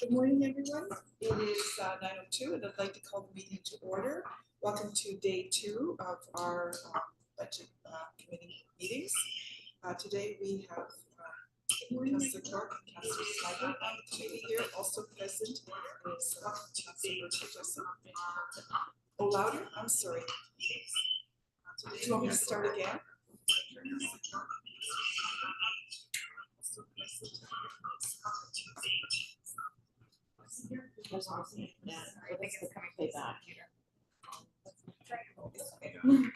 Good morning, everyone. It is 9:02, and I'd like to call the meeting to order. Welcome to day 2 of our budget committee meetings. Today we have Councillor Clark and Councillor Snyder on the committee here. Also present is Councillor Joseph. Oh, louder? I'm sorry. Do you want me to start again?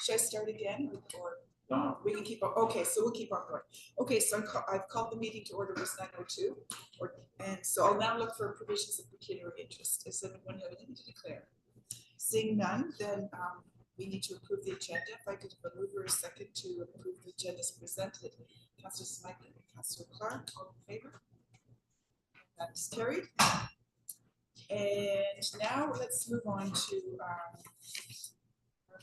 Should I start again, or we can keep on? Okay, so we'll keep on going. Okay, so I've called the meeting to order. It's 9:02, and so I'll now look for provisions of pecuniary interest. Does anyone have anything to declare? Seeing none, then we need to approve the agenda. If I could have a mover, a second to approve the agenda as presented. Councillor Smythe and Councillor Clark, all in favor? That is carried. And now let's move on to our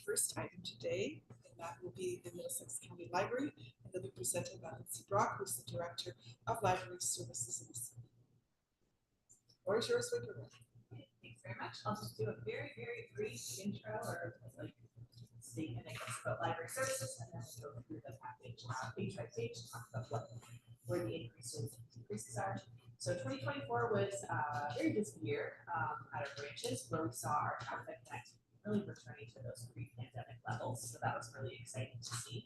first item today, and that will be the Middlesex County Library, and they'll be presented by Lindsay Brock, who's the Director of Library Services in the city. Or is yours, Winter? Thanks very much. I'll just do a very, very brief intro or like statement, I guess, about library services, and then we'll go through the package page by page, talk about where the increases and decreases are. So 2024 was a very busy year at our branches, where we saw our traffic connect really returning to those pre-pandemic levels. So that was really exciting to see.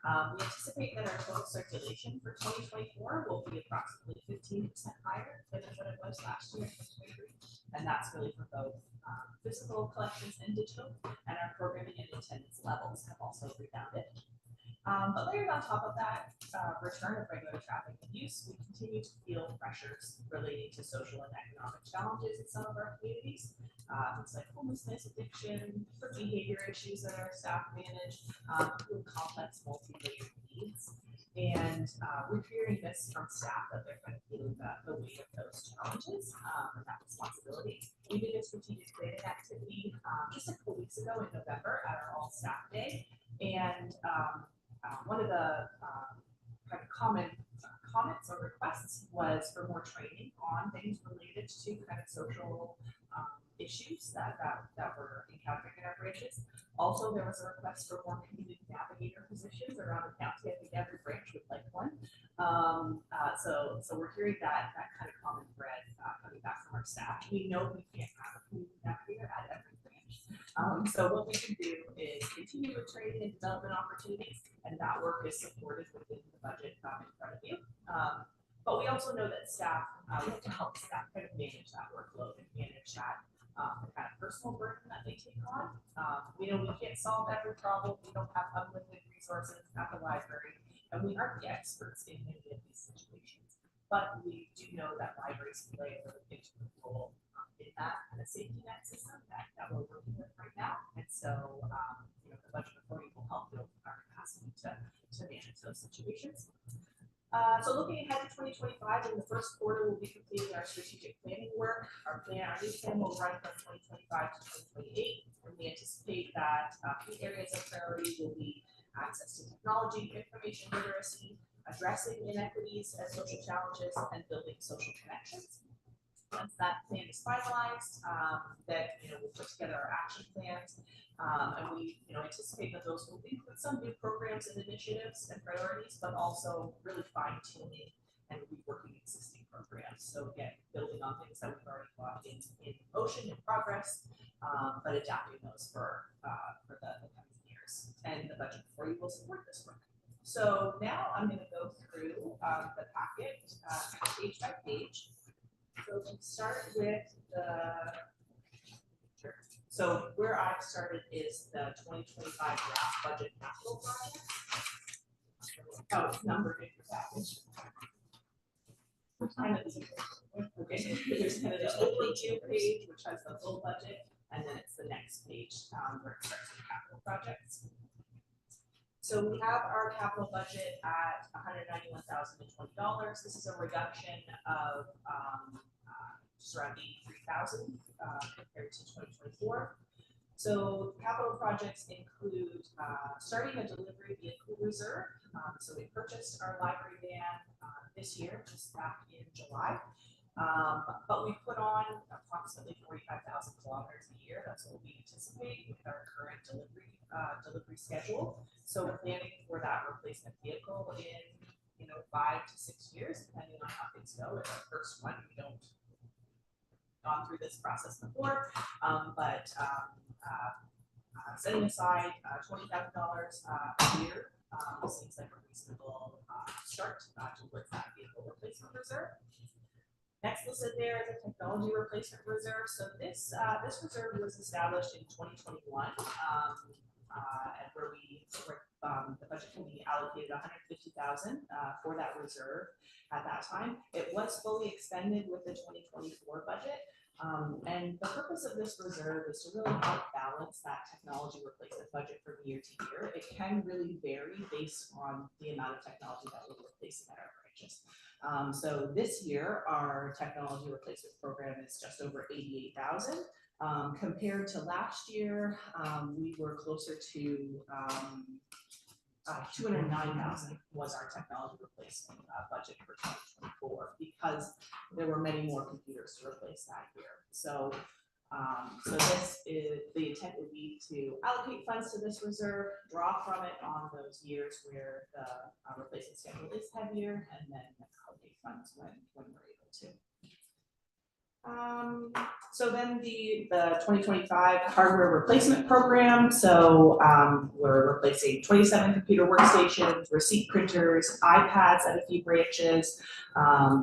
We anticipate that our total circulation for 2024 will be approximately 15% higher than what it was last year, 2023. And that's really for both physical collections and digital. And our programming and attendance levels have also rebounded. But layered on top of that return of regular traffic and use, we continue to feel pressures relating to social and economic challenges in some of our communities. Things like homelessness, addiction, different behavior issues that our staff manage, really complex multi-layered needs. And we're hearing this from staff that they're kind of feeling the weight of those challenges and that responsibility. We did a strategic planning activity just a couple weeks ago in November at our all staff day. And one of the kind of common comments or requests was for more training on things related to kind of social issues that we're encountering in our branches. Also, there was a request for more community navigator positions around the county. I think every branch would like one. So we're hearing that kind of common thread coming back from our staff. We know we can't have a community navigator at every branch. So what we can do is continue with training and development opportunities, and that work is supported within the budget in front of you. But we also know that staff, we have to help staff kind of manage that workload and manage that the kind of personal burden that they take on. We know we can't solve every problem. We don't have unlimited resources at the library, and we aren't the experts in many of these situations. But we do know that libraries play a really integral role in that kind of safety net system that we're working with right now. And so, the budget authority will help build our capacity to manage those situations. So looking ahead to 2025, in the first quarter, we'll be completing our strategic planning work. Our new plan will run from 2025 to 2028, and we anticipate that key areas of priority will be access to technology, information literacy, addressing inequities and social challenges, and building social connections. Once that plan is finalized, we'll put together our action plans, and we anticipate that those will include some new programs and initiatives and priorities, but also really fine-tuning and reworking existing programs. So again, building on things that we've already got in motion, in progress, but adapting those for the coming years. And the budget for you will support this work. So now I'm going to go through the packet page by page. So we start with so where I've started is the 2025 draft budget capital project. Oh, it's numbered in your package. Okay, there's kind of the overview page, which has the full budget, and then it's the next page where it starts with capital projects. So we have our capital budget at $191,020. This is a reduction of just around $83,000 compared to 2024. So capital projects include starting a delivery vehicle reserve. So we purchased our library van this year, just back in July. But we put on approximately 45,000 kilometers a year. That's what we anticipate with our current delivery schedule. So we're planning for that replacement vehicle in 5 to 6 years, depending on how things go. It's our first one. We don't gone through this process before, but setting aside $20,000 a year seems like a reasonable start towards that vehicle replacement reserve. Next listed there is a technology replacement reserve. So this reserve was established in 2021, and where the budget committee allocated $150,000 for that reserve at that time. It was fully expended with the 2024 budget. And the purpose of this reserve is to really help balance that technology replacement budget from year to year. It can really vary based on the amount of technology that we're replacing at our branches. So this year, our technology replacement program is just over $88,000. Compared to last year, we were closer to $209,000 was our technology replacement budget for 2024, because there were many more computers to replace that year. So, this is the intent would be to allocate funds to this reserve, draw from it on those years where the replacement schedule is heavier, and then allocate funds when we're able to. So then the 2025 hardware replacement program. So we're replacing 27 computer workstations, receipt printers, iPads at a few branches,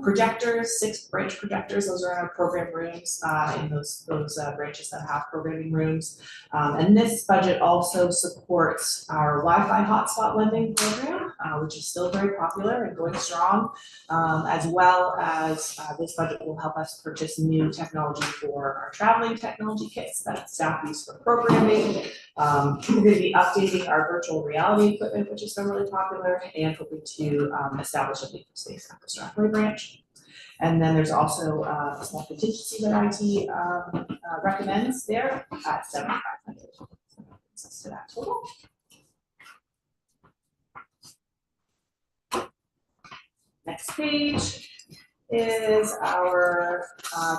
projectors, 6 branch projectors. Those are in our program rooms in those branches that have programming rooms. And this budget also supports our Wi-Fi hotspot lending program, which is still very popular and going strong, as well as this budget will help us purchase new technology for our traveling technology kits that staff use for programming. We're going to be updating our virtual reality equipment, which has been really popular, and hoping to establish a legal space at the Strathroy branch. And then there's also a small contingency that IT recommends there at $7,500. To that total. Next page is our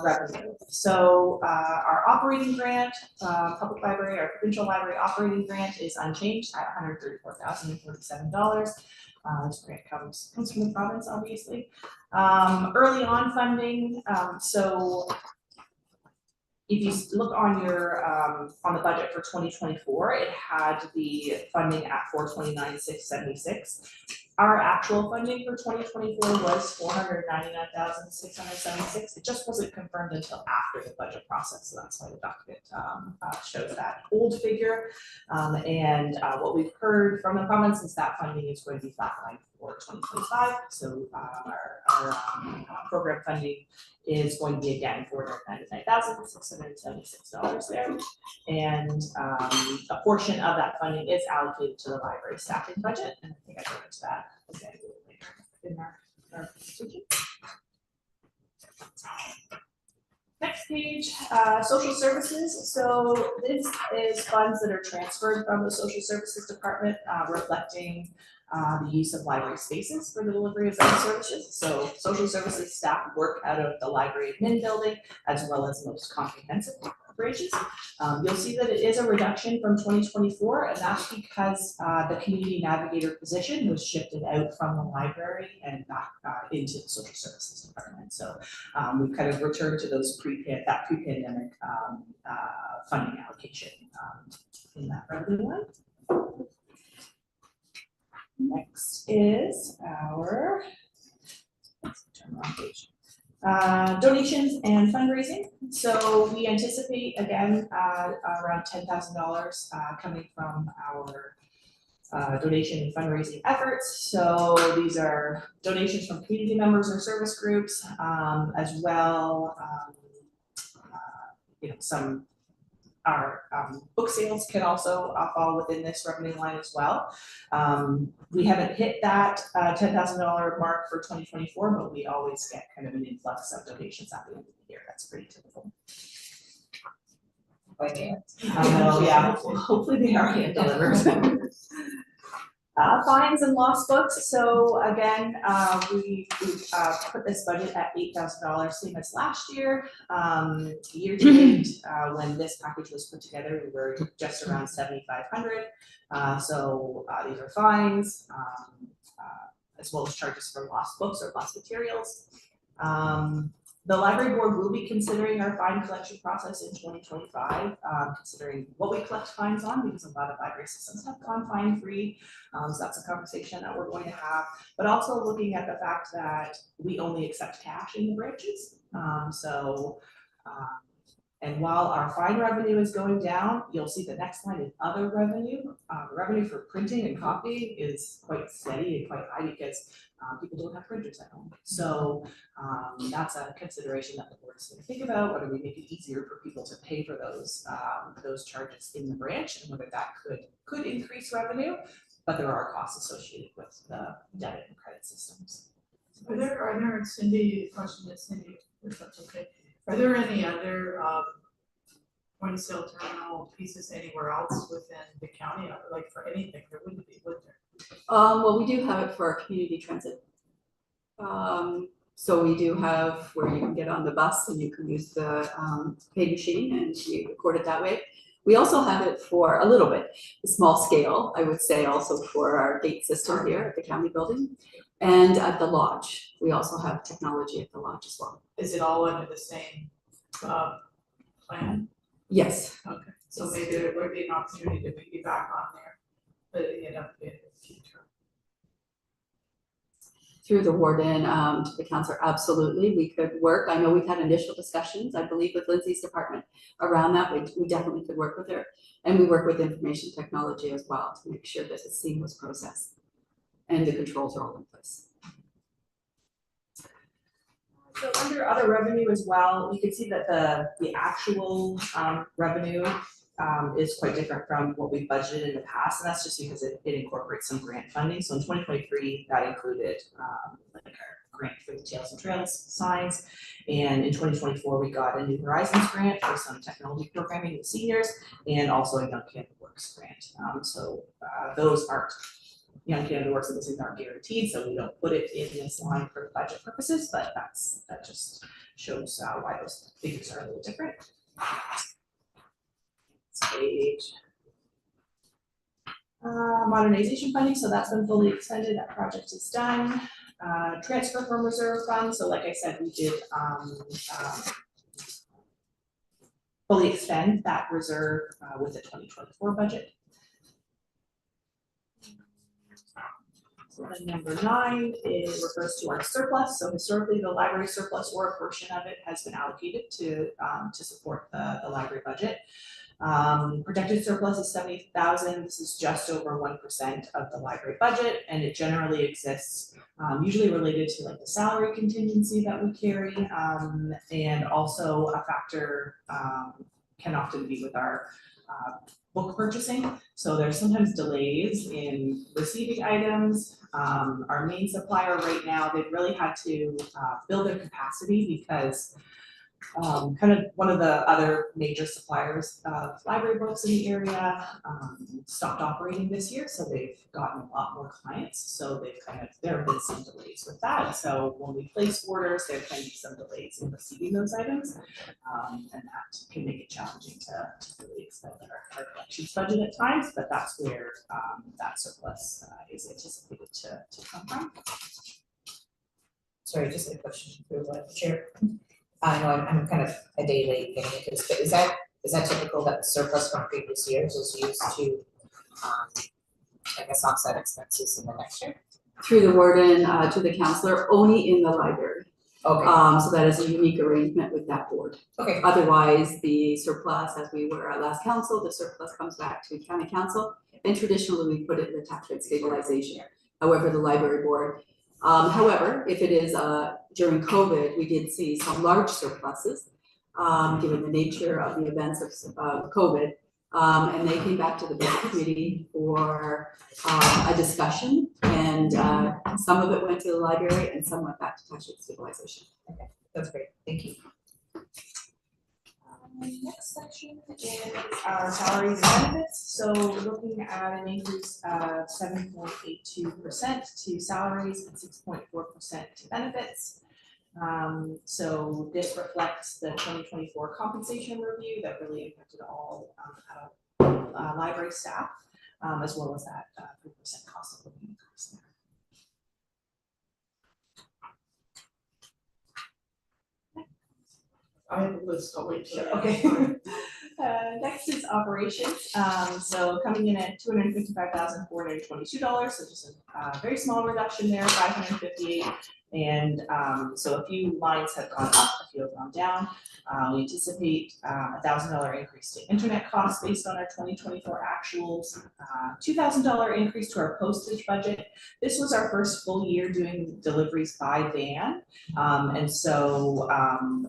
revenue. So our operating grant, public library, our provincial library operating grant is unchanged at $134,047. This grant comes from the province, obviously. Early on funding, so if you look on your on the budget for 2024, it had the funding at $429,676. Our actual funding for 2024 was $499,676. It just wasn't confirmed until after the budget process, so that's why the document shows that old figure. And what we've heard from the province is that funding is going to be flatlined for 2025. So our program funding is going to be again $499,676 there, and a portion of that funding is allocated to the library staffing budget, and I think I go into that again later in our presentation. Next page, social services. So this is funds that are transferred from the social services department, reflecting the use of library spaces for the delivery of those services. So social services staff work out of the library admin building, as well as most comprehensive branches. You'll see that it is a reduction from 2024, and that's because the community navigator position was shifted out from the library and back into the social services department. So we've kind of returned to those pre-pandemic funding allocation in that revenue line. Next is our donations and fundraising. So we anticipate again around $10,000 coming from our donation and fundraising efforts. So these are donations from community members or service groups, as well. Some our book sales can also fall within this revenue line as well. We haven't hit that $10,000 mark for 2024, but we always get kind of an influx of donations at the end of the year. That's pretty typical. Yeah, hopefully they are hand delivered. Fines and lost books. So again, we put this budget at $8,000, same as last year. Year to date, when this package was put together, we were just around 7,500. So these are fines, as well as charges for lost books or lost materials. The library board will be considering our fine collection process in 2025, considering what we collect fines on, because a lot of library systems have gone fine-free. So that's a conversation that we're going to have, but also looking at the fact that we only accept cash in the branches. And while our fine revenue is going down, you'll see the next line is other revenue. Revenue for printing and copying is quite steady and quite high because people don't have printers at home. So that's a consideration that the board is going to think about. Whether we make it easier for people to pay for those charges in the branch, and whether that could increase revenue. But there are costs associated with the debit and credit systems. Are there, Cindy, question to Cindy, if that's okay. Are there any other point of sale terminal pieces anywhere else within the county, like for anything? There wouldn't be, would there? Well, we do have it for our community transit. So we do have where you can get on the bus and you can use the pay machine and you record it that way. We also have it for a little bit, a small scale, I would say, also for our gate system here at the county building. And at the lodge, we also have technology at the lodge as well. Is it all under the same plan? Yes. Okay, so maybe there would be an opportunity to be back on there, but in the future. Through the warden to the counselor, absolutely, we could work. I know we've had initial discussions, I believe, with Lindsay's department around that. We definitely could work with her. And we work with information technology as well to make sure that it's a seamless process and the controls are all in place. So under other revenue as well, you can see that the actual revenue is quite different from what we budgeted in the past, and that's just because it incorporates some grant funding. So in 2023, that included like our grant for the Tails and Trails signs, and in 2024, we got a New Horizons grant for some technology programming with seniors, and also a Young Canada Works grant. Those aren't Young Canada Works, and those things aren't guaranteed, so we don't put it in this line for budget purposes, but that just shows why those figures are a little different. Page. Modernization funding, so that's been fully expended, that project is done. Transfer from reserve fund, so like I said, we did fully expend that reserve with the 2024 budget. So then number 9 refers to our surplus. So historically, the library surplus or a portion of it has been allocated to support the library budget. Projected surplus is 70,000. This is just over 1% of the library budget, and it generally exists usually related to like the salary contingency that we carry, and also a factor can often be with our book purchasing. So there's sometimes delays in receiving items. Our main supplier right now, they've really had to build their capacity because kind of one of the other major suppliers of library books in the area stopped operating this year, so they've gotten a lot more clients. So there have been some delays with that. So when we place orders, there can be some delays in receiving those items, and that can make it challenging to really expend our collections budget at times. But that's where that surplus is anticipated to come from. Sorry, just a question for the chair. I know I'm kind of a day late getting into this, but is that typical that the surplus from previous years is used to, I guess, offset expenses in the next year? Through the warden to the counselor, only in the library. Okay. So that is a unique arrangement with that board. Okay. Otherwise, the surplus, as we were at last council, the surplus comes back to county council, and traditionally we put it in the tax rate stabilization. However, the library board. However, if it is during COVID, we did see some large surpluses, given the nature of the events of COVID, and they came back to the budget committee for a discussion, and some of it went to the library and some went back to tax rate stabilization. Okay, that's great. Thank you. Next next section is our salaries and benefits. So we're looking at an increase of 7.82% to salaries and 6.4% to benefits. So this reflects the 2024 compensation review that really impacted all library staff, as well as that 3% cost of living increase there. I have a list, I'll wait till. Okay. Next is operations. So coming in at $255,422, so just a very small reduction there, 558. And so a few lines have gone up, a few have gone down. We anticipate $1,000 increase to internet costs based on our 2024 actuals, $2,000 increase to our postage budget. This was our first full year doing deliveries by van. And so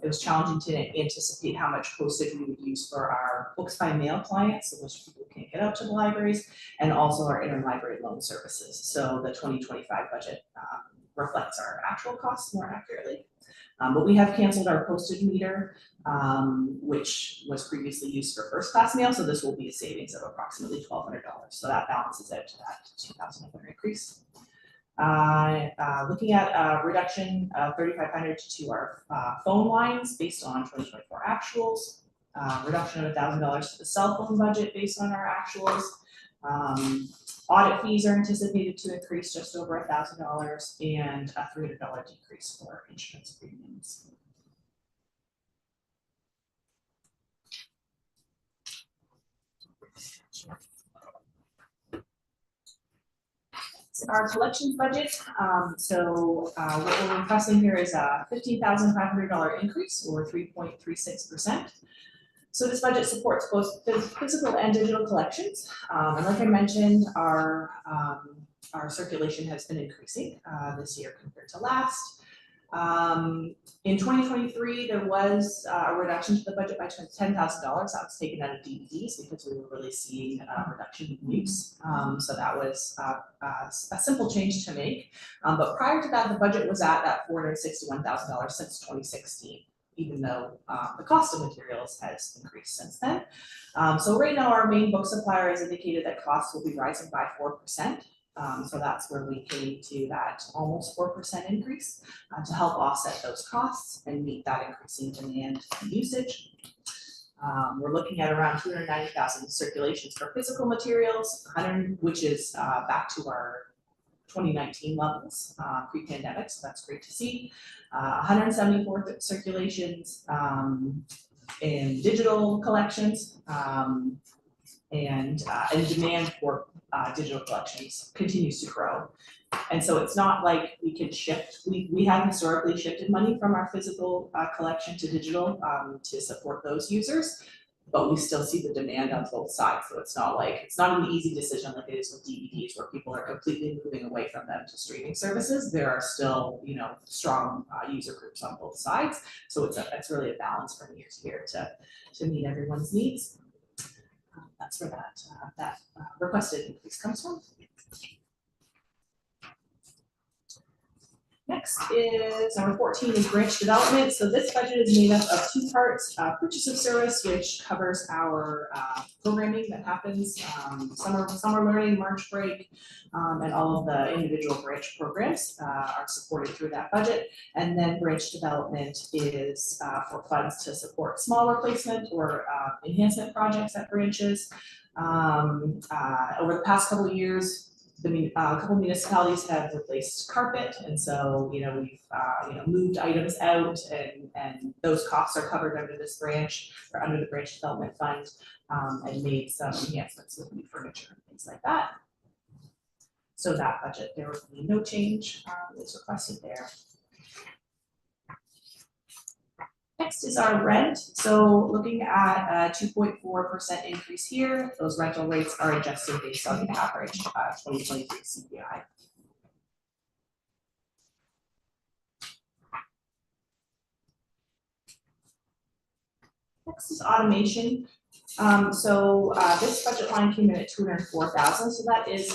it was challenging to anticipate how much postage we would use for our books by mail clients, so which people can't get out to the libraries, and also our interlibrary loan services. So the 2025 budget reflects our actual costs more accurately. But we have canceled our postage meter, which was previously used for first class mail, so this will be a savings of approximately $1,200. So that balances out to that $2,000 increase. Looking at a reduction of $3,500 to our phone lines based on 2024 actuals, reduction of $1,000 to the cell phone budget based on our actuals. Audit fees are anticipated to increase just over $1,000 and a $300 decrease for insurance premiums. Our collections budget, what we're requesting here is a $15,500 increase or 3.36%. So this budget supports both physical and digital collections. And like I mentioned, our circulation has been increasing this year compared to last. In 2023, there was a reduction to the budget by $10,000. That was taken out of DVDs because we were really seeing a reduction in use. So that was a simple change to make. But prior to that, the budget was at that $461,000 since 2016. Even though the cost of materials has increased since then. So right now our main book supplier has indicated that costs will be rising by 4%. So that's where we came to that almost 4% increase to help offset those costs and meet that increasing demand and usage. We're looking at around 290,000 circulations for physical materials, 100, which is back to our 2019 levels pre-pandemic, so that's great to see. 174 circulations in digital collections, and demand for digital collections continues to grow. And so it's not like we can shift. We have historically shifted money from our physical collection to digital to support those users, but we still see the demand on both sides. So it's not an easy decision like it is with DVDs where people are completely moving away from them to streaming services. There are still, strong user groups on both sides. So it's really a balance from year to year to meet everyone's needs. That's where that requested increase comes from. Next is number 14 is branch development. So this budget is made up of two parts, purchase of service, which covers our programming that happens, summer learning, March break, and all of the individual branch programs are supported through that budget. And then branch development is for funds to support small replacement or enhancement projects at branches. Over the past couple of years, a couple municipalities have replaced carpet, and so we've moved items out, and those costs are covered under this branch or under the branch development fund, and made some enhancements with new furniture and things like that. So that budget, there will be no change is requested there. Next is our rent. So looking at a 2.4% increase here, those rental rates are adjusted based on the average 2023 CPI. Next is automation. This budget line came in at $204,000, so that is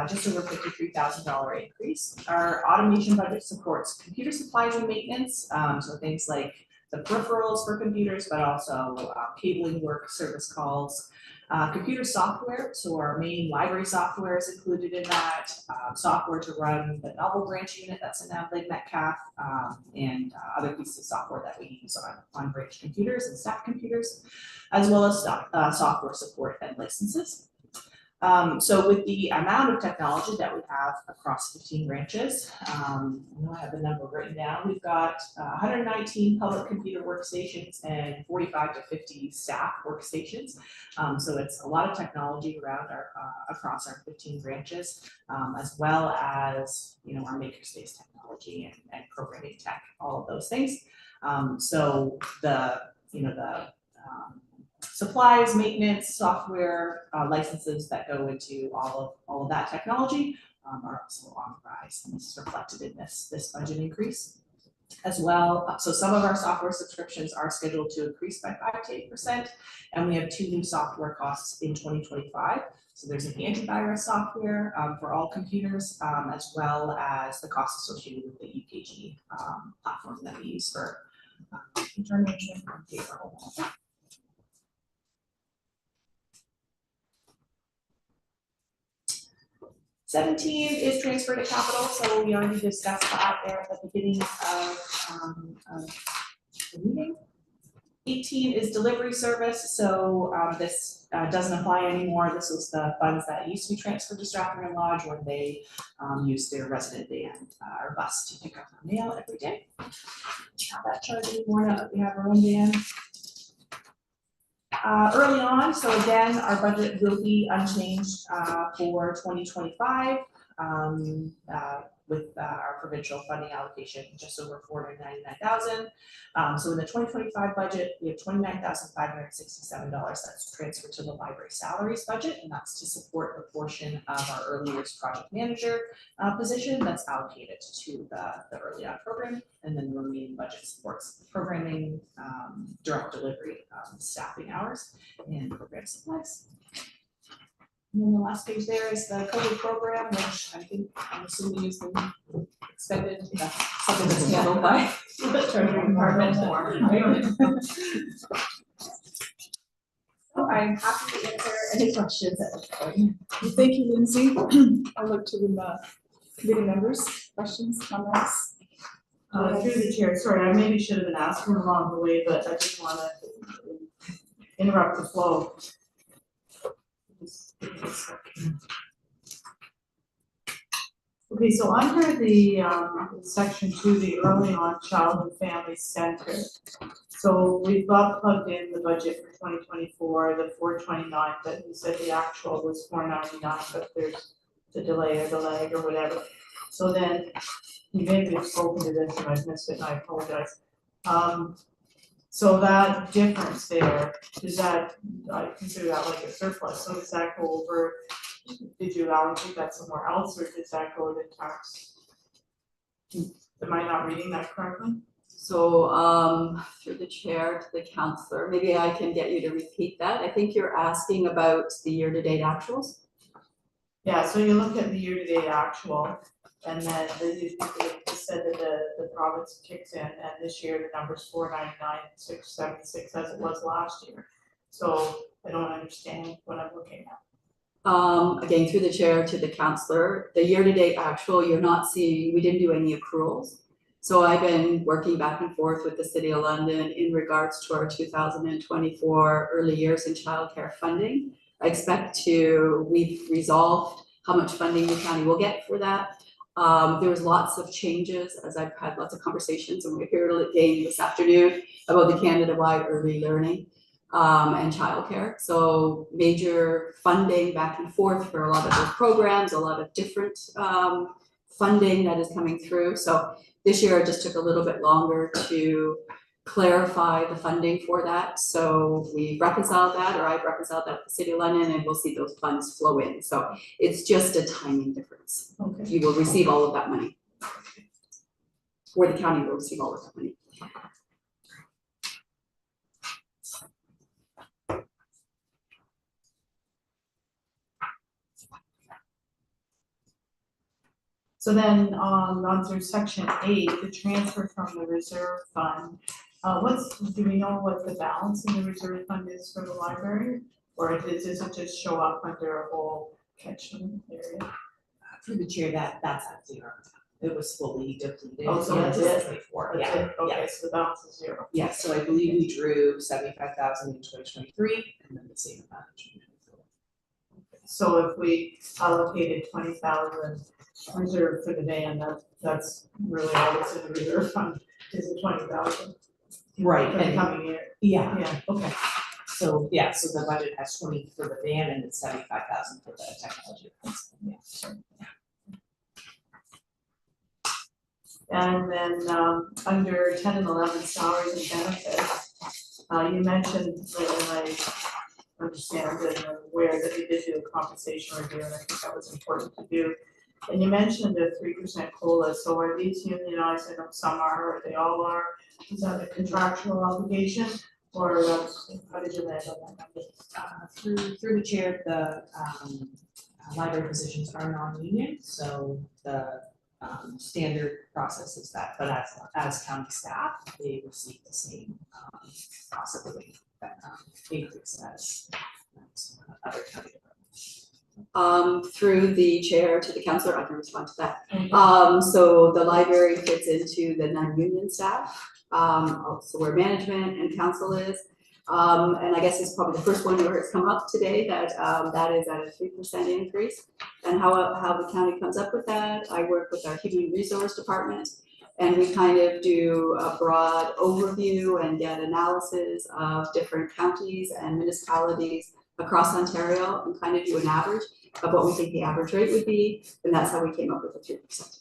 just over $53,000 increase. Our automation budget supports computer supplies and maintenance, so things like the peripherals for computers, but also cabling work, service calls, computer software. So our main library software is included in that, software to run the novel branch unit that's in Adelaide Metcalf, and other pieces of software that we use on branch computers and staff computers, as well as software support and licenses. So with the amount of technology that we have across 15 branches, I know I have the number written down, we've got 119 public computer workstations and 45 to 50 staff workstations. So it's a lot of technology around our, across our 15 branches, as well as, our makerspace technology and programming tech, all of those things. So the supplies, maintenance, software, licenses that go into all of that technology are also on the rise, and this is reflected in this budget increase as well. So some of our software subscriptions are scheduled to increase by 5 to 8%, and we have 2 new software costs in 2025. So there's an antivirus software for all computers, as well as the costs associated with the UKG platform that we use for information and payroll. 17 is transfer to capital, so we already discussed that there at the beginning of the meeting. 18 is delivery service, so this doesn't apply anymore. This was the funds that used to be transferred to Stratford and Lodge when they used their resident van or bus to pick up their mail every day. We don't have that charge anymore now that we have our own van. Early on, so again, our budget will be unchanged for 2025 with our provincial funding allocation just over $499,000. So in the 2025 budget, we have $29,567 that's transferred to the library salaries budget, and that's to support the portion of our early years project manager position that's allocated to the early on program, and then the remaining budget supports programming, direct delivery, staffing hours, and program supplies. And then the last page there is the COVID program, which I'm assuming is been expected. That's something that's handled by the Treasury Department. So I'm happy to answer any questions at this point. Thank you, Lindsay. I'll look to the committee members, questions, comments. Through the chair, sorry, I maybe should have been asking along the way, but I didn't want to interrupt the flow. Okay, so under the section 2, the early on child and family center. So we've got plugged in the budget for 2024, the 429, but you said the actual was 499, but there's the delay or the lag or whatever. So then you maybe have spoken to this and I've missed it and I apologize. So that difference there, is that, I consider that like a surplus, so does that go over, did you allocate that somewhere else or does that go to tax? Am I not reading that correctly? So through the chair to the councillor, maybe I can get you to repeat that. I think you're asking about the year-to-date actuals. Yeah, so you look at the year-to-date actual and then you said that the province kicks in and this year the number's 499,676 as it was last year. So I don't understand what I'm looking at. Again, through the chair to the councillor, the year-to-date actual, you're not seeing, we didn't do any accruals. So I've been working back and forth with the City of London in regards to our 2024 early years in childcare funding. I expect we've resolved how much funding the county will get for that. There was lots of changes as I've had lots of conversations, and we're here again this afternoon about the Canada-wide early learning and childcare. So major funding back and forth for a lot of those programs, a lot of different funding that is coming through. So this year it just took a little bit longer to clarify the funding for that. So we reconciled that, or I've reconciled that with the City of London, and we'll see those funds flow in. So it's just a timing difference. Okay. You will receive all of that money. Or the county will receive all of that money. So then on through section 8, the transfer from the reserve fund, Do we know what the balance in the reserve fund is for the library? Or does it just show up under a whole catchment area? Through the chair, that's at zero. It was fully depleted. Oh, so in that's it? 2024. That's Yeah, it, okay, so the balance is zero. yeah, so I believe we drew 75,000 in 2023 and then the same amount in 2024. So if we allocated 20,000 reserve for the van, that's really all that's in the reserve fund, is the 20,000 Right, for the and coming year. yeah, Yeah, okay. so the budget has 20 for the van and it's 75,000 for the technology. Yeah. And then, under 10 and 11 salaries and benefits, you mentioned, and I understand and I'm aware that you did do a compensation review, and I think that was important to do. And you mentioned a 3% COLA, so are these unionized? I know some are, or they all are. Is that a contractual obligation, or how did you land on that number? Through the chair, the library positions are non-union, so the standard process is that, but as county staff, they receive the same cost of living increase as other county departments. Through the chair to the councillor, I can respond to that. Okay. So the library fits into the non-union staff, also where management and council is. And I guess it's probably the first one where it's come up today that that is at a 3% increase. And how the county comes up with that, I work with our human resource department, and we kind of do a broad overview and get analysis of different counties and municipalities across Ontario and kind of do an average of what we think the average rate would be, and that's how we came up with the 3%.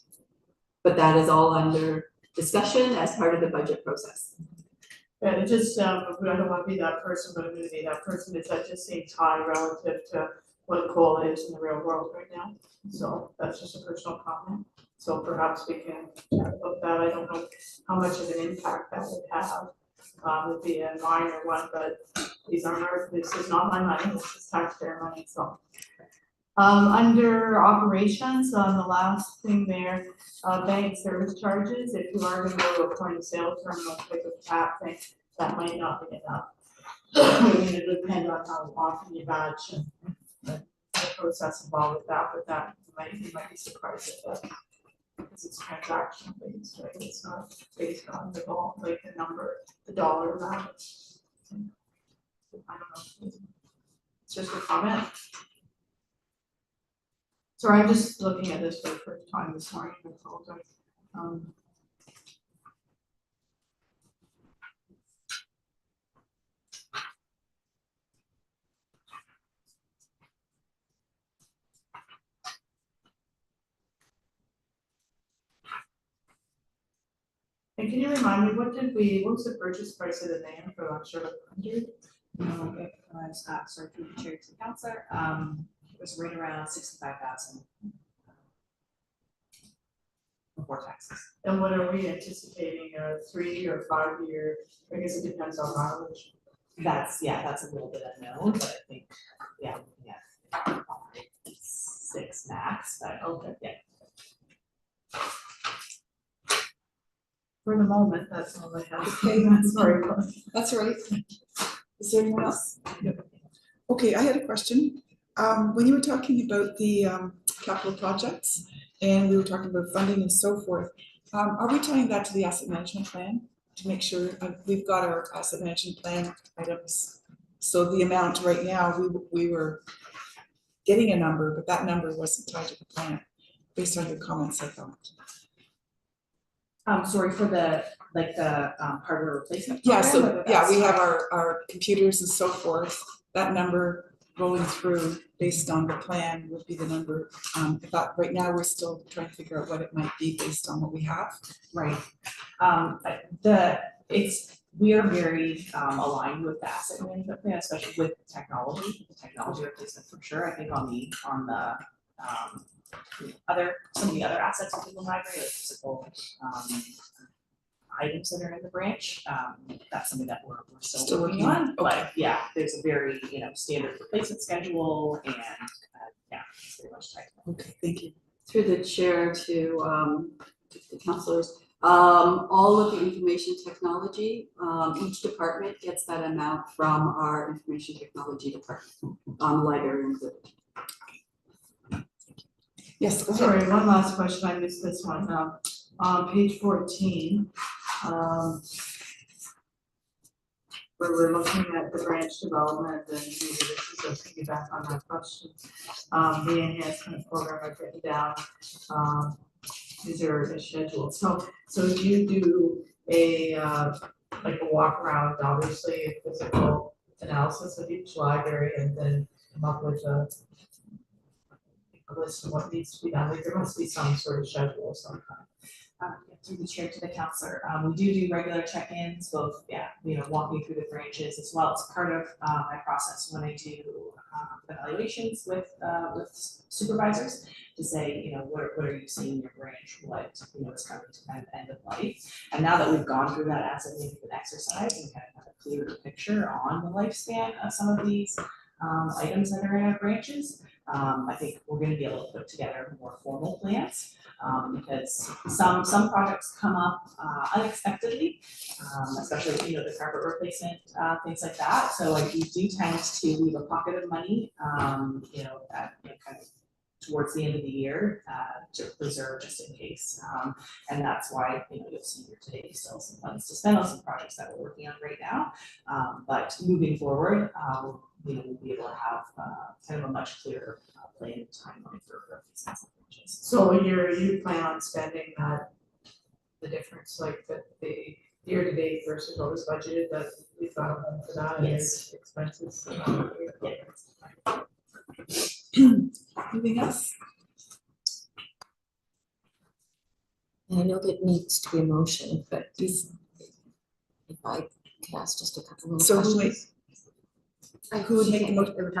But that is all under discussion as part of the budget process. Yeah, it just, I don't wanna be that person, but I'm gonna be that person, that just seems high relative to what COLA is in the real world right now. So that's just a personal comment, so perhaps we can chat about that. I don't know how much of an impact that would have. Would be a minor one, but this is not my money, this is taxpayer money, so. Under operations, on the last thing there, bank service charges, if you are gonna go to a point of sale terminal type of tap thing, that might not be enough. I mean, it would depend on how often you batch and the process involved with that, but that you might be surprised at that. Because it's transaction based, right, it's not based on the ball, like the number, the dollar amount. I don't know, it's just a comment. Sorry, I'm just looking at this for the first time this morning, I apologize. And can you remind me, what was the purchase price of the van for last year, 100? No, it was sorry, through the chair to the councillor, it was right around 65,000 before taxes. And what are we anticipating, a 3 or 5 year, I guess it depends on mileage. That's a little bit unknown, but I think, yeah, looking at 6 max, but Okay. yeah. For the moment, that's all I have. Okay, Sorry. That's all right. Is there anyone else? Okay, I had a question. When you were talking about the capital projects and we were talking about funding and so forth, are we tying that to the asset management plan to make sure we've got our asset management plan items? So the amount right now, we were getting a number, but that number wasn't tied to the plan based on your comments, I thought. Sorry, for the hardware replacement Yeah, program, so whether yeah, that's we have tied- our computers and so forth. That number rolling through based on the plan would be the number. I thought right now we're still trying to figure out what it might be based on what we have. Right. We are very aligned with the asset management plan, especially with the technology replacement for sure. I think on the some of the other assets within the library, like physical items that are in the branch, that's something that we're still working on. But yeah, there's a very, standard replacement schedule and yeah, it's very much tight. Okay, thank you. Through the chair to the councillors, All of the information technology, each department gets that amount from our information technology department, library included. Yes, go ahead. Sorry, one last question, I missed this one, on page 14, where we're looking at the branch development, and maybe this is a piggyback on my question. The enhancement program I've written down, is there a schedule? So you do a, like a walk around, obviously, a physical analysis of each library, and then come up with a list of what needs to be done, like there must be some sort of schedule of some kind. Through the chair to the counselor, we do regular check-ins, both, walking through the branches as well. It's part of my process when I do evaluations with supervisors to say, what are you seeing in your branch, what, is coming to kind of end of life. And now that we've gone through that as an exercise and kind of have a clearer picture on the lifespan of some of these items that are in our branches, I think we're gonna be able to put together more formal plans. Because some projects come up unexpectedly, especially, the carpet replacement, things like that. So like we do tend to leave a pocket of money, kind of towards the end of the year, to preserve just in case. And that's why, you'll see here today still some funds to spend on some projects that we're working on right now. But moving forward, we'll be able to have kind of a much clearer plan timeline for these kinds of changes. So you plan on spending the difference, like the year to date versus what was budgeted, that we've got a home for that, and Yes. there's expenses. Anything else? I know that needs to be a motion, but if I could ask just a couple more So questions. who would make the motion?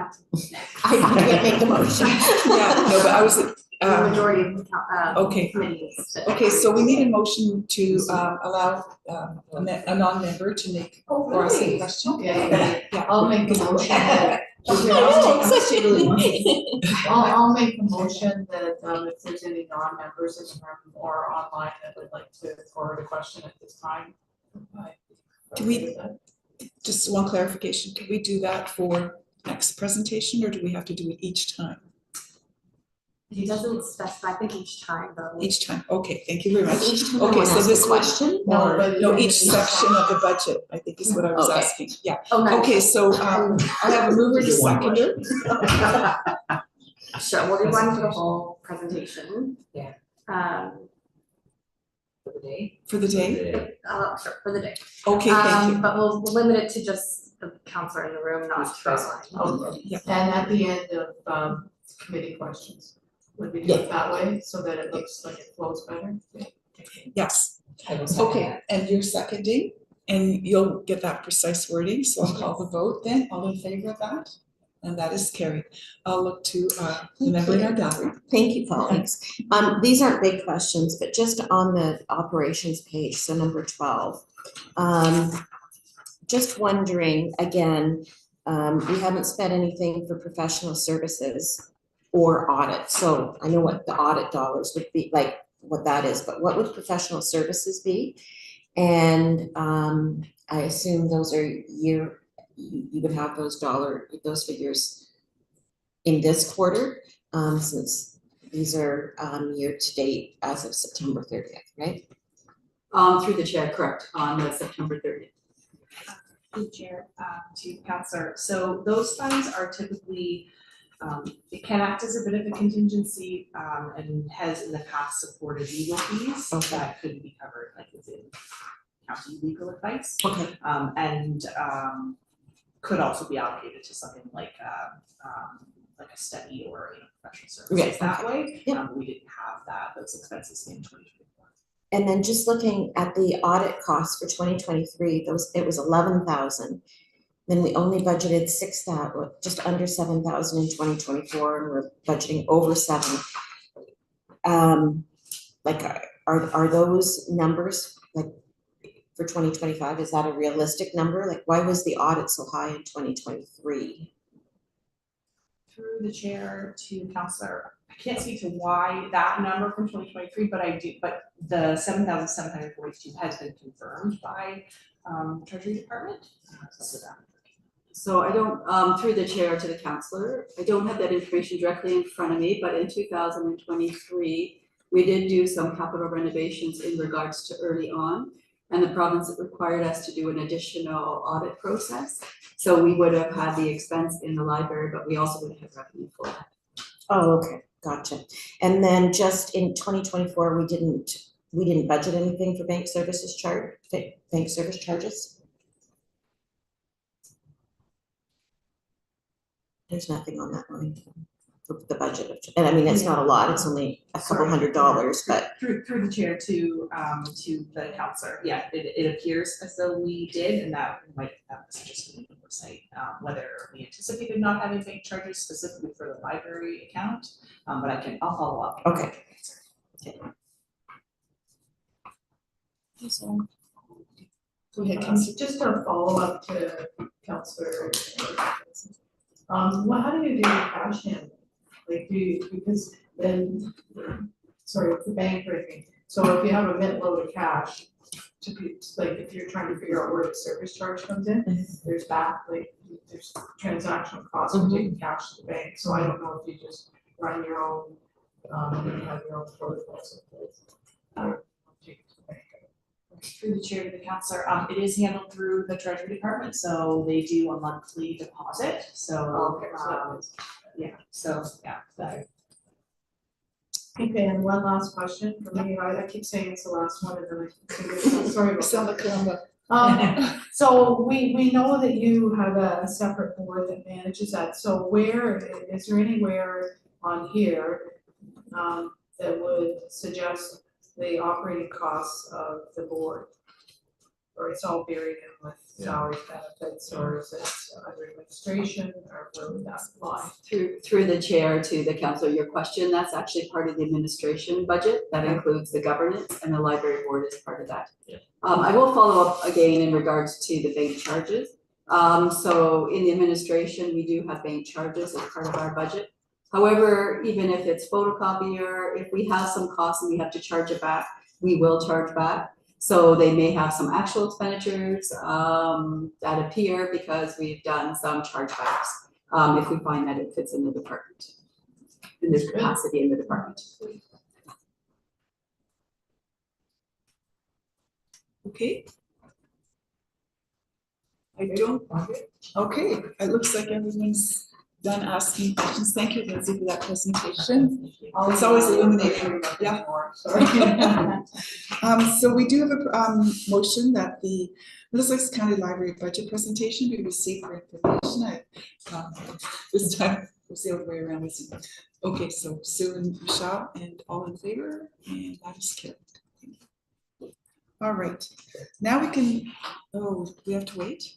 I can't make the motion. Yeah, no, but I was, Majority of the okay. committees. Okay, so we need a motion to allow a non-member to make or ask a question. Yeah, Yeah. I'll make a motion. Oh, such a relief. I'll make a motion that if there's any non-members in the room or online that would like to forward a question at this time. Do we- Just one clarification, can we do that for next presentation or do we have to do it each time? He doesn't specify, I think each time though. Each time, okay, thank you very much. Each time I Okay, wanna so ask this a one- question, No, or but- No, each section of the budget, I think is what I was Okay. asking, yeah. Oh, no. Okay, so I have a mover and a seconder. Sure, we'll do one for the whole presentation. Yeah. For the day? For the day? Sure, for the day. Okay, thank you. But we'll limit it to just the counselor in the room, not to online. Okay, Yeah. and at the end of committee questions, would we do it that way so that it looks like it flows better? Yes, I will second okay, that. and you're seconding, and you'll get that precise wording, so I'll call the vote then, all in favor of that? And that is carried. I'll look to the member in our gallery. thank you, colleagues. These aren't big questions, but just on the operations page, so number 12. Just wondering, again, we haven't spent anything for professional services or audit. So I know what the audit dollars would be, like what that is, but what would professional services be? And I assume those are you would have those figures in this quarter, since these are year to date as of September 30th, right? Through the chair, correct, on September 30th. Through chair, to counselor, so those funds are typically, it can act as a bit of a contingency, and has in the past supported legal fees that could be covered, like within county legal advice. Okay. And could also be allocated to something like a study or, professional services that way. Yeah. We didn't have those expenses in 2024. And then just looking at the audit costs for 2023, it was 11,000. Then we only budgeted 6,000, just under 7,000 in 2024, and we're budgeting over 7. Like, are those numbers like for 2025? Is that a realistic number? Like, why was the audit so high in 2023? through the chair to Counselor, I can't speak to why that number from 2023, but the 7,742 has been confirmed by Treasury Department. So that. So I don't, through the chair to the councillor, I don't have that information directly in front of me, but in 2023, we did do some capital renovations in regards to early on. And the province required us to do an additional audit process. So we would have had the expense in the library, but we also would have revenue for that. Oh, okay, gotcha. And then just in 2024, we didn't budget anything for bank services bank service charges? There's nothing on that line for the budget, and I mean, it's not a lot, it's only a couple $100, but. Through the chair to the counselor, yeah, it appears as though we did, and that was just an oversight, whether we anticipated not having bank charges specifically for the library account, but I'll follow up. Okay. Go ahead, Just a follow-up to Counselor. How do you do cash handling? Like, because then, sorry, it's the bank or anything, so if you have a mint load of cash, to be, like, if you're trying to figure out where the service charge comes in, there's there's transactional costs of taking cash to the bank, so I don't know if you just run your own, you have your own protocols in place. Take it to the bank. Through the chair to the counselor, it is handled through the Treasury Department, so they do a monthly deposit, so, Okay, and one last question for me, I keep saying it's the last one, and then I, sorry about Sound like Columba. So we know that you have a separate board that manages that, so is there anywhere on here that would suggest the operating costs of the board? Or it's all buried in with salary benefits, or is it under administration, or where would that apply? Through the chair to the councillor, your question, that's actually part of the administration budget. That includes the governance, and the library board is part of that. I will follow up again in regards to the bank charges. So in the administration, we do have bank charges as part of our budget. However, even if it's photocopier, if we have some costs and we have to charge it back, we will charge back. So they may have some actual expenditures that appear because we've done some chargebacks if we find that it fits in the department, in this capacity in the department. Okay. I don't, okay, it looks like everyone's done asking questions. Thank you, Lindsay, for that presentation. It's always illuminating. Yeah. Sorry. So we do have a motion that the Middlesex County Library budget presentation be received for information. This time it was the other way around. Okay, so Sue and Michelle, and all in favor, and that is carried. All right, now we can, we have to wait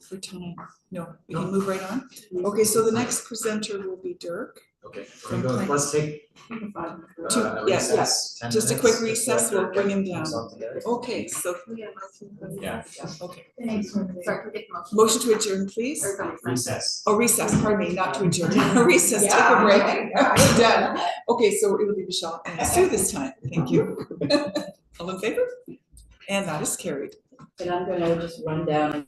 for time. No, we can move right on. Okay, so the next presenter will be Dirk. Okay, let's take Yes, just a quick recess, we'll bring him down. Okay, so, Yeah. okay. Thanks. Sorry, can we get the motion? Motion to adjourn, please. Or Recess. Oh, recess, pardon me, not to adjourn. Recess, take a break. We're done. Okay, so it will be Michelle and Sue this time. Thank you. All in favor? And that is carried. And I'm gonna just run down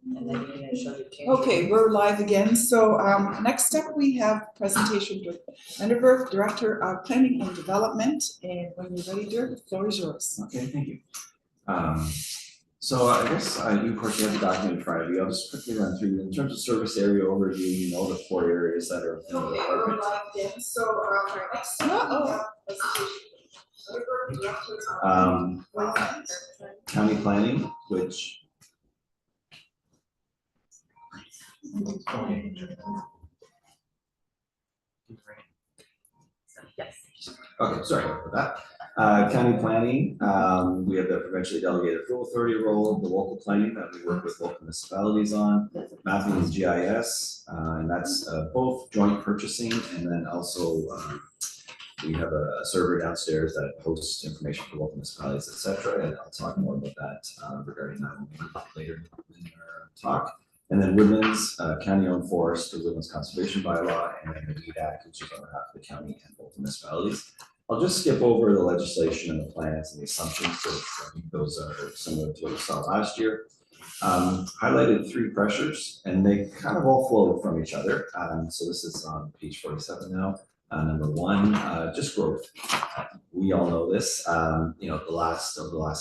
And then you're gonna show your change. Okay, we're live again. So next up, we have presentation with Vanderwerf, Director of Planning and Development. And when you're ready, Dirk, the floor is yours. Okay, thank you. So I guess you, of course, you have the document in front of you. I'll just quickly run through. In terms of service area overview, you know the 4 areas that are in the Okay, we're department. live again. So next up, we have presentation. Vanderwerf, Director of Development. County planning, which Yes. okay, sorry about that. County planning, we have the provincially delegated approval authority role, the local planning that we work with local municipalities on, mapping and GIS, and that's both joint purchasing and then also we have a server downstairs that hosts information for local municipalities, et cetera, and I'll talk more about that regarding that later in our talk. And then Woodlands, county-owned forest, the Woodlands Conservation Bylaw, and then the Deed Act, which is on behalf of the county and local municipalities. I'll just skip over the legislation and the plans and the assumptions, so I think those are similar to what we saw last year. Highlighted 3 pressures, and they kind of all flow from each other. So this is on page 47 now. Number 1, just growth. We all know this. You know, the last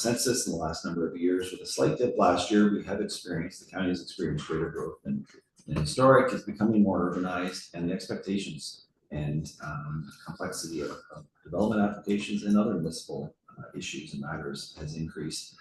census and the last number of years, with a slight dip last year, we have experienced, the county has experienced greater growth than historic. It's becoming more urbanized, and the expectations and complexity of development applications and other municipal issues and matters has increased.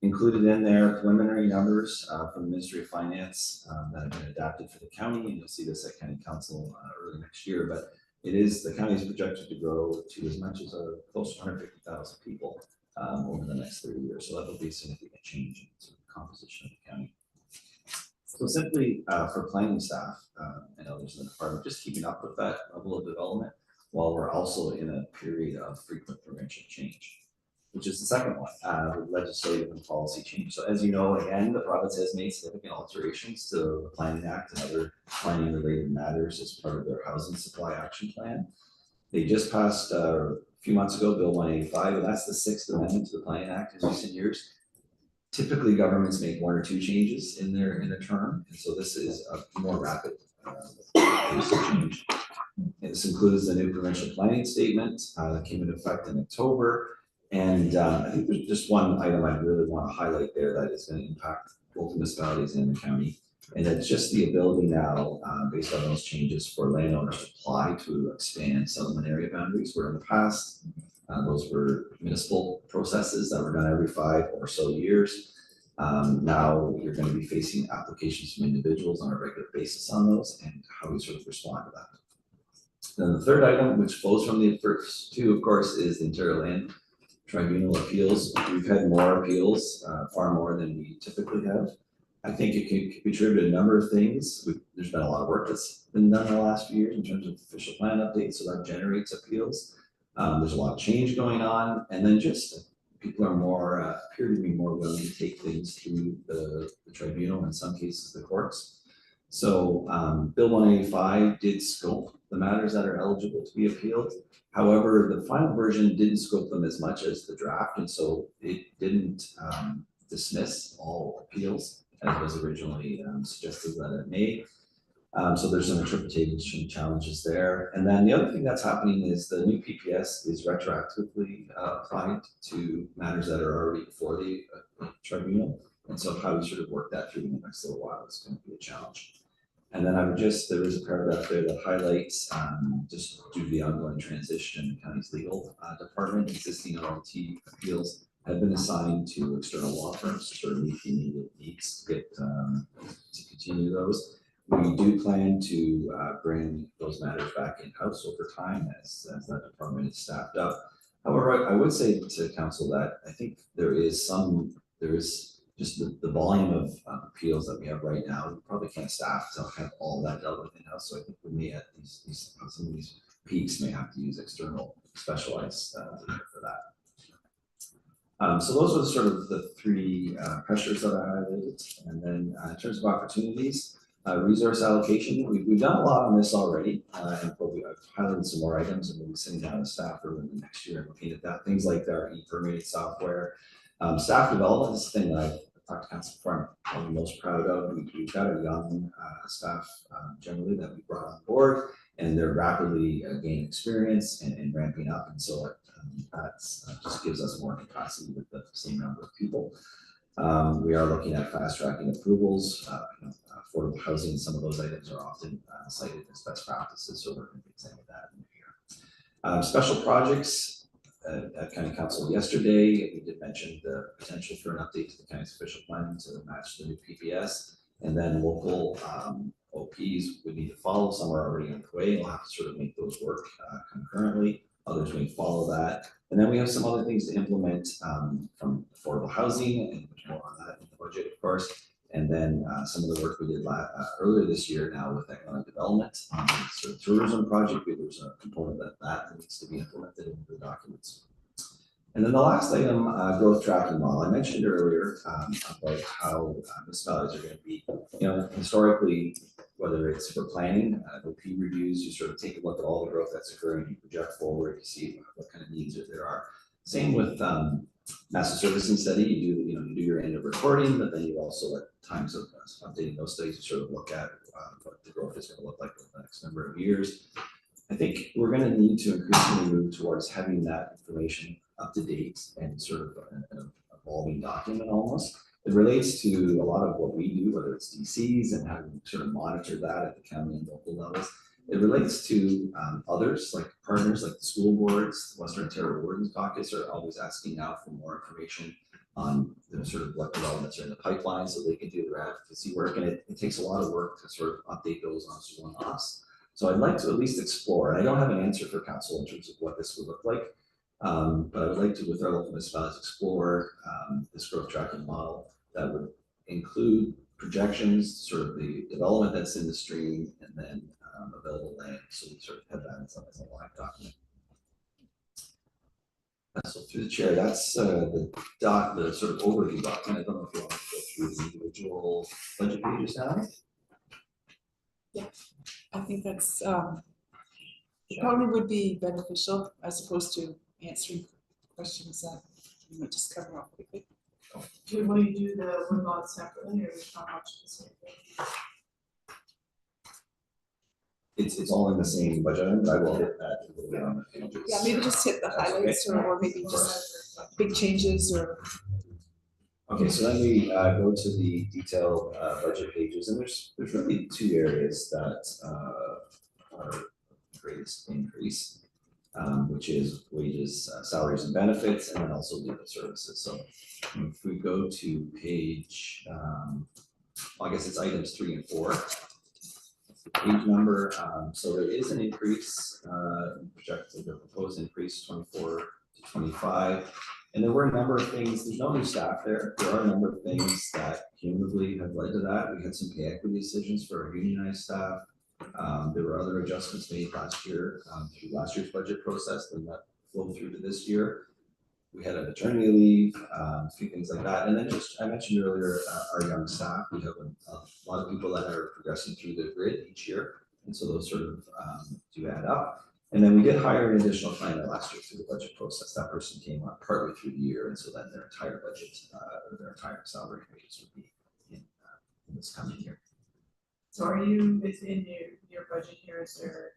Included in there, preliminary numbers from the Ministry of Finance that have been adapted for the county, and you'll see this at County Council early next year. But the county is projected to grow to as much as close to 150,000 people over the next 30 years. So that will be a significant change in sort of composition of the county. So simply for planning staff and others in the department, just keeping up with that level of development while we're also in a period of frequent provincial change, which is the second one, with legislative and policy change. So as you know, again, the province has made significant alterations to the Planning Act and other planning related matters as part of their housing supply action plan. They just passed a few months ago, Bill 185, and that's the 6th amendment to the Planning Act in recent years. Typically, governments make 1 or 2 changes in their term, and so this is a more rapid change. And this includes the new provincial planning statement that came into effect in October. And I think there's just one item I really want to highlight there that is going to impact both municipalities and the county. And it's just the ability now, based on those changes, for landowners to apply to expand settlement area boundaries, where in the past, those were municipal processes that were done every 5 or so years. Now you're going to be facing applications from individuals on a regular basis on those, and how we sort of respond to that. Then the third item, which flows from the first 2, of course, is the Ontario Land Tribunal appeals. We've had more appeals, far more than we typically have. I think it could contribute to a number of things. There's been a lot of work that's been done in the last few years in terms of official plan updates, so that generates appeals. There's a lot of change going on, and then just people are appear to be more willing to take things through the tribunal, in some cases the courts. So Bill 185 did scope the matters that are eligible to be appealed. However, the final version didn't scope them as much as the draft, and so it didn't dismiss all appeals as was originally suggested that it may. So there's some interpretation challenges there. And then the other thing that's happening is the new PPS is retroactively applied to matters that are already before the tribunal. And so how we sort of work that through in the next little while is going to be a challenge. And then there is a paragraph there that highlights, just due to the ongoing transition in the county's legal department, existing OLT appeals have been assigned to external law firms to sort of meet the immediate needs to get to continue those. We do plan to bring those matters back in-house over time as that department is staffed up. However, I would say to council that I think there is just the volume of appeals that we have right now. We probably can't staff to have all that dealt with in-house. So I think we may at some of these peaks may have to use external specialized for that. So those are sort of the 3 pressures that I highlighted. And then in terms of opportunities, resource allocation, we've done a lot on this already, and I've highlighted some more items, and we'll be sitting down with staff early in the next year and looking at that. Things like our e-permitting software. Staff development is the thing that I've talked to council before, I'm most proud of. We've got a young staff generally that we brought on board, and they're rapidly gaining experience and ramping up, and so that's just gives us more capacity with the same number of people. We are looking at fast tracking approvals, affordable housing. Some of those items are often cited as best practices, so we're going to examine that in here. Special projects. At County Council yesterday, we did mention the potential for an update to the county's official plan to match the new PPS, and then local OPs would need to follow. Some are already underway. We'll have to sort of make those work concurrently. Others may follow that, and then we have some other things to implement from affordable housing, and more on that in the budget, of course. And then some of the work we did earlier this year now with economic development on the sort of tourism project. There's a component that needs to be implemented into the documents. And then the last item, growth tracking model. I mentioned earlier about how municipalities are going to be, historically, whether it's for planning, OP reviews, you sort of take a look at all the growth that's occurring, you project forward, you see what kind of needs there are. Same with master servicing study, you do your end of reporting, but then you also at times of updating those studies, you sort of look at what the growth is going to look like over the next number of years. I think we're going to need to increasingly move towards having that information up to date and sort of an evolving document almost. It relates to a lot of what we do, whether it's DCs and how we sort of monitor that at the county and local levels. It relates to others, like partners, like the school boards. Western Ontario Wardens Caucus are always asking now for more information on sort of what developments are in the pipeline so they can do their advocacy work. And it takes a lot of work to sort of update those on us. So I'd like to at least explore, and I don't have an answer for council in terms of what this would look like, but I would like to, with our local municipalities, explore this growth tracking model that would include projections, sort of the development that's in the stream, and then available land, so we sort of have that as a live document. So through the chair, that's the sort of overview document. I don't know if you want to go through the individual budget pages now. Yeah, I think that's it probably would be beneficial as opposed to answering questions that you might just cover off quickly. Will you do the woodlot separately, or is not much the same thing? It's all in the same budget, and I will hit that a little bit on the pages. Yeah, maybe just hit the highlights or maybe just big changes or. Okay, so then we go to the detailed budget pages, and there's really two areas that are the greatest increase, which is wages, salaries and benefits, and then also legal services. So if we go to page, well, I guess it's items 3 and 4. Page number, so there is an increase, projected, the proposed increase 24 to 25. And there were a number of things, there's no new staff there. There are a number of things that cumulatively have led to that. We had some pay equity decisions for our unionized staff. There were other adjustments made last year through last year's budget process and that flowed through to this year. We had a maternity leave, a few things like that. And then just, I mentioned earlier, our young staff, we have a lot of people that are progressing through the grid each year. And so those sort of do add up. And then we did hire an additional climate last year through the budget process. That person came on partly through the year. And so then their entire budget, or their entire salary wages would be in this coming year. So are you, within your budget here, is there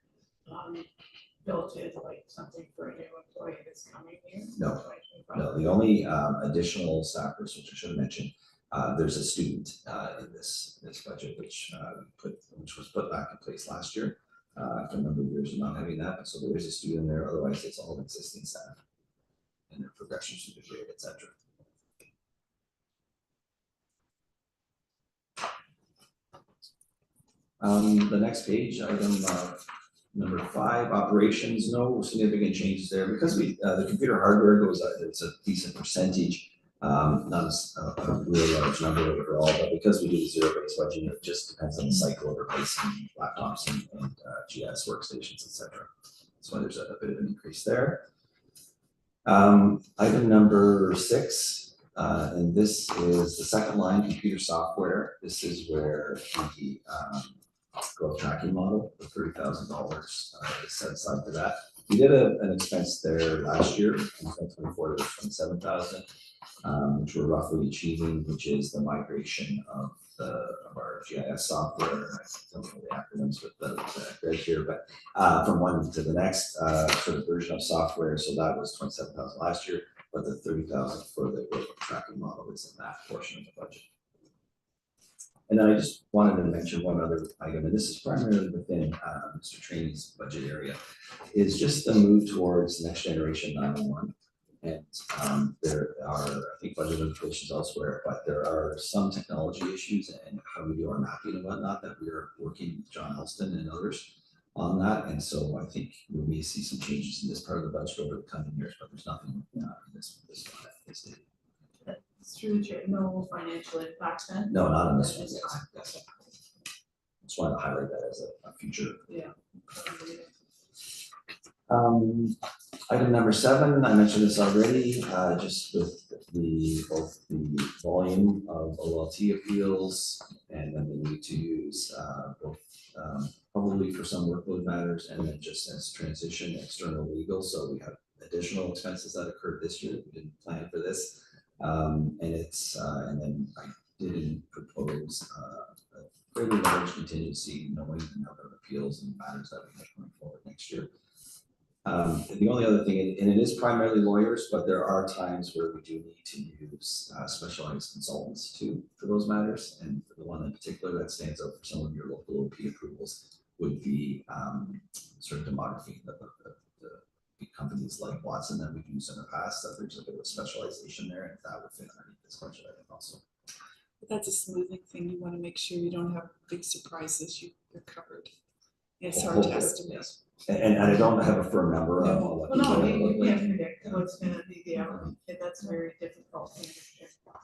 built in like something for a new employee this coming year? No. 2025? No, the only additional staff person, which I should have mentioned, there's a student in this budget, which was put back in place last year. After a number of years of not having that, so there is a student there. Otherwise, it's all existing staff and their progression through the grade, etc. The next page, item number 5, operations. No significant changes there because the computer hardware goes up. It's a decent percentage, not a really large number overall, but because we do the zero-based budgeting, it just depends on the cycle of replacing laptops and GS workstations, etc. That's why there's a bit of an increase there. Item number 6, and this is the second line, computer software. This is where the growth tracking model, the $30,000 is set aside for that. We did an expense there last year, in 2024, it was 27,000, which we're roughly achieving, which is the migration of our GIS software. I don't know the acronyms with the grid here, but from one to the next sort of version of software. So that was 27,000 last year, but the 30,000 for the tracking model is in that portion of the budget. And then I just wanted to mention one other item, and this is primarily within Mr. Trainey's budget area, is just the move towards next generation 911. And there are, I think, budget implications elsewhere, but there are some technology issues and how we do our mapping and whatnot that we are working with John Elston and others on that. And so I think we may see some changes in this part of the budget over the coming years, but there's nothing in this one at this stage. Through the chair, no financial impact then? No, not on this one. Yes. Just wanted to highlight that as a future. Yeah. Item number 7, I mentioned this already, just with both the volume of OLT appeals and then the need to use both probably for some workload matters and then just as transition external legal. So we have additional expenses that occurred this year. We didn't plan for this. And then I didn't propose a fairly large contingency knowing the number of appeals and matters that we have going forward next year. The only other thing, and it is primarily lawyers, but there are times where we do need to use specialized consultants too for those matters. And the one in particular that stands out for some of your local OP approvals would be sort of demography, the big companies like Watson that we've used in the past, that there's a bit of a specialization there, and that would fit underneath this budget item also. But that's a smoothing thing. You want to make sure you don't have big surprises. You're covered. It's hard to estimate. Yes. And I don't have a firm number on No. what. Well, no, people you can't predict what's gonna be the outcome, and that's very difficult.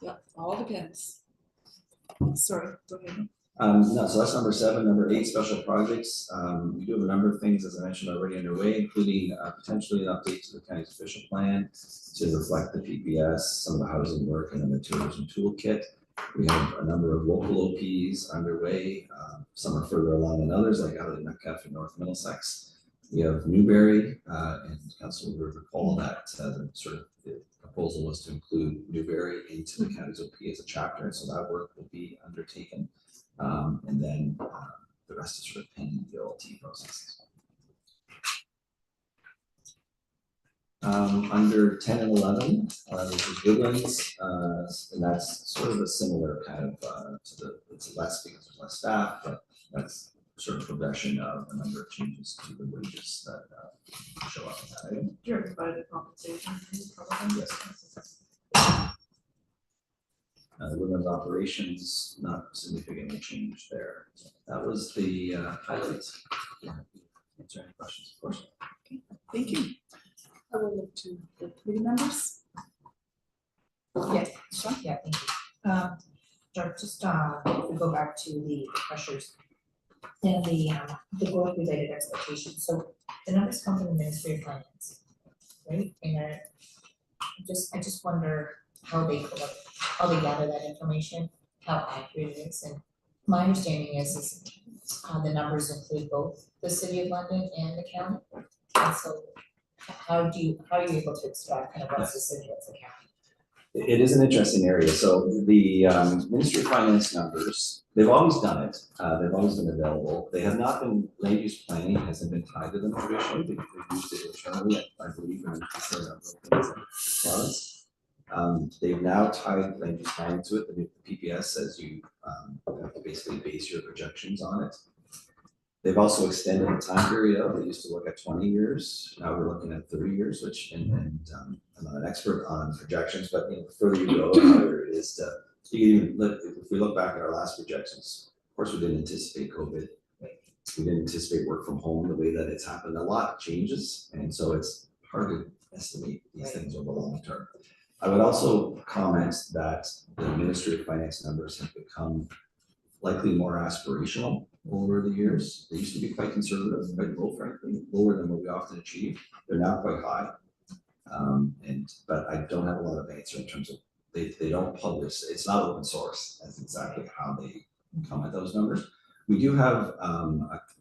Yeah, all depends. Sorry, go ahead. No, so that's number 7. Number 8, special projects. We do have a number of things, as I mentioned, already underway, including potentially an update to the county's official plan to reflect the PPS, some of the housing work, and then the tourism toolkit. We have a number of local OPs underway. Some are further along than others, like out of Metcalfe and North Middlesex. We have Newberry, and Council will recall that the proposal was to include Newberry into the county's OP as a chapter, and so that work will be undertaken. And then the rest is sort of pending the OLT processes. Under 10 and 11, which is Woodlands, and that's sort of a similar kind of, it's less because there's less staff, but that's sort of progression of a number of changes to the wages that show up in that item. Driven by the compensation, probably. Yes. The Woodlands operations, not significantly changed there. So that was the highlights. Yeah. Answer any questions, of course. Okay, thank you. I will look to the committee members. Yeah, thank you. John, just if we go back to the pressures and the growth related expectations. So the numbers come from the Ministry of Finance, right? And I just wonder how they gather that information, how accurate it is. And my understanding is the numbers include both the City of London and the county. And so how are you able to extract kind of what's the city, what's the county? It is an interesting area. So the Ministry of Finance numbers, they've always done it. They've always been available. They have not been, land use planning hasn't been tied to them traditionally. They've used it internally, I believe, in the province. They've now tied land use planning to it. The PPS says you have to basically base your projections on it. They've also extended the time period out. They used to look at 20 years. Now we're looking at 30 years, which, and I'm not an expert on projections, but the further you go, the harder it is to, if we look back at our last projections, of course, we didn't anticipate COVID. We didn't anticipate work from home the way that it's happened. A lot changes. And so it's hard to estimate these things over the long term. I would also comment that the Ministry of Finance numbers have become likely more aspirational over the years. They used to be quite conservative, quite low, frankly, lower than what we often achieve. They're now quite high. But I don't have a lot of answer in terms of, they don't publish, it's not open source. That's exactly how they come at those numbers. We do have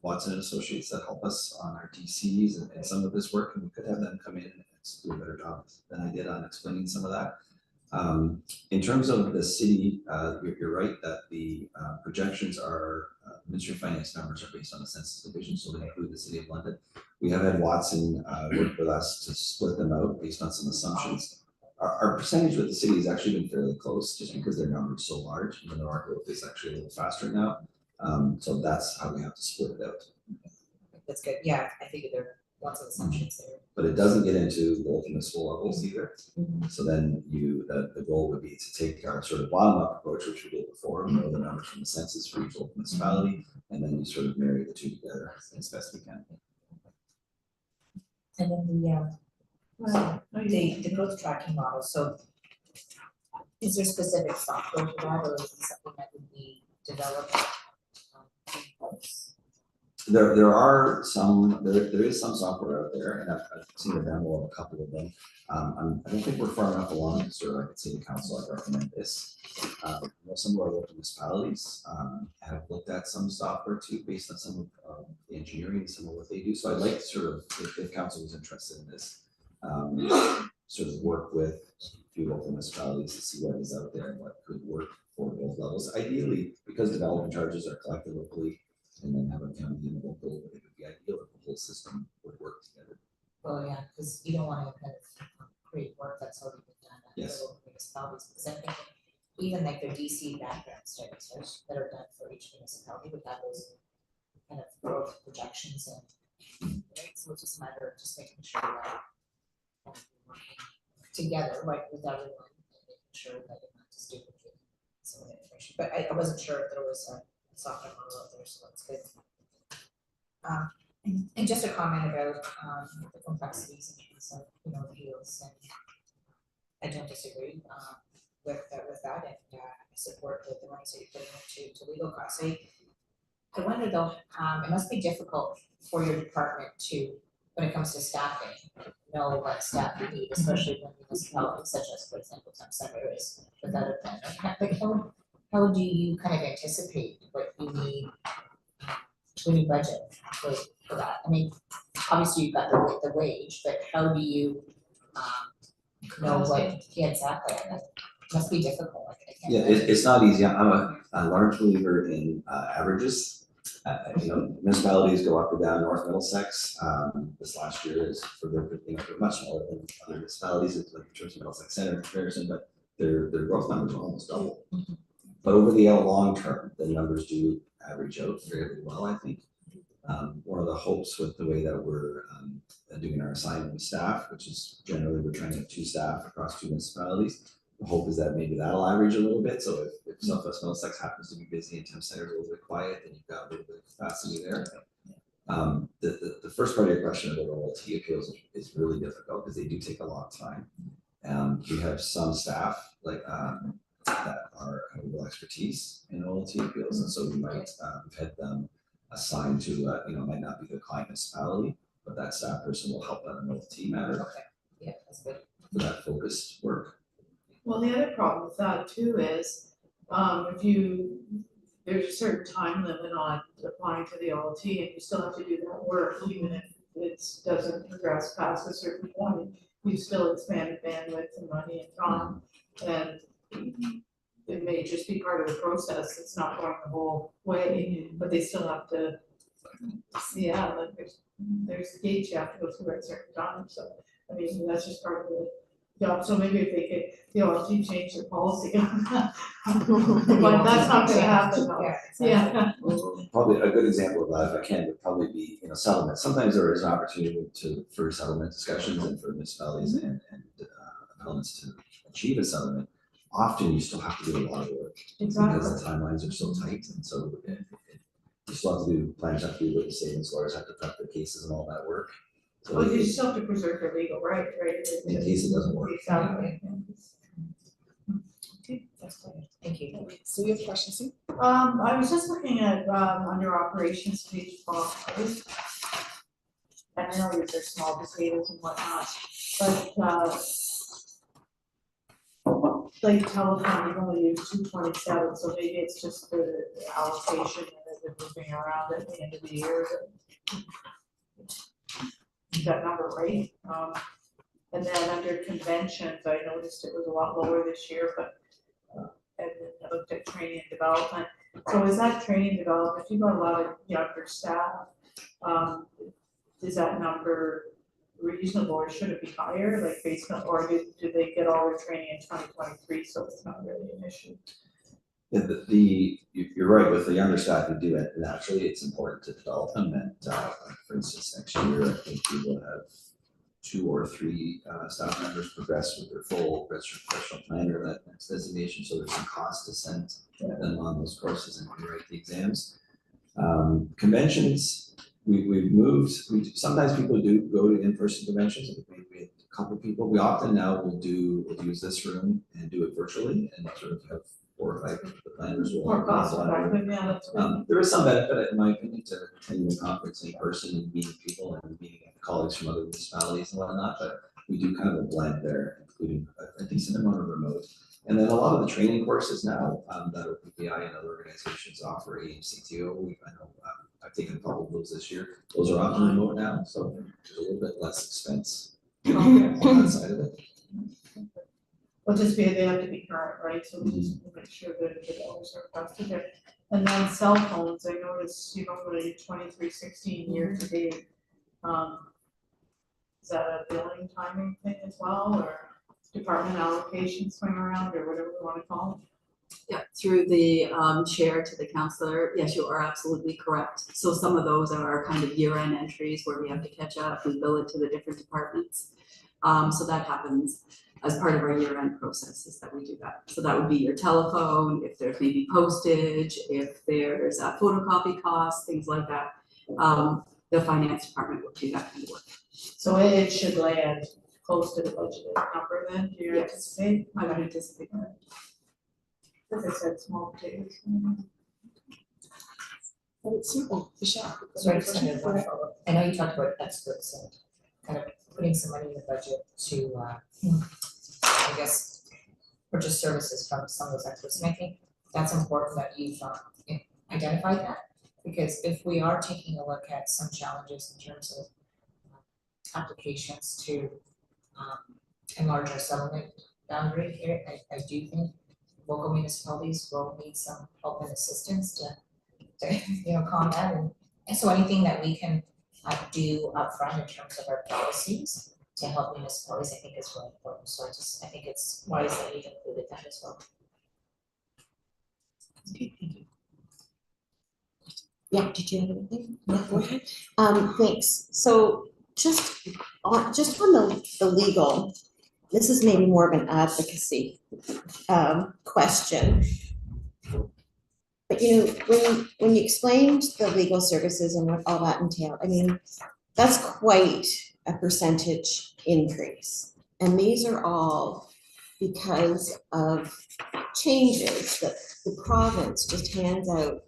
Watson and Associates that help us on our DCs and some of this work, and we could have them come in and do a better job than I did on explaining some of that. In terms of the city, you're right that the projections are, Ministry of Finance numbers are based on the census division, so they include the city of London. We have had Watson work with us to split them out based on some assumptions. Our percentage with the city has actually been fairly close, just because their number is so large, even though our growth is actually a little faster now. So that's how we have to split it out. That's good, yeah, I figured there were lots of assumptions there. But it doesn't get into both municipal levels either. So then the goal would be to take our sort of bottom-up approach, which we did before, we know the numbers from the census for each local municipality, and then you sort of marry the two together as best we can. And then the growth tracking model, so is there specific software for that, or is it something that would be developed? There are some, there is some software out there, and I've seen a demo of a couple of them. I don't think we're far enough along, so I could say to council, I'd recommend this. Some of our local municipalities have looked at some software too, based on some of the engineering, some of what they do. So I'd like to sort of, if council was interested in this, sort of work with a few local municipalities to see what is out there and what could work for both levels. Ideally, because development charges are collected locally, and then have a county and a local, it would be ideal if the whole system would work together. Well, yeah, because you don't want to kind of create work that's already been done at the Yes. local municipalities, because I think even like the DC background studies, right, that are done for each municipality would have those kind of growth projections and, right, so it's just a matter of just making sure that we're working together, right, with everyone, and making sure that you're not just duplicating some of the information, but I wasn't sure if there was a software model out there, so that's good. And just a comment about the complexities in terms of, appeals, and I don't disagree with that, and I support the money that you're putting into legal costs. I wonder though, it must be difficult for your department to, when it comes to staffing, know what staff you need, especially when municipalities such as, for example, some center is without a plan. Like how do you kind of anticipate what you need when you budget for that? I mean, obviously you've got the wage, but how do you know what, yeah, exactly, it must be difficult, I can't Yeah, imagine. it's not easy. I'm a large believer in averages. Municipalities go up or down. North Middlesex, this last year is for their, they're much smaller than other municipalities. It's like the Church of Middlesex Center in comparison, but their growth numbers are almost double. But over the long term, the numbers do average out fairly well, I think. One of the hopes with the way that we're doing our assignment of staff, which is generally we're trying to have 2 staff across 2 municipalities. The hope is that maybe that'll average a little bit. So if Southwest Middlesex happens to be busy and Thames Center is a little bit quiet, then you've got a little bit of capacity there. The first part of your question about OLT appeals is really difficult because they do take a long time. We have some staff like that are have real expertise in OLT appeals, and so we might have them assigned to might not be the client municipality, but that staff person will help on an OLT matter. Okay, yeah, that's good. For that focused work. Well, the other problem with that too is, there's a certain time limit on applying to the OLT, and you still have to do that work, even if it doesn't progress past a certain point. You still expanded bandwidth and money and time, and it may just be part of the process, it's not going the whole way, but they still have to, like there's a gauge you have to go through at certain times, so, I mean, that's just part of the job, so maybe if they could, change their policy on that. But that's not gonna happen though. Yeah, exactly. Well, probably a good example of that, if I can, would probably be, settlement. Sometimes there is an opportunity for settlement discussions and for municipalities and appellants to achieve a settlement. Often you still have to do a lot of work because the timelines are so tight, and so you still have to do, planners have to do witness statements, lawyers have to prep their cases and all that work. So Well, you still have to preserve your legal right? in case it doesn't work. Exactly. Okay, that's good, thank you. So you have questions, Sue? I was just looking at, under operations, page 5. And I know these are small potatoes and whatnot, but, like telephone, you only use 227, so maybe it's just the allocation and been moving around at the end of the year. You got number right. And then under conventions, I noticed it was a lot lower this year, but and then I looked at training and development. So is that training and development, if you've got a lot of younger staff, is that number reasonable or should it be higher, like based on, or do they get all their training in 2023, so it's not really an issue? Yeah, you're right, with the younger staff, you do it naturally, it's important to develop them, and for instance, next year, I think we will have 2 or 3 staff members progress with their full registered professional planner, that next designation, so there's some cost to send them on those courses and write the exams. Conventions, we've moved, sometimes people do go to in-person conventions, I think we had a couple people, we often now will use this room and do it virtually, and sort of have 4 or 5 the planners will. More cost effective, yeah, that's good. There is some benefit, in my opinion, to attending the conference in person and meeting people and meeting colleagues from other municipalities and whatnot, but we do kind of a blend there, including a decent amount of remote. And then a lot of the training courses now that OPPI and other organizations offer, AMCTO, I know I've taken a couple of those this year, those are often remote now, so there's a little bit less expense on that side of it. Well, just be, they have to be current, right, so we just make sure that the dollars are posted there. And then cell phones, I noticed, you know, the 23-16 year to date, is that a billing timing thing as well, or department allocation swing around, or whatever we wanna call it? Yeah, through the chair to the councillor, yes, you are absolutely correct. So some of those are kind of year-end entries where we have to catch up and bill it to the different departments. So that happens as part of our year-end processes that we do that. So that would be your telephone, if there's maybe postage, if there's a photocopy cost, things like that. The finance department will do that kind of work. So it should land close to the budgeted number then, do you Yes. anticipate? I would anticipate that. As I said, small potatoes. But it's simple, the shop. Sorry, just kind of one follow-up. I know you talked about experts and kind of putting some money in the budget to, I guess, purchase services from some of those experts. And I think that's important that you've identified that, because if we are taking a look at some challenges in terms of applications to enlarge our settlement boundary here, I do think local municipalities will need some help and assistance to combat, and so anything that we can do upfront in terms of our policies to help municipalities, I think is really important. So I think it's wise that we've included that as well. Okay, thank you. Yeah, did you have anything? Yeah, go ahead. Thanks. So just on the legal, this is maybe more of an advocacy question. But you know, when you explained the legal services and what all that entailed, I mean, that's quite a percentage increase. And these are all because of changes that the province just hands out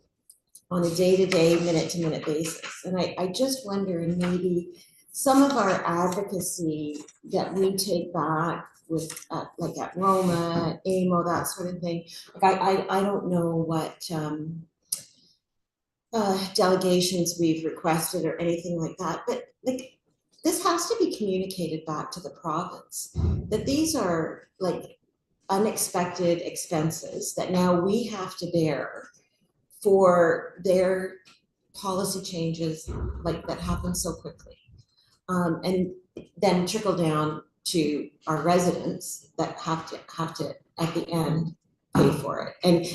on a day-to-day, minute-to-minute basis. And I just wonder, maybe some of our advocacy that we take back with like at Roma, AMO, that sort of thing. Like I don't know what delegations we've requested or anything like that, but like this has to be communicated back to the province, that these are like unexpected expenses that now we have to bear for their policy changes like that happen so quickly. And then trickle down to our residents that have to at the end pay for it. And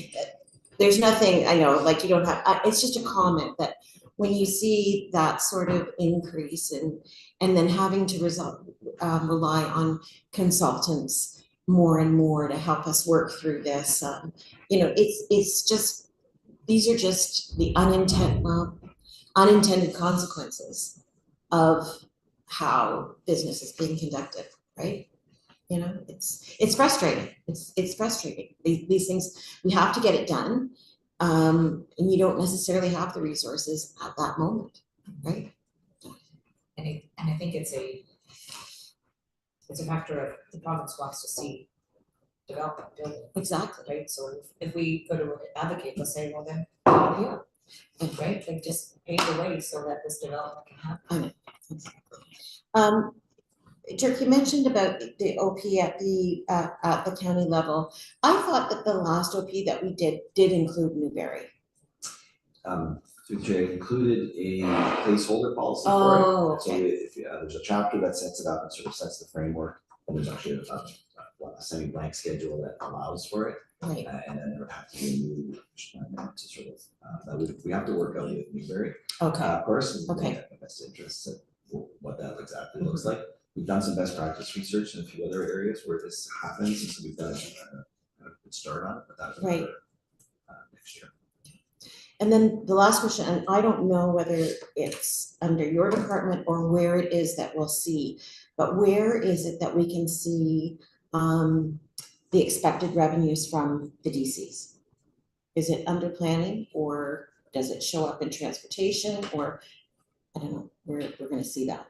there's nothing, I know, like you don't have, it's just a comment that when you see that sort of increase and then having to rely on consultants more and more to help us work through this, you know, it's just, these are just the unintended consequences of how business is being conducted, right? You know, it's frustrating. It's frustrating. These things, we have to get it done, and you don't necessarily have the resources at that moment, right? And I think it's a factor of the province wants to see development building, Exactly. right? So if we go to advocate, let's say, well then, yeah, Right, like just pave the way so that this development can happen. Dirk, you mentioned about the OP at the county level. I thought that the last OP that we did include Newberry. Through Jay included a placeholder policy for it. Oh, So okay. if there's a chapter that sets it up and sort of sets the framework, and there's actually a semi-blank schedule that allows for it. Right. And then there would have to be a new amendment to sort of, that we have to work out with Newberry, Okay. of course, and Okay. we have the best interests of what that exactly looks like. We've done some best practice research in a few other areas where this happens, and so we've got a good start on it, but that's Right. next year. And then the last question, and I don't know whether it's under your department or where it is that we'll see, but where is it that we can see the expected revenues from the DCs? Is it under planning, or does it show up in transportation, or I don't know, where we're gonna see that?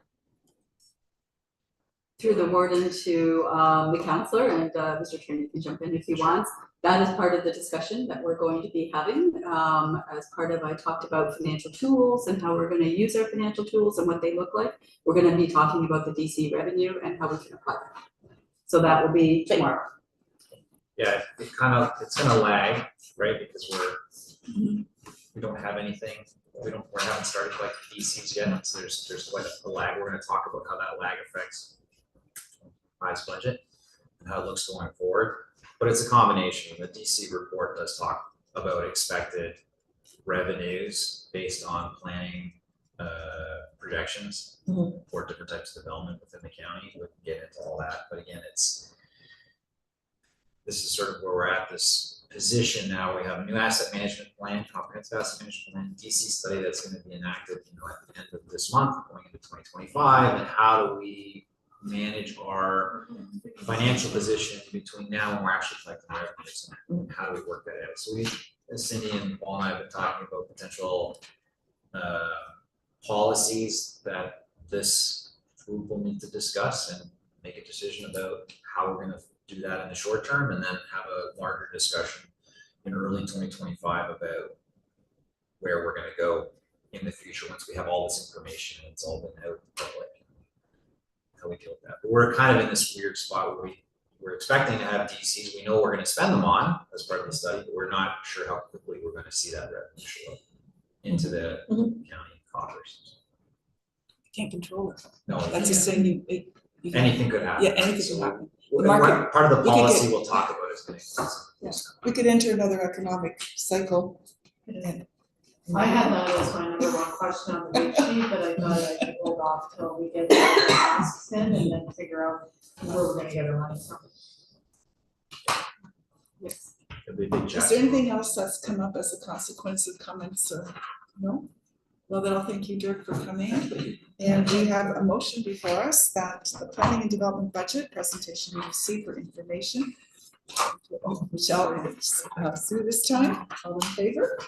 Through the warden to the counselor, and Mr. Trini can jump in if he wants. That is part of the discussion that we're going to be having. As part of, I talked about financial tools and how we're gonna use our financial tools and what they look like. We're gonna be talking about the DC revenue and how we can apply that. So that will be tomorrow. Yeah, it's gonna lag, right, because we don't have anything, we haven't started like DCs yet, so there's quite a lag. We're gonna talk about how that lag affects prize budget and how it looks going forward. But it's a combination. The DC report does talk about expected revenues based on planning projections for different types of development within the county. We can get into all that, but again, this is sort of where we're at, this position now. We have a new asset management plan, comprehensive asset management plan, DC study that's going to be enacted, at the end of this month, going into 2025, and how do we manage our financial position between now and we're actually collecting revenues, and how do we work that out? So Cindy and Paul and I have been talking about potential policies that this group will need to discuss and make a decision about how we're going to do that in the short term, and then have a larger discussion in early 2025 about where we're going to go in the future once we have all this information and it's all been out in the public. How we deal with that. But we're kind of in this weird spot where we're expecting to have DCs. We know we're going to spend them on as part of the study, but we're not sure how quickly we're going to see that revenue show up into the county coffers. You can't control it. No, That's just saying you anything could happen. Yeah, anything So could happen. what- The market- part of the we could policy get- we'll talk about is going to. Yes. We could enter another economic cycle. And I had that as my number one question on the big sheet, but I thought I could hold off till we get the tasks in and then figure out where we're gonna get our money from. yes. It'll be a big Is chapter. there anything else that's come up as a consequence of comments or no? Well, then I'll thank you, Dirk, for coming. And we have a motion before us that the planning and development budget presentation be received for information. Oh, Michelle, Sue this time, all in favor?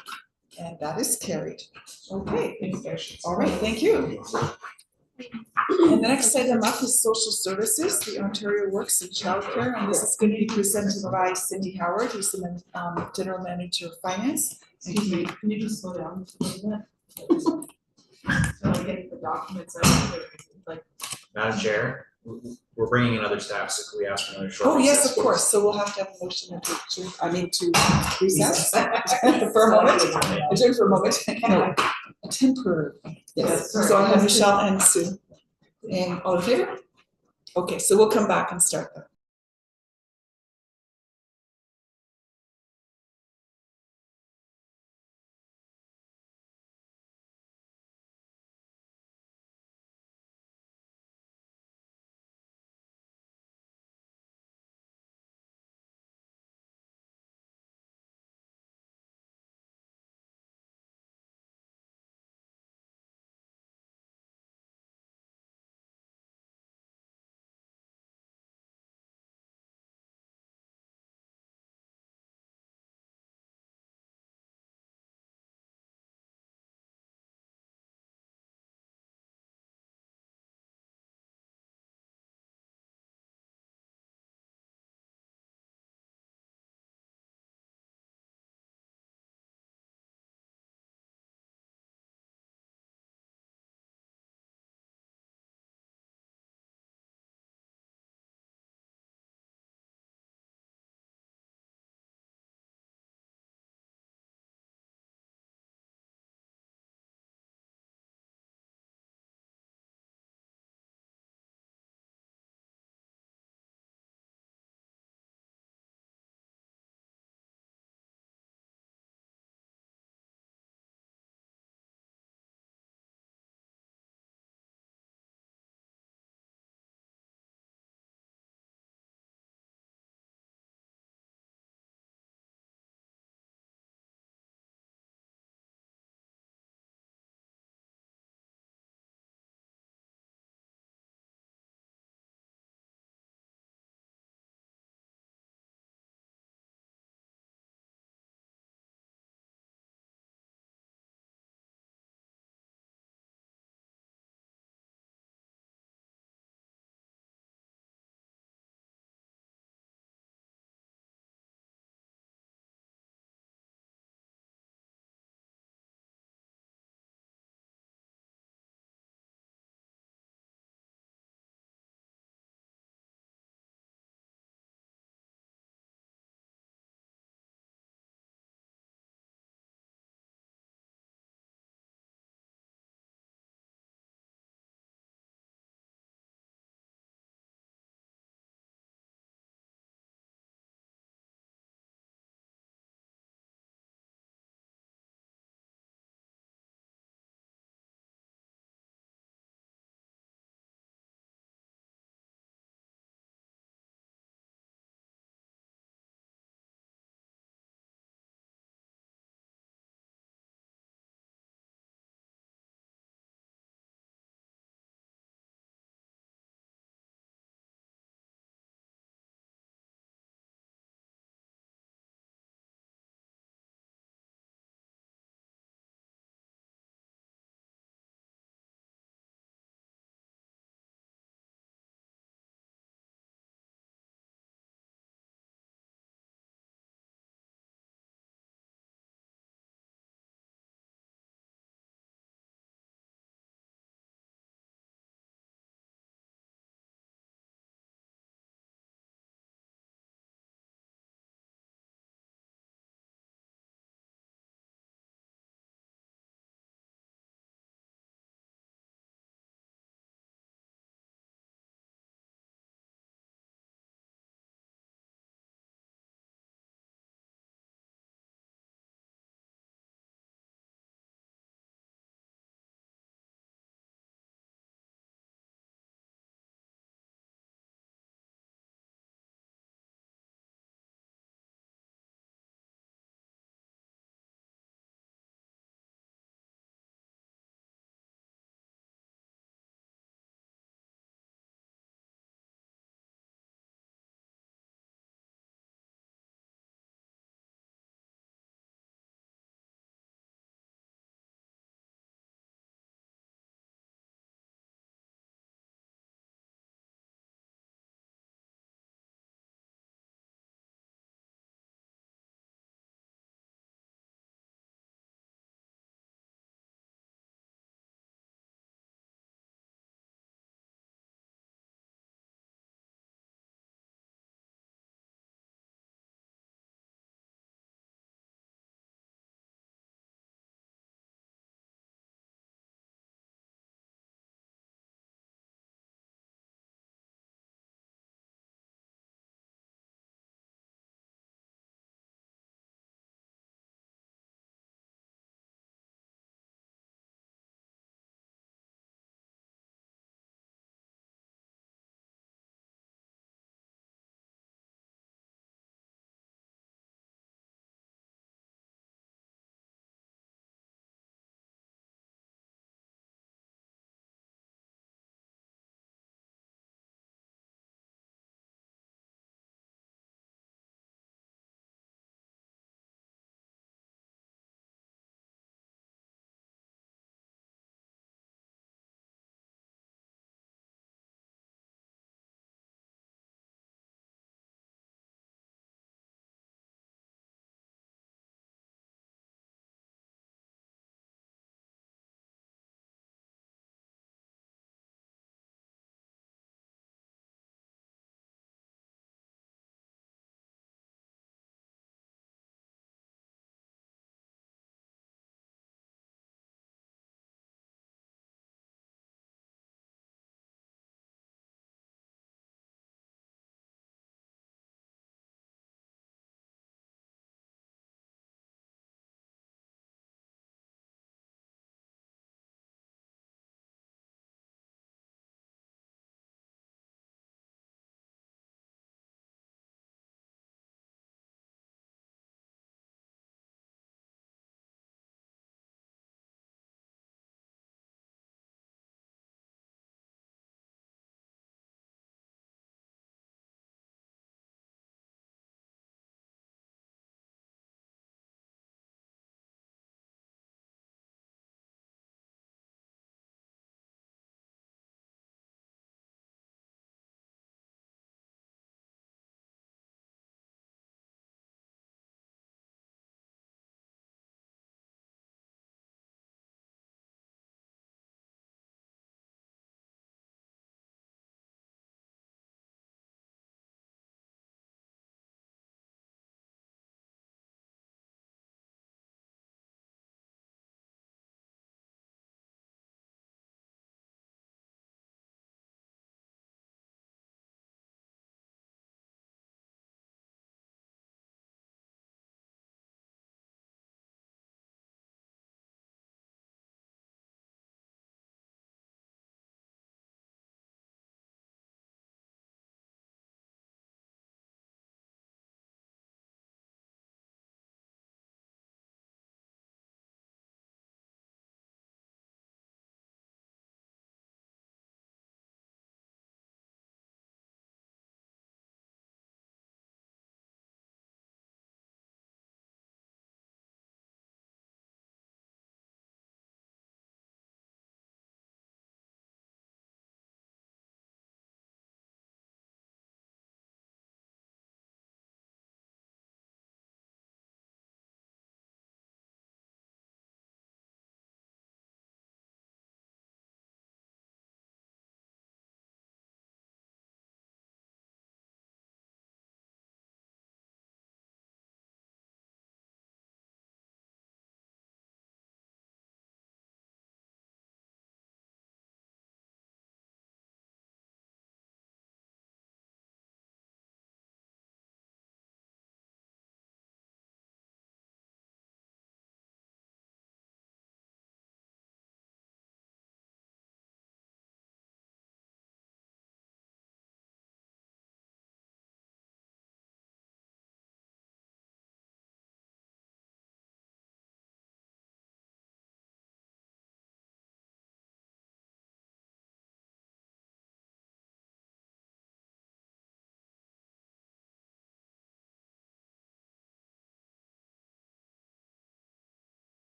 And that is carried. Okay, all right, thank you. And the next item up is social services, the Ontario Works in Childcare, and this is going to be presented by Cindy Howard, who's the General Manager of Finance. Excuse me, can you just slow down a little bit? So I get the documents out, like, Madam Chair, we're bringing in other staff, so could we ask for another short Oh, yes, recess, of please? course, so we'll have to have a motion to recess for a moment, adjourn for a moment, no, a temporary. Yes, so I have Michelle and Sue. And all in favor? Okay, so we'll come back and start that.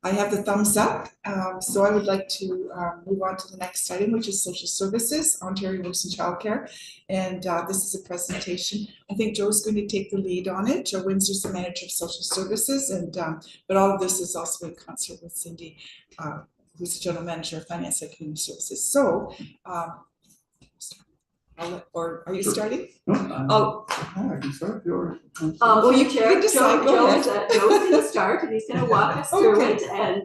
I have the thumbs up, so I would like to move on to the next item, which is social services, Ontario Works in Childcare. And this is a presentation. I think Joe's going to take the lead on it. Joe Windsor's the manager of social services, and but all of this is also in concert with Cindy, who's the general manager of finance and community services. So, or are you starting? No, I can start if you're. Well, you you chair, can decide, go ahead. Joe's gonna start and he's gonna walk us through Okay. it, and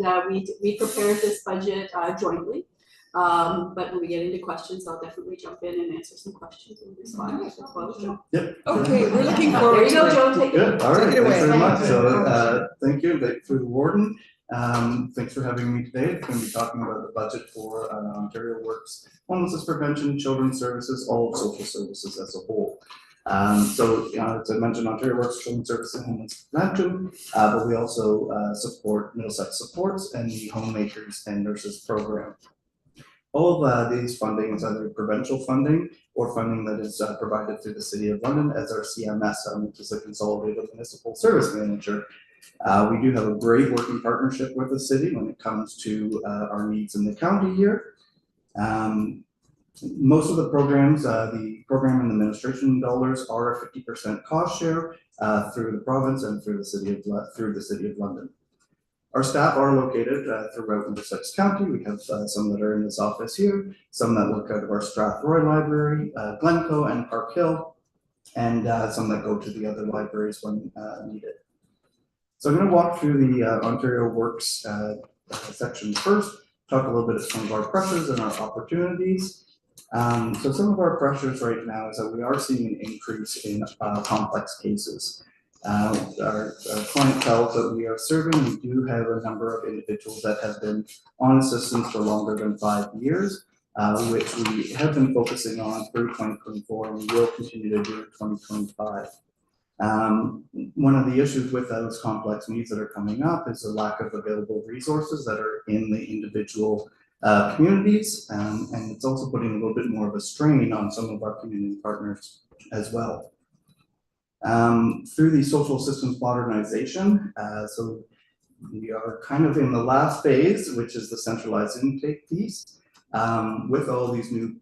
we prepared this budget jointly. But when we get into questions, I'll definitely jump in and answer some questions and respond as well as Joe. Yep. Okay, we're looking There forward you to go, it. Joe, take it. Good, all right, Take it thanks away. very much. So, thank you for the warden. Thanks for having me today. I'm going to be talking about the budget for Ontario Works, homelessness prevention, children's services, all of social services as a whole. So, as I mentioned, Ontario Works, children's services, and homelessness prevention, but we also support Middlesex Supports and the Homemakers and Nurses program. All of these funding is either provincial funding or funding that is provided through the City of London as our CMS, which is a Consolidated Municipal Service Manager. We do have a great working partnership with the city when it comes to our needs in the county here. Most of the programs, the program and administration dollars are a 50% cost share through the province and through the City of London. Our staff are located throughout Middlesex County. We have some that are in this office here, some that work out of our Strathroy Library, Glencoe and Park Hill, and some that go to the other libraries when needed. So I'm going to walk through the Ontario Works section first, talk a little bit of some of our pressures and our opportunities. So some of our pressures right now is that we are seeing an increase in complex cases. Our clientele that we are serving, we do have a number of individuals that have been on assistance for longer than 5 years, which we have been focusing on through 2024 and we will continue to do in 2025. One of the issues with those complex needs that are coming up is the lack of available resources that are in the individual communities, and it's also putting a little bit more of a strain on some of our community partners as well. Through the social systems modernization, so we are kind of in the last phase, which is the centralized intake piece. With all these new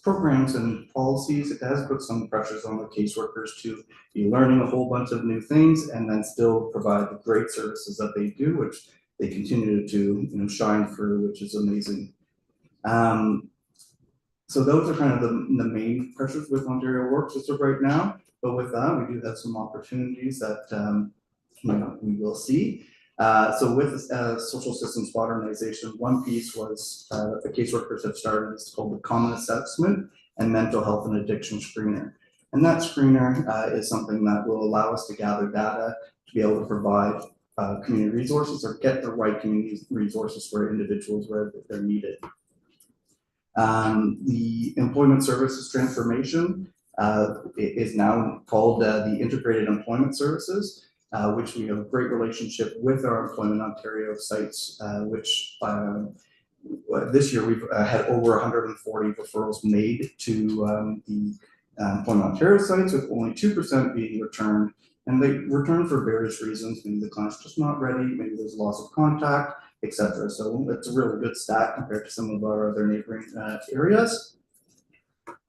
programs and policies, it has put some pressures on the caseworkers to be learning a whole bunch of new things and then still provide the great services that they do, which they continue to shine through, which is amazing. So those are kind of the main pressures with Ontario Works as of right now. But with that, we do have some opportunities that we will see. So with social systems modernization, one piece was the caseworkers have started, it's called the Common Assessment and Mental Health and Addiction Screener. And that screener is something that will allow us to gather data to be able to provide community resources or get the right community resources for individuals where they're needed. The employment services transformation is now called the Integrated Employment Services, which we have a great relationship with our Employment Ontario sites, which this year we've had over 140 referrals made to the Employment Ontario sites, with only 2% being returned. And they return for various reasons. Maybe the client's just not ready, maybe there's loss of contact, etc. So it's a really good stat compared to some of our other neighboring areas.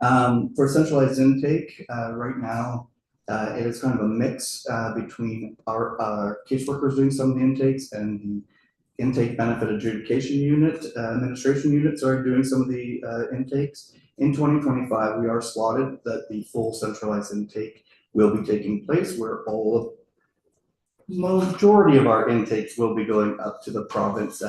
For centralized intake, right now, it is kind of a mix between our caseworkers doing some of the intakes and the intake benefit adjudication unit, administration units are doing some of the intakes. In 2025, we are slotted that the full centralized intake will be taking place, where majority of our intakes will be going up to the province,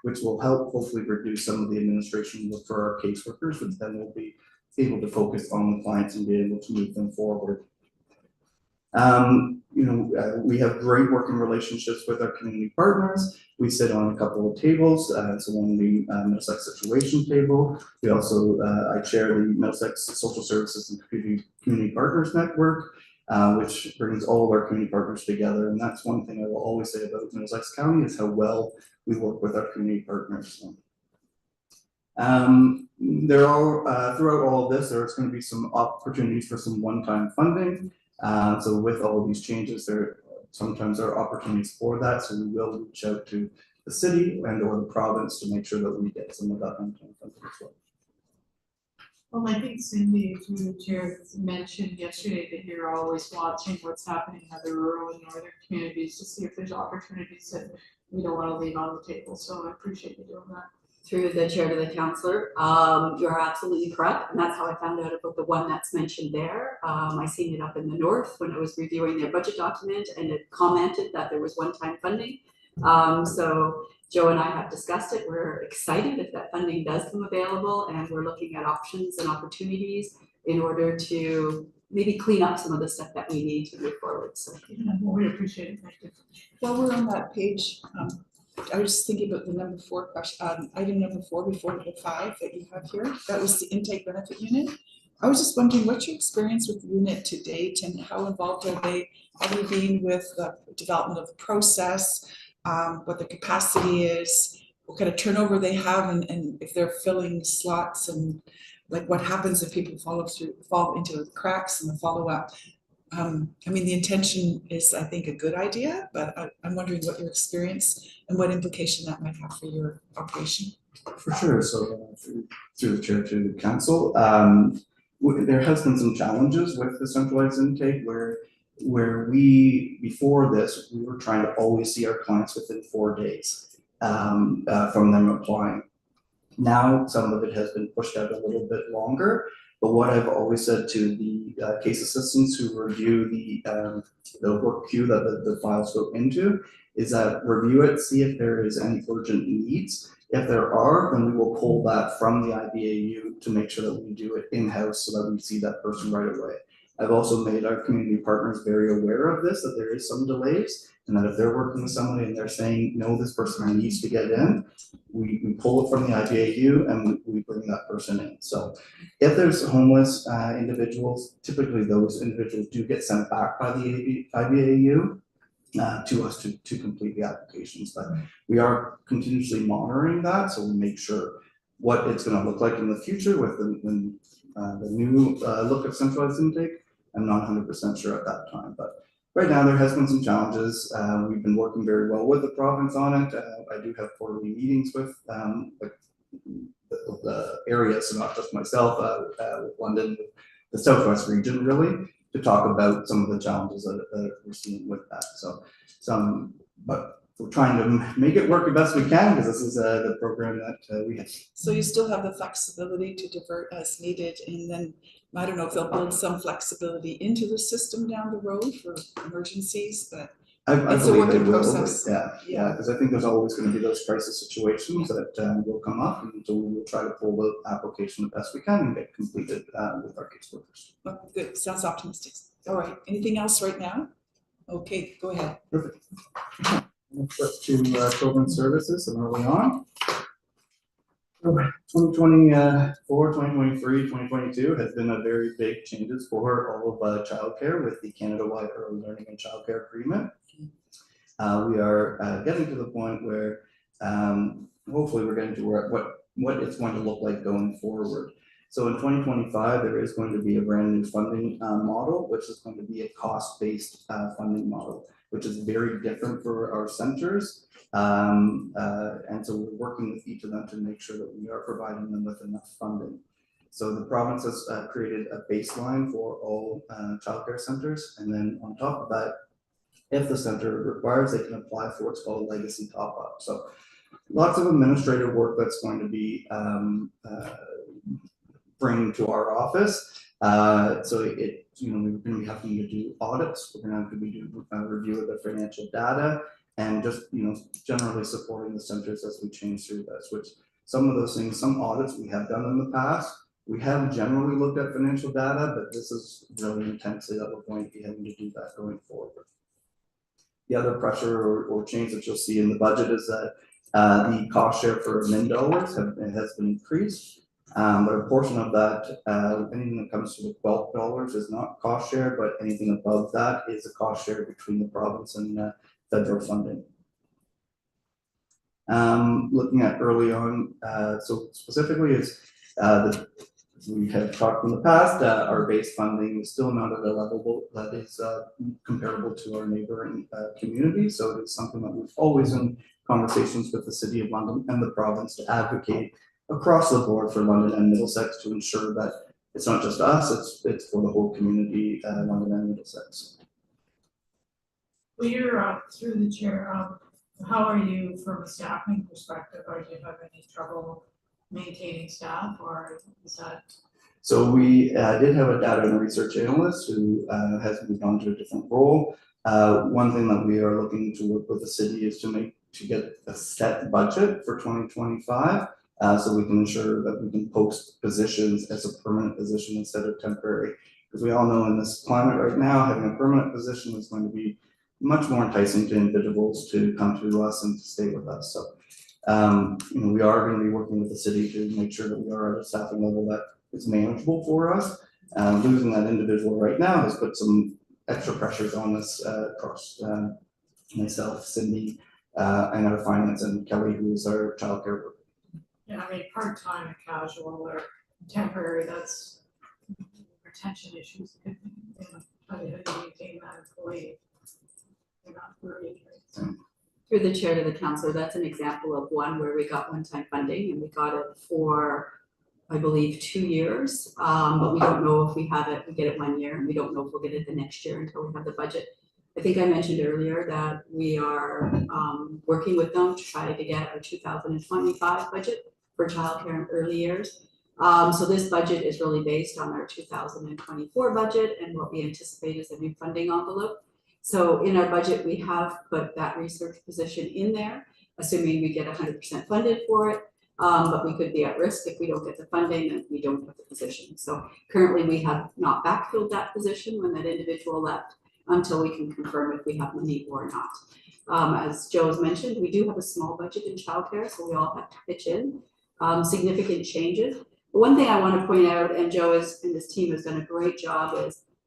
which will help hopefully reduce some of the administration work for our caseworkers, which then will be able to focus on the clients and be able to move them forward. We have great working relationships with our community partners. We sit on a couple of tables, so one the Middlesex Situation Table. We also, I chair the Middlesex Social Services and Community Partners Network, which brings all of our community partners together. And that's one thing I will always say about Middlesex County is how well we work with our community partners. There are, throughout all of this, there's going to be some opportunities for some one-time funding. So with all of these changes, there sometimes there are opportunities for that, so we will reach out to the city and or the province to make sure that we get some of that one-time funding as well. Well, I think Cindy, through the chair, mentioned yesterday that you're always watching what's happening in other rural and northern communities to see if there's opportunities that we don't wanna leave on the table, so I appreciate you doing that. Through the chair to the councillor, you're absolutely correct, and that's how I found out about the one that's mentioned there. I seen it up in the north when I was reviewing their budget document, and it commented that there was one-time funding. So Joe and I have discussed it. We're excited if that funding does come available, and we're looking at options and opportunities in order to maybe clean up some of the stuff that we need to move forward, so. Yeah, well, we appreciate it, thank you. While we're on that page, I was thinking about the number 4 question, item number 4 before the 5 that you have here. That was the intake benefit unit. I was just wondering, what's your experience with the unit to date and how involved are they? Have you been with the development of the process, what the capacity is, what kind of turnover they have, and if they're filling slots, and like what happens if people fall into the cracks and the follow-up? I mean, the intention is, I think, a good idea, but I'm wondering what your experience and what implication that might have for your operation. For sure, so through the chair to the council, there has been some challenges with the centralized intake where we, before this, we were trying to always see our clients within 4 days from them applying. Now, some of it has been pushed out a little bit longer, but what I've always said to the case assistants who review the work queue that the files go into is that review it, see if there is any urgent needs. If there are, then we will pull that from the IBAU to make sure that we do it in-house so that we see that person right away. I've also made our community partners very aware of this, that there is some delays, and that if they're working with somebody and they're saying, no, this person needs to get in, we pull it from the IBAU and we bring that person in. So if there's homeless individuals, typically those individuals do get sent back by the IBAU to us to complete the applications. But we are continuously monitoring that, so we make sure what it's going to look like in the future with the new look at centralized intake. I'm not 100% sure at that time, but right now there has been some challenges. We've been working very well with the province on it. I do have quarterly meetings with the area, so not just myself, with London, the Southwest region really, to talk about some of the challenges that we're seeing with that. So but we're trying to make it work the best we can, because this is the program that we have. So you still have the flexibility to divert as needed, and then I don't know if they'll build some flexibility into the system down the road for emergencies, but I it's a believe work they in will, process. yeah, because I think there's always going to be those crisis situations that will come up, and so we will try to pull the application the best we can and get completed with our caseworkers. Oh, good, sounds optimistic. All right, anything else right now? Okay, go ahead. Perfect. We'll flip to children's services and early on. 2024, 2023, 2022 has been a very big changes for all of childcare with the Canada-wide Early Learning and Childcare Agreement. We are getting to the point where hopefully we're getting to where what it's going to look like going forward. So in 2025, there is going to be a brand new funding model, which is going to be a cost-based funding model, which is very different for our centers. And so we're working with each of them to make sure that we are providing them with enough funding. So the province has created a baseline for all childcare centers, and then on top of that, if the center requires, they can apply for what's called a legacy top-up. So lots of administrative work that's going to be bringing to our office. So we're going to be having to do audits. We're going to have to do a review of the financial data, and just generally supporting the centers as we change through this. Which some of those things, some audits we have done in the past, we haven't generally looked at financial data, but this is really intensely that we're going to be having to do that going forward. The other pressure or change that you'll see in the budget is that the cost share for admin dollars has been increased. But a portion of that, anything that comes to the $12 is not cost share, but anything above that is a cost share between the province and federal funding. Looking at early on, so specifically is the we have talked in the past, our base funding is still not at a level that is comparable to our neighboring communities. So it's something that we've always in conversations with the City of London and the province to advocate across the board for London and Middlesex to ensure that it's not just us, it's for the whole community, London and Middlesex. Well, you're through the chair, how are you from a staffing perspective, or do you have any trouble maintaining staff, or is that? So we did have a data and research analyst who has moved on to a different role. One thing that we are looking to work with the city is to get a set budget for 2025. So we can ensure that we can post positions as a permanent position instead of temporary. Because we all know in this climate right now, having a permanent position is going to be much more enticing to individuals to come to us and to stay with us. So, we are going to be working with the city to make sure that we are at a staffing level that is manageable for us. Losing that individual right now has put some extra pressures on us across myself, Cindy, and our finance, and Kelly, who is our childcare. Yeah, I mean, part-time and casual or temporary, that's retention issues, how do you maintain that employee? They're not worried, right? So. Through the chair to the council, that's an example of one where we got one-time funding and we got it for, I believe, 2 years. But we don't know if we have it, we get it 1 year, and we don't know if we'll get it the next year until we have the budget. I think I mentioned earlier that we are working with them to try to get our 2025 budget for childcare in early years. So this budget is really based on our 2024 budget and what we anticipate is a new funding envelope. So in our budget, we have put that research position in there, assuming we get 100% funded for it. But we could be at risk if we don't get the funding and we don't have the position. So currently we have not backfilled that position when that individual left until we can confirm if we have money or not. As Joe has mentioned, we do have a small budget in childcare, so we all have to pitch in. Significant changes. But one thing I want to point out, and Joe and his team has done a great job,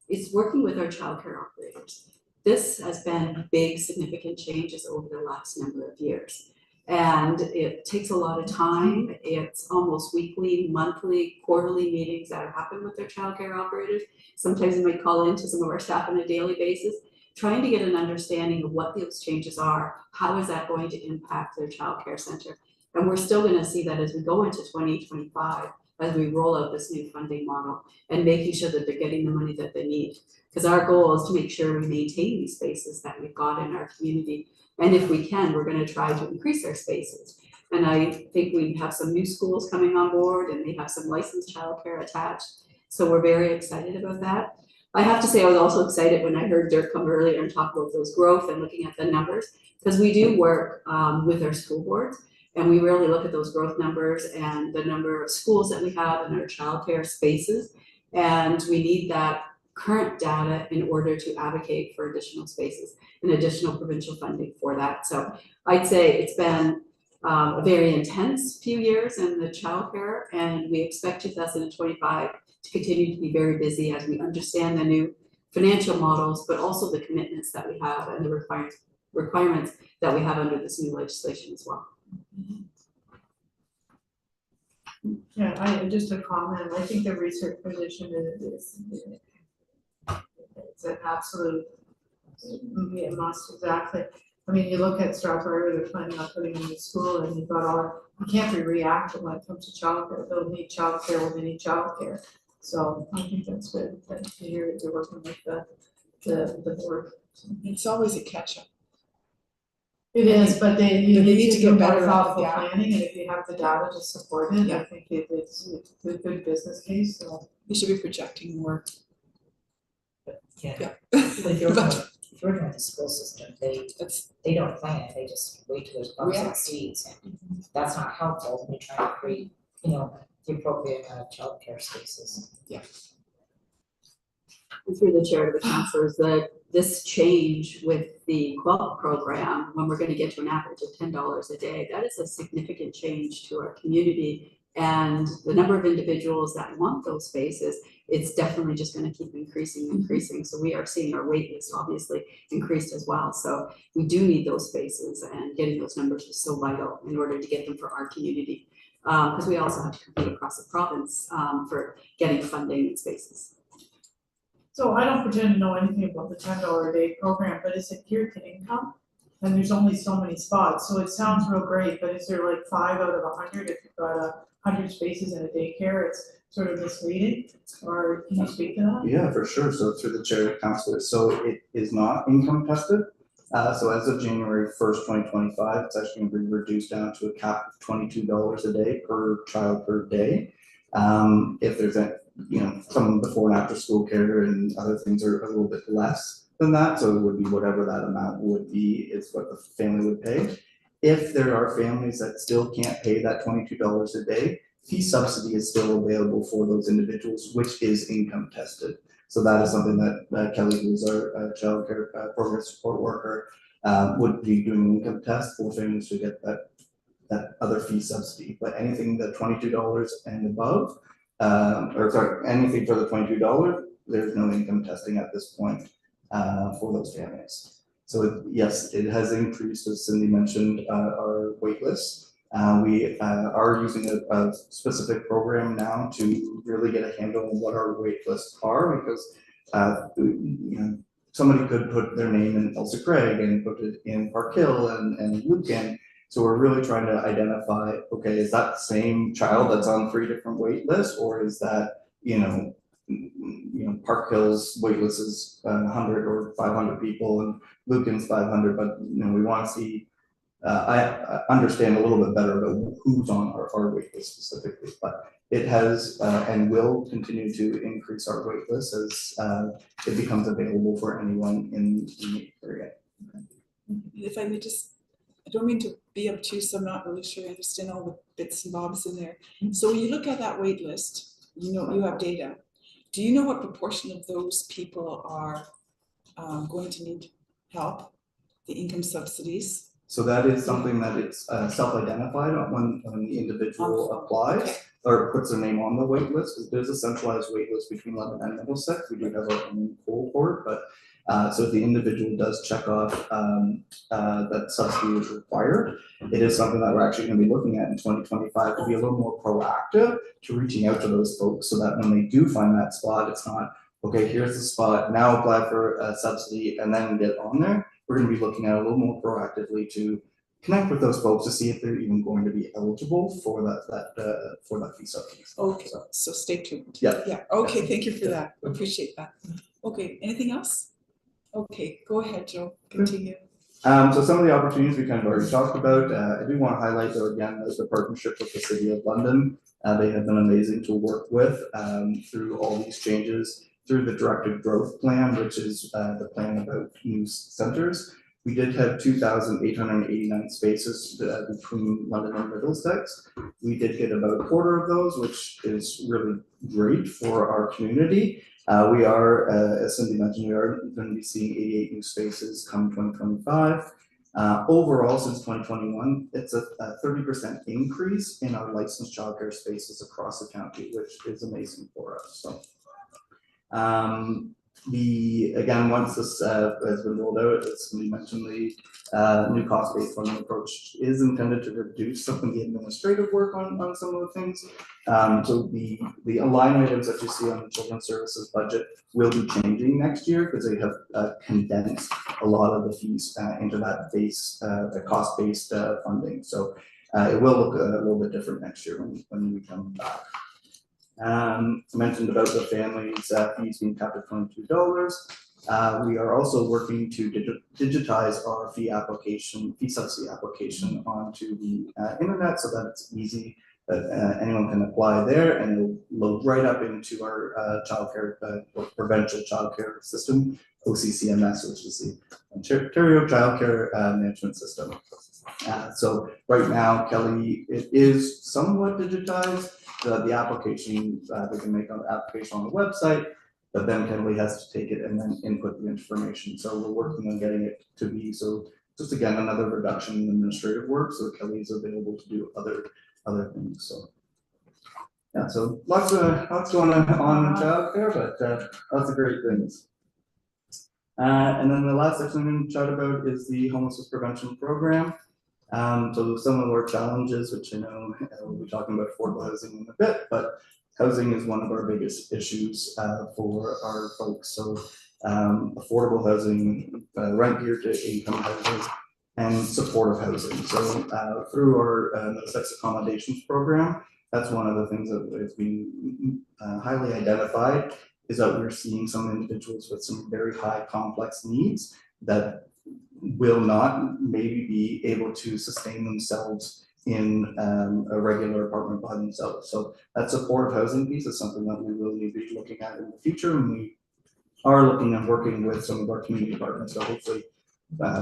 is working with our childcare operators. This has been big, significant changes over the last number of years. And it takes a lot of time. It's almost weekly, monthly, quarterly meetings that are happening with their childcare operators. Sometimes we might call into some of our staff on a daily basis, trying to get an understanding of what those changes are. How is that going to impact their childcare center? And we're still going to see that as we go into 2025, as we roll out this new funding model and making sure that they're getting the money that they need. Because our goal is to make sure we maintain these spaces that we've got in our community. And if we can, we're going to try to increase their spaces. And I think we have some new schools coming on board and they have some licensed childcare attached. So we're very excited about that. I have to say I was also excited when I heard Dirk come earlier and talk about those growth and looking at the numbers, because we do work with our school boards and we really look at those growth numbers and the number of schools that we have in our childcare spaces. And we need that current data in order to advocate for additional spaces and additional provincial funding for that. So I'd say it's been a very intense few years in the childcare, and we expect 2025 to continue to be very busy as we understand the new financial models, but also the commitments that we have and the requirements that we have under this new legislation as well. Yeah, just a comment. I think the research position is it's an absolute must, exactly. I mean, you look at Stratford, they're planning on putting in a school, and you've got you can't be reactive when it comes to childcare. They'll need childcare when they need childcare. So I think that's good that you're working with the board. It's always a catch-up. It is, but you need to get do better more at it, thoughtful yeah. planning, and if you have the data to support it, Yeah. I think it's a good business case, so. You should be projecting more. Yeah. Yeah. But if you're working with the school system, they don't plan it, they just wait till there's bumps and React. seeds, and that's not helpful when you're trying to create, the appropriate amount of childcare spaces. And through the chair of the council is that this change with the QUELP program, when we're going to get to an average of $10 a day, that is a significant change to our community. And the number of individuals that want those spaces, it's definitely just going to keep increasing. So we are seeing our wait list obviously increased as well. So we do need those spaces, and getting those numbers is so vital in order to get them for our community. because we also have to compete across the province, for getting funding and spaces. So I don't pretend to know anything about the $10 a day program, but is it geared to income? And there's only so many spots, so it sounds real great, but is there like 5 out of 100 if you've got 100 spaces in a daycare? It's sort of misleading, or can you speak to that? Yeah, for sure. So through the chair of council, so it is not income tested. So as of January 1st, 2025, it's actually going to be reduced down to a cap of $22 a day per child per day. If there's some before and after school care and other things are a little bit less than that, so it would be whatever that amount would be is what the family would pay. If there are families that still can't pay that $22 a day, fee subsidy is still available for those individuals, which is income tested. So that is something that Kelly, who's our child care program support worker, would be doing an income test for families to get that other fee subsidy. But anything that $22 and above, anything for the $22, there's no income testing at this point for those families. So yes, it has increased, as Cindy mentioned, our wait list. We are using a specific program now to really get a handle on what our wait lists are, because somebody could put their name in Elsa Craig and put it in Park Hill and Lucan. So we're really trying to identify, okay, is that the same child that's on 3 different wait lists, or is that, Park Hill's wait list is 100 or 500 people and Lucan's 500, but we want to see, I understand a little bit better about who's on our wait list specifically, but it has and will continue to increase our wait list as it becomes available for anyone in the area. If I may just, I don't mean to be obtuse, I'm not really sure I understand all the bits and bobs in there. So when you look at that wait list, you have data. Do you know what proportion of those people are going to need help, the income subsidies? So that is something that it's self-identified when the individual applies or puts their name on the wait list, because there's a centralized wait list between London and Middlesex. We do have our own cohort, but so if the individual does check off that subsidy is required, it is something that we're actually going to be looking at in 2025 to be a little more proactive to reaching out to those folks, so that when they do find that spot, it's not, okay, here's the spot, now apply for a subsidy and then get on there. We're going to be looking at it a little more proactively to connect with those folks to see if they're even going to be eligible for that fee subsidy. Okay, so stay tuned. Yeah. Yeah, okay, thank you for that, appreciate that. Okay, anything else? Okay, go ahead, Joe, continue. So some of the opportunities we kind of already talked about, I do want to highlight though again, the partnership with the City of London. They have been amazing to work with through all these changes, through the directed growth plan, which is the plan about new centers. We did have 2,889 spaces between London and Middlesex. We did get about a quarter of those, which is really great for our community. We are, as Cindy mentioned, we are going to be seeing 88 new spaces come 2025. Overall, since 2021, it's a 30% increase in our licensed childcare spaces across the county, which is amazing for us. So, again, once this has been rolled out, as we mentioned, the new cost-based funding approach is intended to reduce some of the administrative work on some of the things. So the line items that you see on the children's services budget will be changing next year, because they have condensed a lot of the fees into that base, the cost-based funding. So it will look a little bit different next year when we come back. Mentioned about the families fees being capped at $22. We are also working to digitize our fee subsidy application onto the internet, so that it's easy that anyone can apply there, and it'll load right up into our childcare provincial childcare system, OCCMS, which is the Ontario Childcare Management System. So right now, Kelly, it is somewhat digitized. The application, they can make an application on the website, but then Kelly has to take it and then input the information. So we're working on getting it to be, so just again, another reduction in administrative work, so Kelly is available to do other things. So yeah, so lots going on in childcare, but lots of great things. And then the last section I'm going to chat about is the homelessness prevention program. So some of our challenges, which I know we'll be talking about affordable housing in a bit, but housing is one of our biggest issues for our folks. So affordable housing, rent geared to income housing, and supportive housing. So through our Middlesex accommodations program, that's one of the things that has been highly identified, is that we're seeing some individuals with some very high complex needs that will not maybe be able to sustain themselves in a regular apartment by themselves. So that supportive housing piece is something that we will need to be looking at in the future, and we are looking and working with some of our community partners to hopefully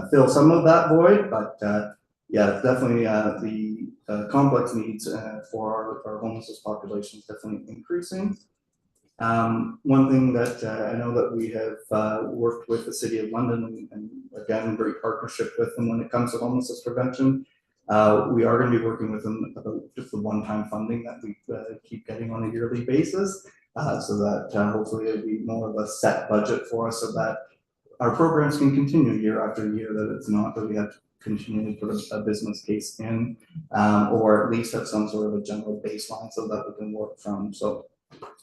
fill some of that void. But yeah, definitely the complex needs for our homelessness population is definitely increasing. One thing that I know that we have worked with the City of London, and again, great partnership with them when it comes to homelessness prevention. We are going to be working with them about just the one-time funding that we keep getting on a yearly basis, so that hopefully it'll be more of a set budget for us, so that our programs can continue year after year, that it's not that we have to continually put a business case in, or at least have some sort of a general baseline so that we can work from. So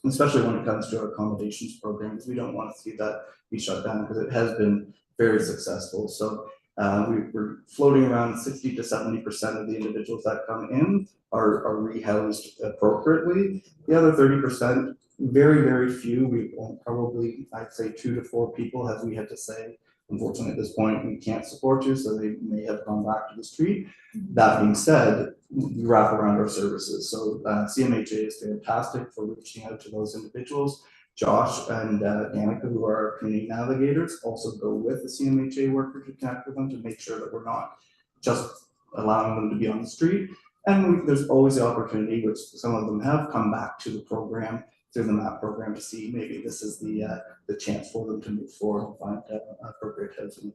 especially when it comes to our accommodations programs, we don't want to see that be shut down, because it has been very successful. So we're floating around 60 to 70% of the individuals that come in are rehoused appropriately. The other 30%, very, very few. We probably, I'd say 2 to 4 people have we had to say, unfortunately at this point, we can't support you, so they may have gone back to the street. That being said, we wrap around our services. So CMHA is fantastic for reaching out to those individuals. Josh and Danica, who are our community navigators, also go with the CMHA worker to connect with them to make sure that we're not just allowing them to be on the street. And there's always the opportunity, which some of them have come back to the program, through the MAP program, to see maybe this is the chance for them to move forward and find appropriate housing.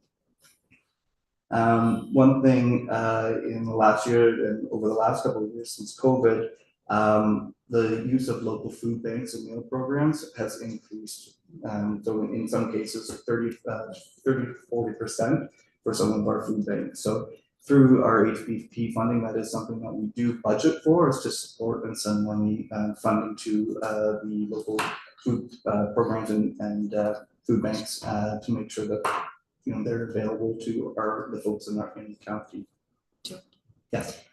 One thing in the last year and over the last couple of years since COVID, the use of local food banks and meal programs has increased. So in some cases, 30 to 40% for some of our food banks. So through our HPP funding, that is something that we do budget for, is to support and send money funding to the local food programs and food banks to make sure that they're available to the folks in our county. Sure. Yes.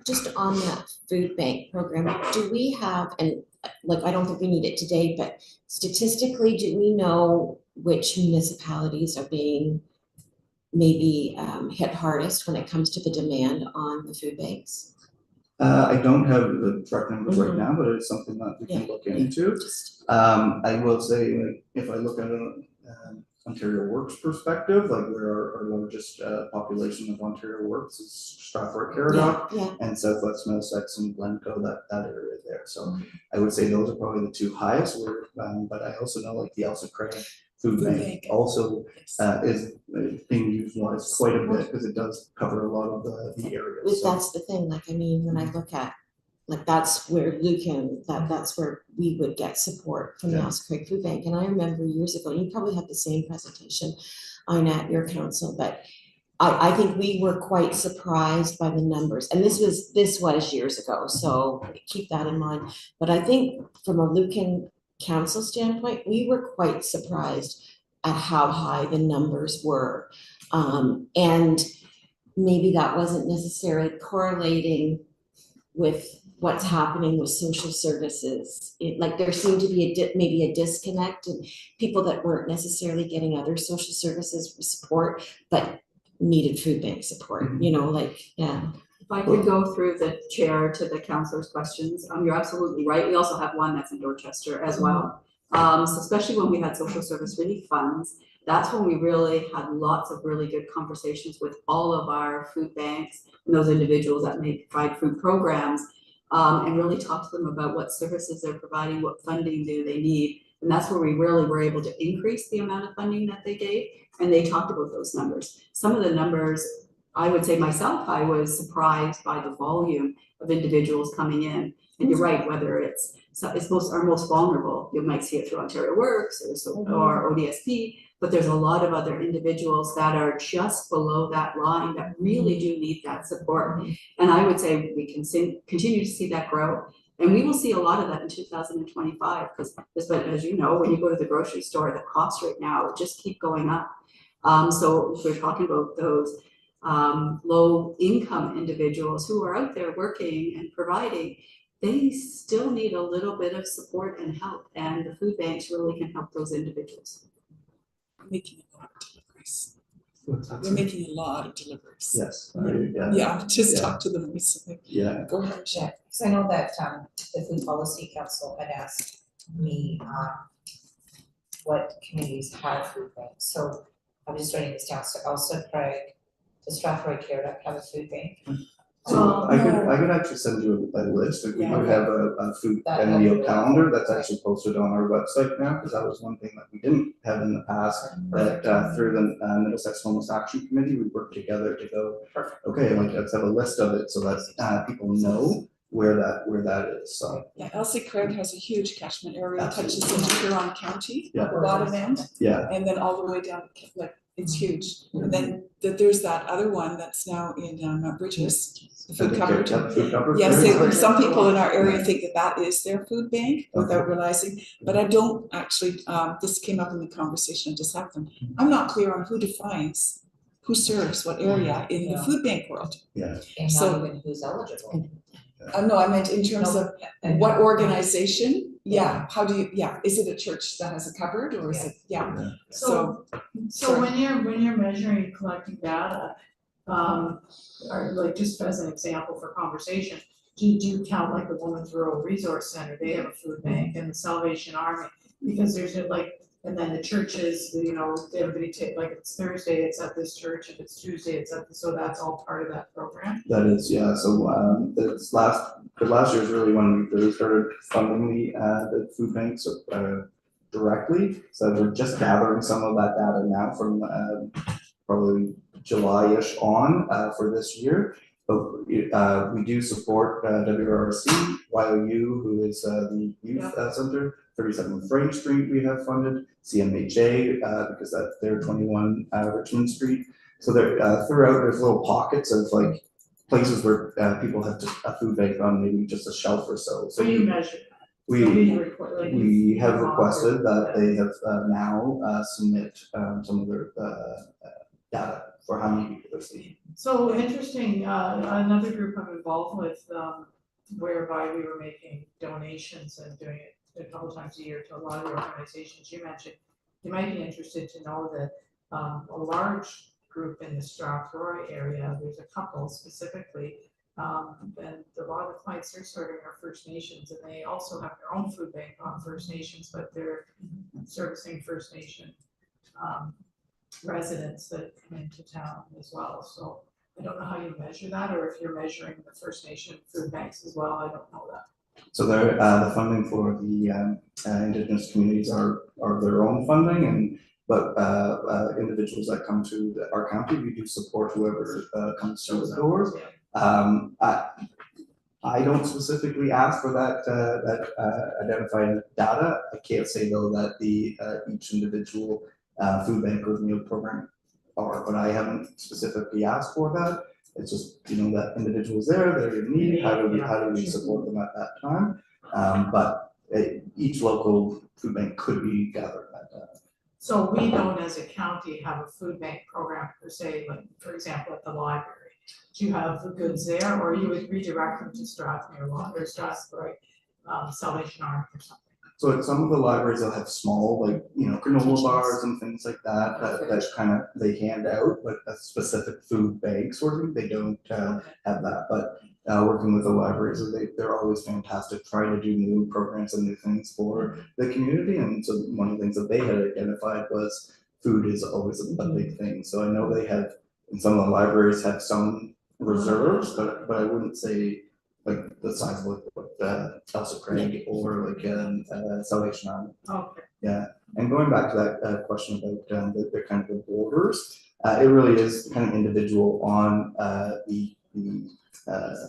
Just on that food bank program, do we have, and like I don't think we need it today, but statistically, do we know which municipalities are being maybe hit hardest when it comes to the demand on the food banks? I don't have the direct numbers right now, but it's something that we can look into. I will say, like, if I look at an Ontario Works perspective, like where our largest population of Ontario Works is Stratford, Caradoc, and Southwest Middlesex and Glencoe, that area there. So I would say those are probably the 2 highest. But I also know like the Elsa Craig Food Bank also is being utilized quite a bit, because it does cover a lot of the areas. That's the thing, like, I mean, when I look at, like, that's where Lucan, that's where we would get support from the Elsa Craig Food Bank. And I remember years ago, you probably have the same presentation on at your council, but I think we were quite surprised by the numbers. And this was years ago, so keep that in mind. But I think from a Lucan council standpoint, we were quite surprised at how high the numbers were. And maybe that wasn't necessarily correlating with what's happening with social services. Like there seemed to be maybe a disconnect, and people that weren't necessarily getting other social services support, but needed food bank support, If I could go through the chair to the councillor's questions, you're absolutely right. We also have one that's in Dorchester as well. So especially when we had social service relief funds, that's when we really had lots of really good conversations with all of our food banks and those individuals that may provide food programs, and really talk to them about what services they're providing, what funding do they need. And that's where we really were able to increase the amount of funding that they gave. And they talked about those numbers. Some of the numbers, I would say myself, I was surprised by the volume of individuals coming in. And you're right, whether it's our most vulnerable, you might see it through Ontario Works or ODSP, but there's a lot of other individuals that are just below that line that really do need that support. And I would say we can continue to see that grow. And we will see a lot of that in 2025, because as you know, when you go to the grocery store, the costs right now just keep going up. So if we're talking about those low income individuals who are out there working and providing, they still need a little bit of support and help, and the food banks really can help those individuals. Making a lot of deliveries. They're making a lot of deliveries. Yes, Yeah, just yeah. talk to them recently. Yeah, Go ahead. Yeah, because I know that the Food Policy Council had asked me what communities have food banks. So I'm just writing this down. So Elsa Craig, does Strathroy Care have a food bank? so I could actually send you a list, if we Yeah. do have a food That and would be meal really calendar helpful. that's actually posted on our website now, because that was one thing that we didn't have in the past. That through the Middlesex Homeless Action Committee, we worked together to go, okay, like let's have a list of it so that people know where that is, so. Yeah, Elsie Craig has a huge catchment area, touches Absolutely. into Huron County, Yeah. the bottom end, Yeah, and then all the way down, like, it's huge. And then there's that other one that's now in Mount Bridges, the I food think cupboard. food cupboard. Yes, there. some people in our area think that is their food bank without realizing, but I don't actually, this came up in the conversation I just had them. I'm not clear on who defines, who serves what area in the food bank world. Yeah, And So- not even who's eligible. No, I meant in terms of No, what organization, how do you, is it a church that has a cupboard or is it, so. So when you're measuring, collecting data, or like just as an example for conversation, do you count like the Women's Rural Resource Center, they have a food bank, and the Salvation Army? Because there's like, and then the churches, you know, everybody take, like, if it's Thursday, it's at this church, if it's Tuesday, it's at, so that's all part of that program? that is, yeah, so the last year is really when we really started funding the food banks directly. So we're just gathering some of that data now from probably July-ish on for this year. But we do support WRC, YOU, who is the youth center, 37 Frame Street we have funded, CMHA, because they're 21 Richmond Street. So there throughout, there's little pockets of like places where people have just a food bank on maybe just a shelf or so. So you measure that? We have requested that they have now submit some of their data for how many people they're seeing. So interesting, another group I'm involved with, whereby we were making donations and doing it a couple times a year to a lot of the organizations you mentioned. You might be interested to know that a large group in the Strathroy area, there's a couple specifically, and a lot of the clients they're serving are First Nations, and they also have their own food bank on First Nations, but they're servicing First Nation residents that come into town as well. So I don't know how you measure that, or if you're measuring the First Nation food banks as well, I don't know that. So the funding for the Indigenous communities are their own funding, but individuals that come to our county, we do support whoever comes through the doors. I don't specifically ask for that identified data. I can't say though that the each individual food bank or meal program are, but I haven't specifically asked for that. It's just, you know, that individual's there, they're in need, how do we support them at that time? But each local food bank could be gathered that data. So we don't as a county have a food bank program per se, like for example at the library. Do you have the goods there, or you would redirect them to Strathmere or Strathroy Salvation Army or something? So at some of the libraries they'll have small, like, you know, granola bars and things like that kind of they hand out, but a specific food bag sort of thing, they don't have that. But working with the libraries, they're always fantastic, trying to do new programs and new things for the community. And so one of the things that they had identified was food is always a big thing. So I know they have, and some of the libraries have some reserves, but I wouldn't say like the size of like Elsa Craig or like Salvation Army. Okay. Yeah, and going back to that question about the kind of the borders, it really is kind of individual on the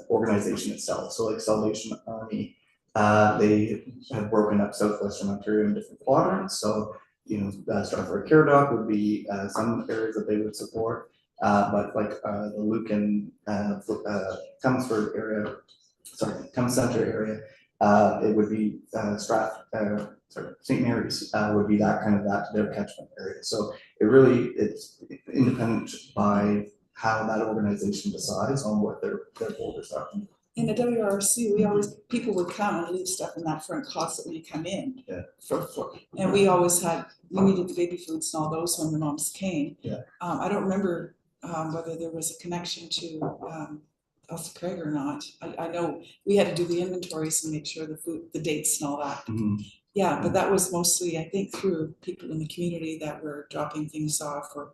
organization itself. So like Salvation Army, they have broken up Southwestern Ontario in different quadrants. So Stratford Care Doc would be some areas that they would support. But like the Lucan, Chelmsford area, Chelm Center area, it would be St. Mary's would be their catchment area. So it's independent by how that organization decides on what their borders are. In the WRC, people would come and leave stuff in that front closet when you come in. Yeah. And we needed the baby foods and all those when the moms came. Yeah. I don't remember whether there was a connection to Elsa Craig or not. I know we had to do the inventories and make sure the dates and all that. Mm-hmm. Yeah, but that was mostly, I think, through people in the community that were dropping things off or.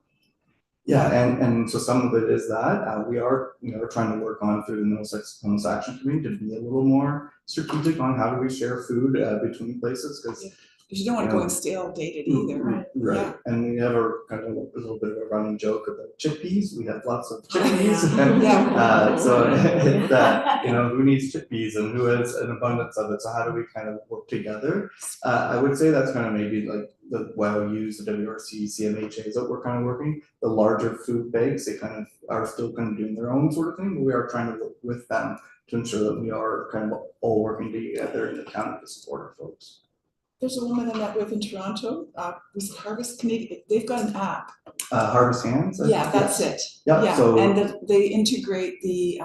Yeah, and so some of it is that we are trying to work on through the Middlesex Homeless Action Committee to be a little more strategic on how do we share food between places, because you don't want to go and stale dated either. Right, Yeah. and we have a kind of a little bit of a running joke about chickpeas. We have lots of chickpeas, and so it's who needs chickpeas and who has an abundance of it. So how do we kind of work together? I would say that's kind of maybe like the well-used WRC, CMHAs that we're kind of working. The larger food banks, they kind of are still kind of doing their own sort of thing, but we are trying to work with them to ensure that we are kind of all working together in the county to support our folks. There's a woman I met with in Toronto, was it Harvest Canadian? They've got an app. Harvest Hands? Yeah, that's it. Yep, yeah. So and they integrate the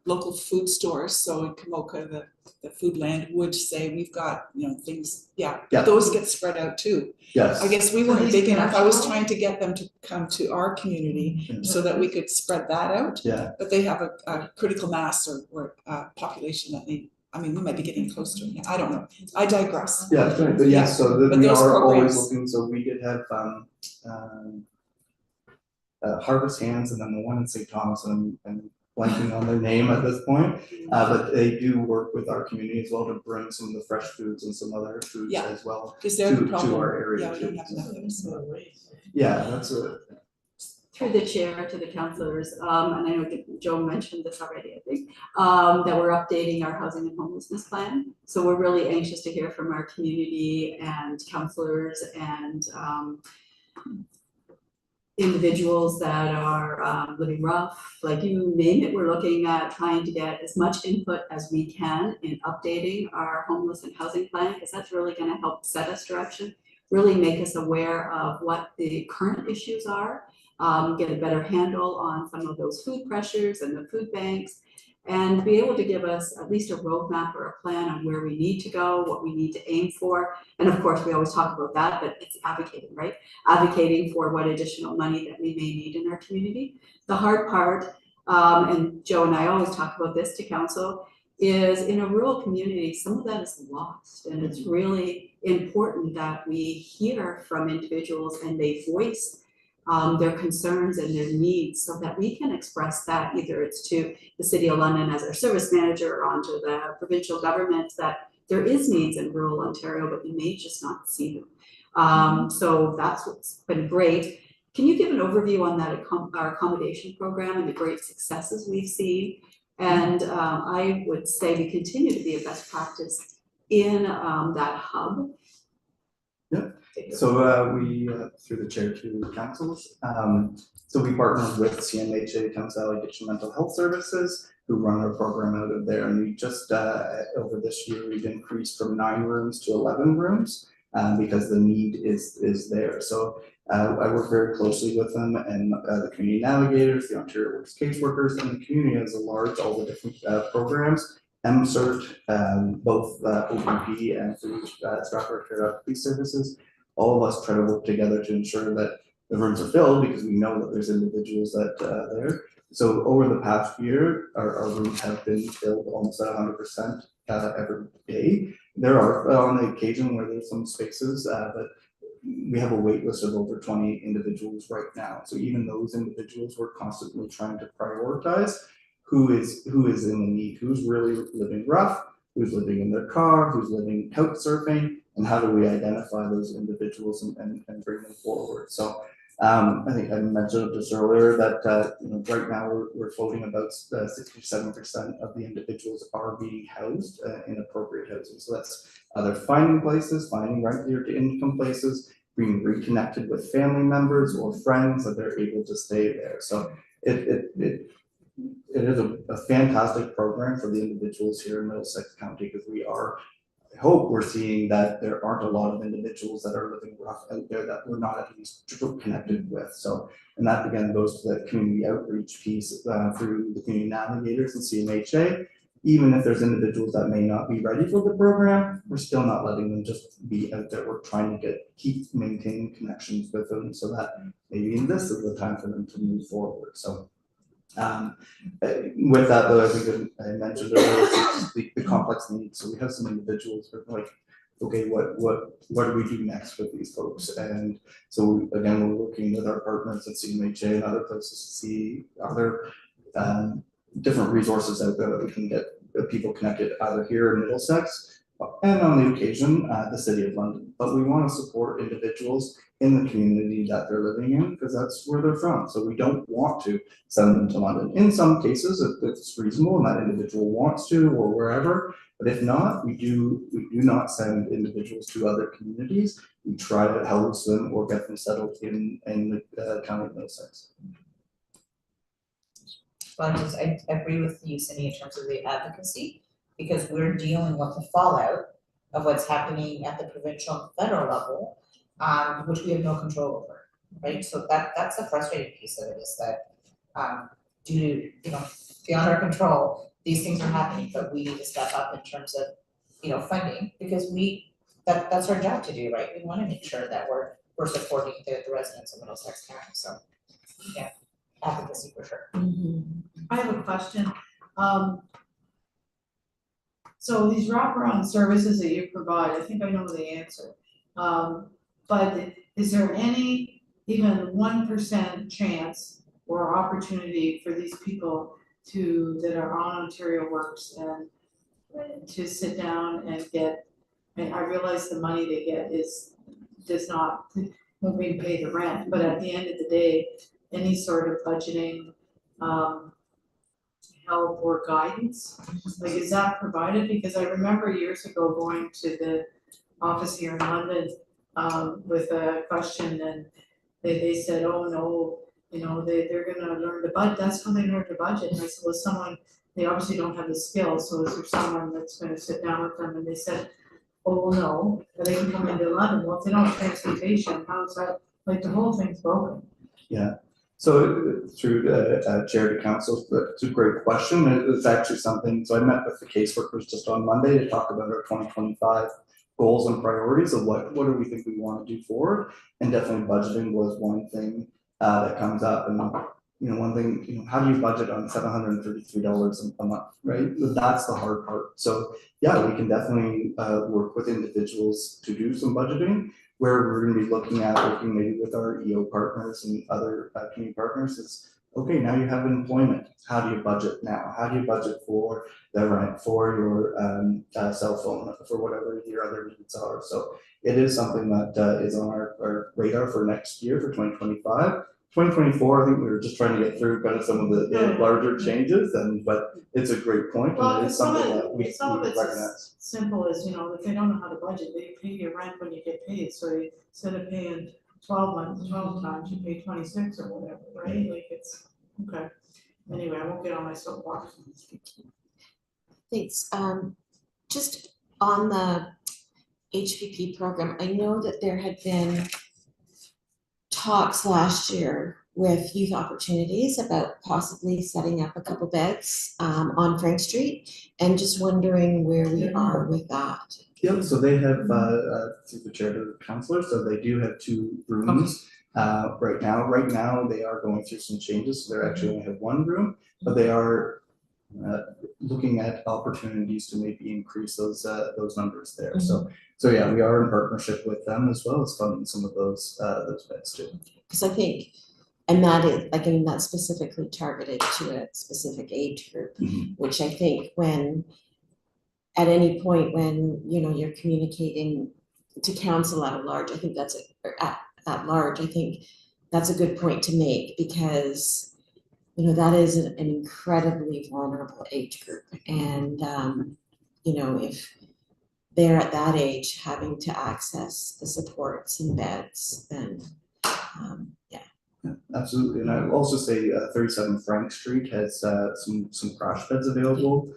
local food stores. So in Kamoka, the food land would say we've got things. Yeah, those get spread out too. Yes. I guess we weren't big enough. I was trying to get them to come to our community so that we could spread that out. Yeah. But they have a critical mass or population that we might be getting close to it. I don't know. I digress. Yeah, but yes, so we are always looking. So we did have Harvest Hands, and then the one in St. Thomas, and I'm blanking on their name at this point. But they do work with our community as well to bring some of the fresh foods and some other foods as well to our area. Yeah, we don't have enough of it. Yeah, that's it. Through the chair to the councillors, and I know Joe mentioned this already, I think, that we're updating our housing and homelessness plan. So we're really anxious to hear from our community and councillors and individuals that are living rough, like you name it. We're looking at trying to get as much input as we can in updating our homeless and housing plan, because that's really going to help set us direction, really make us aware of what the current issues are. Get a better handle on some of those food pressures and the food banks, and be able to give us at least a roadmap or a plan on where we need to go, what we need to aim for. And of course, we always talk about that, but it's advocating, right? Advocating for what additional money that we may need in our community. The hard part, and Joe and I always talk about this to council, is in a rural community, some of that is lost. And it's really important that we hear from individuals and they voice their concerns and their needs so that we can express that, either it's to the City of London as our service manager or onto the provincial government, that there is needs in rural Ontario, but we may just not see them. So that's what's been great. Can you give an overview on that our accommodation program and the great successes we've seen? And I would say we continue to be a best practice in that hub. Yep. So we, through the chair to the councils, so we partnered with CMHA, Thames Valley Addiction Mental Health Services, who run our program out of there. And we just, over this year, we've increased from 9 rooms to 11 rooms because the need is there. So I work very closely with them and the community navigators, the Ontario Works caseworkers, and the community as a large, all the different programs. MCERT, both OPP and through Stratford Care Police Services, all of us try to work together to ensure that the rooms are filled, because we know that there's individuals that there. So over the past year, our rooms have been filled almost at 100% every day. There are on the occasion where there's some spaces, but we have a wait list of over 20 individuals right now. So even those individuals, we're constantly trying to prioritize who is in the need, who's really living rough, who's living in their car, who's living couch surfing, and how do we identify those individuals and bring them forward. So I think I mentioned just earlier that right now we're floating about 67% of the individuals are being housed in appropriate housing. So that's either finding places, finding rent to income places, being reconnected with family members or friends, that they're able to stay there. So it is a fantastic program for the individuals here in Middlesex County, because I hope we're seeing that there aren't a lot of individuals that are living rough out there that we're not at least connected with. So, and that again goes to the community outreach piece through the community navigators and CMHA. Even if there's individuals that may not be ready for the program, we're still not letting them just be out there. We're trying to keep maintaining connections with them, so that maybe this is the time for them to move forward. So with that though, I think I mentioned earlier the complex needs. So we have some individuals who are like, okay, what do we do next with these folks? And so again, we're working with our partners at CMHA and other places to see other different resources out there that we can get people connected either here in Middlesex and on the occasion the City of London. But we want to support individuals in the community that they're living in, because that's where they're from. So we don't want to send them to London. In some cases, if it's reasonable and that individual wants to, or wherever. But if not, we do not send individuals to other communities. We try to house them or get them settled in the county of Middlesex. Well, I agree with you, Cindy, in terms of the advocacy, because we're dealing with the fallout of what's happening at the provincial and federal level, which we have no control over, right? So that's the frustrating piece of it, is that due to, beyond our control, these things are happening, but we need to step up in terms of, funding, because that's our job to do, right? We wanna make sure that we're supporting the residents of Middlesex County, so, yeah, advocacy for sure. I have a question. So these wraparound services that you provide, I think I know the answer. But is there any even 1% chance or opportunity for these people that are on Ontario Works and to sit down and get, and I realize the money they get won't even pay the rent, but at the end of the day, any sort of budgeting help or guidance, like, is that provided? Because I remember years ago going to the office here in London with a question, and they said, oh no, they're gonna learn to budget, that's how they learn to budget. And I said, well, they obviously don't have the skills, so is there someone that's gonna sit down with them? And they said, oh, well, no, but they can come into London. Well, if they don't have transportation, how's that, like, the whole thing's broken. Yeah. So through the charity council, it's a great question. It's actually something, so I met with the caseworkers just on Monday to talk about our 2025 goals and priorities of what do we think we want to do forward. And definitely budgeting was one thing that comes up. And one thing, how do you budget on $733 a month, right? That's the hard part. So yeah, we can definitely work with individuals to do some budgeting. Where we're going to be working maybe with our EO partners and other community partners is, okay, now you have employment. How do you budget now? How do you budget for the rent, for your cell phone, for whatever your other needs are? So it is something that is on our radar for next year, for 2025. 2024, I think we were just trying to get through kind of some of the larger changes, but it's a great point, and it is something that we recognize. Simple as, if they don't know how to budget, they pay your rent when you get paid, so instead of paying 12 times, you pay 26 or whatever, right? Like, it's, okay. Anyway, I won't get on my soapbox. Thanks. Just on the HPP program, I know that there had been talks last year with Youth Opportunities about possibly setting up a couple beds on Frank Street, and just wondering where we are with that. Yeah, so they have through the chair of the councillor, so they do have 2 rooms right now. Right now, they are going through some changes, so they actually only have 1 room, but they are looking at opportunities to maybe increase those numbers there. Mm-hmm. So yeah, we are in partnership with them as well as funding some of those beds too. Because I think, and that is, that's specifically targeted to a specific age group, which I think at any point when, you're communicating to council at large, I think that's at large, I think that's a good point to make, because, that is an incredibly vulnerable age group. And, if they're at that age having to access the supports and beds and, yeah. Yeah, absolutely, and I will also say 37 Frank Street has some crash beds available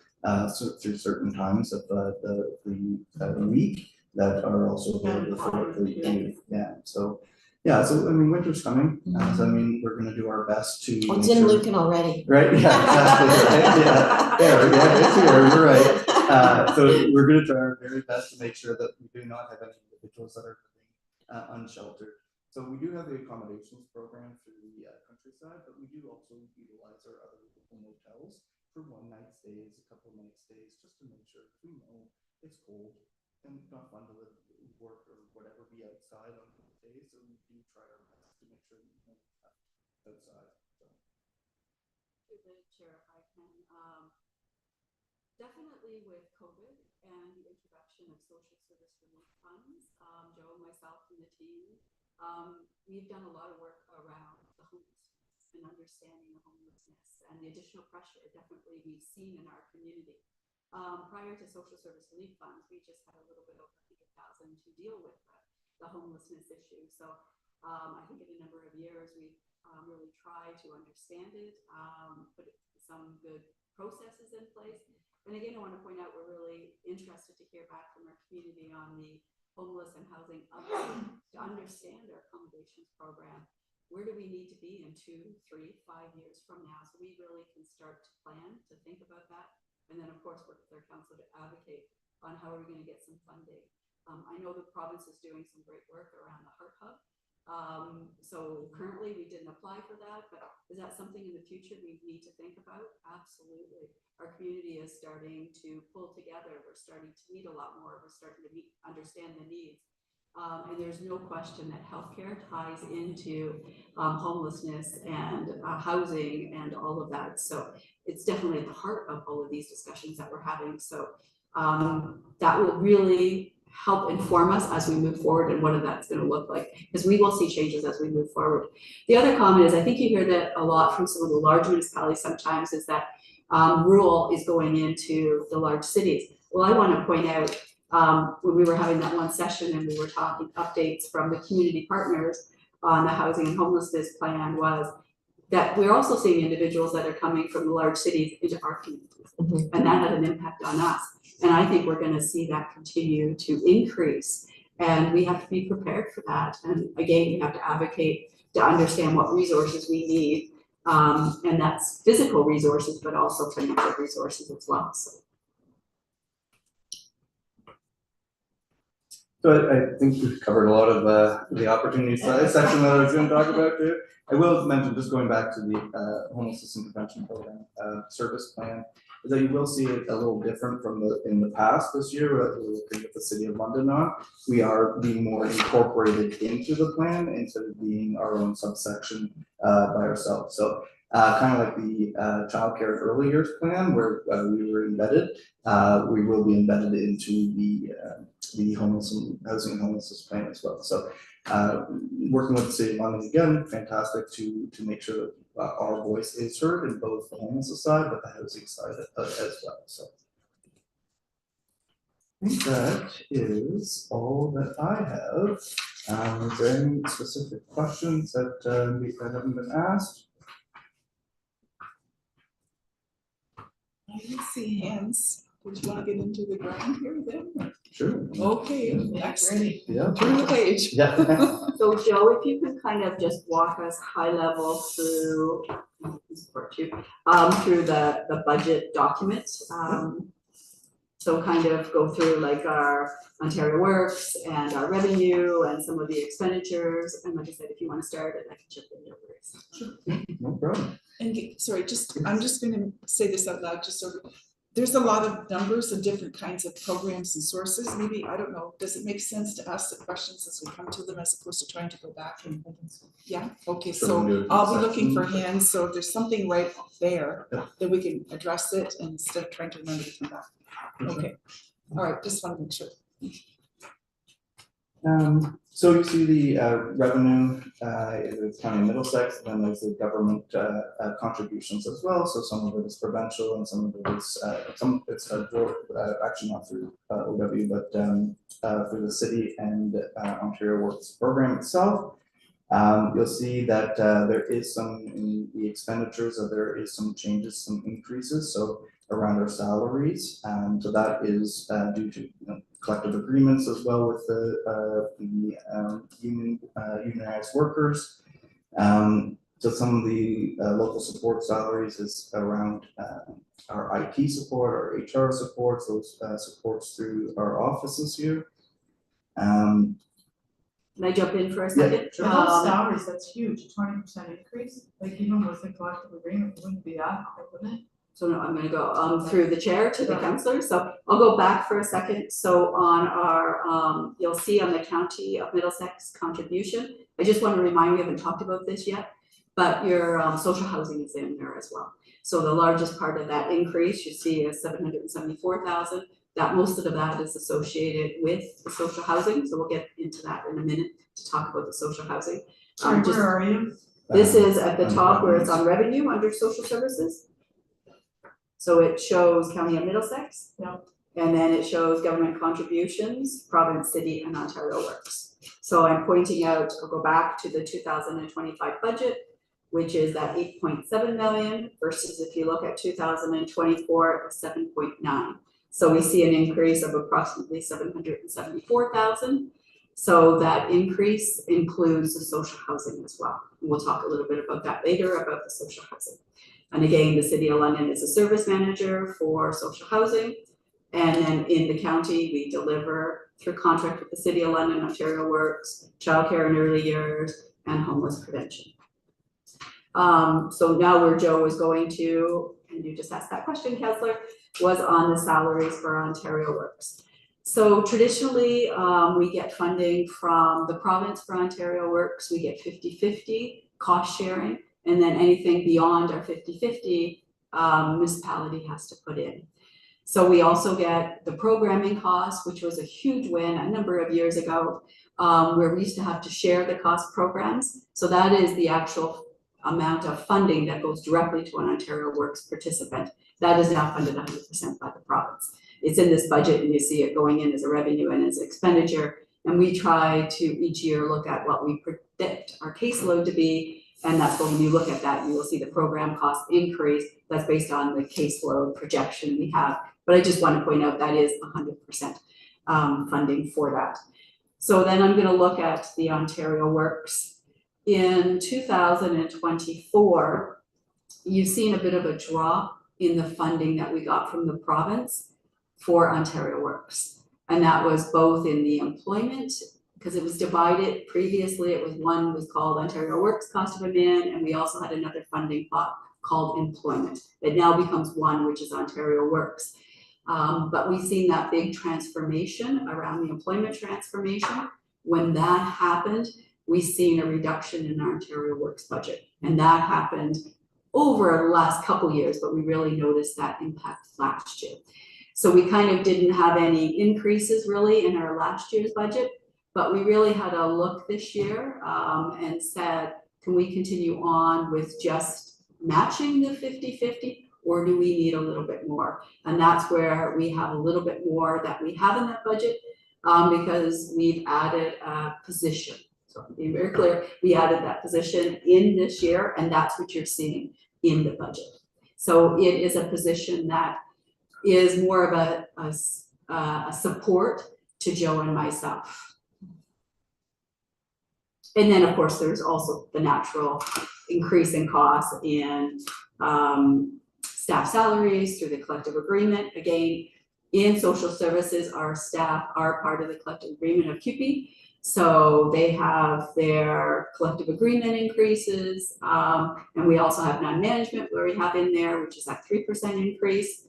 through certain times of the week that are also available for the youth. Yeah, so I mean winter's coming, so I mean we're gonna do our best to. Oh, it's make in sure- Lucan already. Right, yeah, exactly, right, yeah, it's here, you're right. So we're gonna try our very best to make sure that we do not have any individuals that are living unsheltered. So we do have the accommodations program through the countryside, but we do also utilize our other local motels for one night stays, a couple of night stays, just to make sure we know it's cold and not fun to live, work or whatever, be outside on those days. So we do try our best to make sure we know outside. So. Through the chair, if I can, definitely with COVID and the introduction of social service relief funds, Joe, myself and the team, we've done a lot of work around the homelessness and understanding the homelessness and the additional pressure definitely we've seen in our community. Prior to social service relief funds, we just had a little bit over 100,000 to deal with the homelessness issue. So I think in a number of years we've really tried to understand it, put some good processes in place. And again, I want to point out we're really interested to hear back from our community on the homeless and housing update to understand our accommodations program. Where do we need to be in 2, 3, 5 years from now? So we really can start to plan, to think about that. And then of course work with our council to advocate on how are we going to get some funding. I know the province is doing some great work around the Heart Hub. So currently we didn't apply for that, but is that something in the future we need to think about? Absolutely. Our community is starting to pull together. We're starting to meet a lot more. We're starting to understand the needs. And there's no question that healthcare ties into homelessness and housing and all of that. So it's definitely at the heart of all of these discussions that we're having. So that will really help inform us as we move forward and what that's going to look like, because we will see changes as we move forward. The other comment is, I think you hear that a lot from some of the large municipalities sometimes, is that rural is going into the large cities. Well, I want to point out when we were having that one session and we were talking updates from the community partners on the housing and homelessness plan, was that we're also seeing individuals that are coming from the large cities into our communities, and that had an impact on us. And I think we're going to see that continue to increase, and we have to be prepared for that. And again, we have to advocate to understand what resources we need, and that's physical resources, but also financial resources as well. So I think we've covered a lot of the opportunities section that I was going to talk about too. I will mention, just going back to the homelessness and prevention program service plan, is that you will see it a little different from in the past this year that we're looking at the City of London on. We are being more incorporated into the plan instead of being our own subsection by ourselves. So kind of like the childcare early years plan where we were embedded, we will be embedded into the homeless and housing and homelessness plan as well. So working with the City of London again, fantastic to make sure that our voice is heard in both the homelessness side but the housing side as well. So I think that is all that I have. Is there any specific questions that haven't been asked? I didn't see hands. Would you want to get into the ground here then? Sure. Okay, next, Yeah. turn the page. Yeah. So Joe, if you could kind of just walk us high level through, through the budget document. So kind of go through like our Ontario Works and our revenue and some of the expenditures. And like I said, if you want to start it, I can chip in your words. Sure. No problem. And sorry, I'm just going to say this out loud, just sort of, there's a lot of numbers and different kinds of programs and sources. Maybe, I don't know, does it make sense to ask the questions as we come to them as opposed to trying to go back and, yeah, okay, so I'll be looking for hands. So if there's something right there, then we can address it instead of trying to remember to come back. Okay, all right, just want to make sure. So you see the revenue in the county of Middlesex, and then there's the government contributions as well. So some of it is provincial and some of it is actually not through OW, but through the city and Ontario Works program itself. You'll see that there is some in the expenditures, there is some changes, some increases. So around our salaries, so that is due to collective agreements as well with the unionized workers. So some of the local support salaries is around our IT support, our HR supports, those supports through our offices here. Can I jump in for a Yeah, second? For those salaries, that's huge, 20% increase, like even with the collective agreement, it wouldn't be that high, wouldn't it? So no, I'm gonna go through the chair to the councillors, so I'll go back for a second. So on our, you'll see on the County of Middlesex contribution, I just want to remind you, we haven't talked about this yet, but your social housing is in there as well. So the largest part of that increase you see is 774,000, that most of that is associated with the social housing, so we'll get into that in a minute to talk about the social housing. Sorry, where are you? This is at the top where it's on revenue under social services. So it shows County of Middlesex. Yep. And then it shows government contributions, province, city, and Ontario Works. So I'm pointing out, I'll go back to the 2025 budget, which is that 8.7 million versus if you look at 2024, it was 7.9. So we see an increase of approximately 774,000. So that increase includes the social housing as well. And we'll talk a little bit about that later, about the social housing. And again, the City of London is a service manager for social housing. And then in the county, we deliver through contract with the City of London, Ontario Works, childcare in early years, and homeless prevention. So now where Joe was going to, and you just asked that question, Councillor, was on the salaries for Ontario Works. So traditionally, we get funding from the province for Ontario Works. We get 50-50 cost sharing. And then anything beyond our 50-50, municipality has to put in. So we also get the programming costs, which was a huge win a number of years ago, where we used to have to share the cost programs. So that is the actual amount of funding that goes directly to an Ontario Works participant. That is now funded 100% by the province. It's in this budget and you see it going in as a revenue and as expenditure. And we try to each year look at what we predict our caseload to be. And that's when you look at that, you will see the program cost increase. That's based on the caseload projection we have. But I just want to point out that is 100% funding for that. So then I'm going to look at the Ontario Works. In 2024, you've seen a bit of a drop in the funding that we got from the province for Ontario Works. And that was both in the employment, because it was divided previously, one was called Ontario Works Cost of Admin, and we also had another funding pot called employment. It now becomes one, which is Ontario Works. But we've seen that big transformation around the employment transformation. When that happened, we've seen a reduction in our Ontario Works budget. And that happened over the last couple years, but we really noticed that impact last year. So we kind of didn't have any increases really in our last year's budget. But we really had a look this year and said, can we continue on with just matching the 50-50 or do we need a little bit more? And that's where we have a little bit more that we have in that budget because we've added a position. So to be very clear, we added that position in this year and that's what you're seeing in the budget. So it is a position that is more of a support to Joe and myself. And then, of course, there's also the natural increase in costs in staff salaries through the collective agreement. Again, in social services, our staff are part of the collective agreement of CUPE. So they have their collective agreement increases. And we also have non-management where we have in there, which is that 3% increase.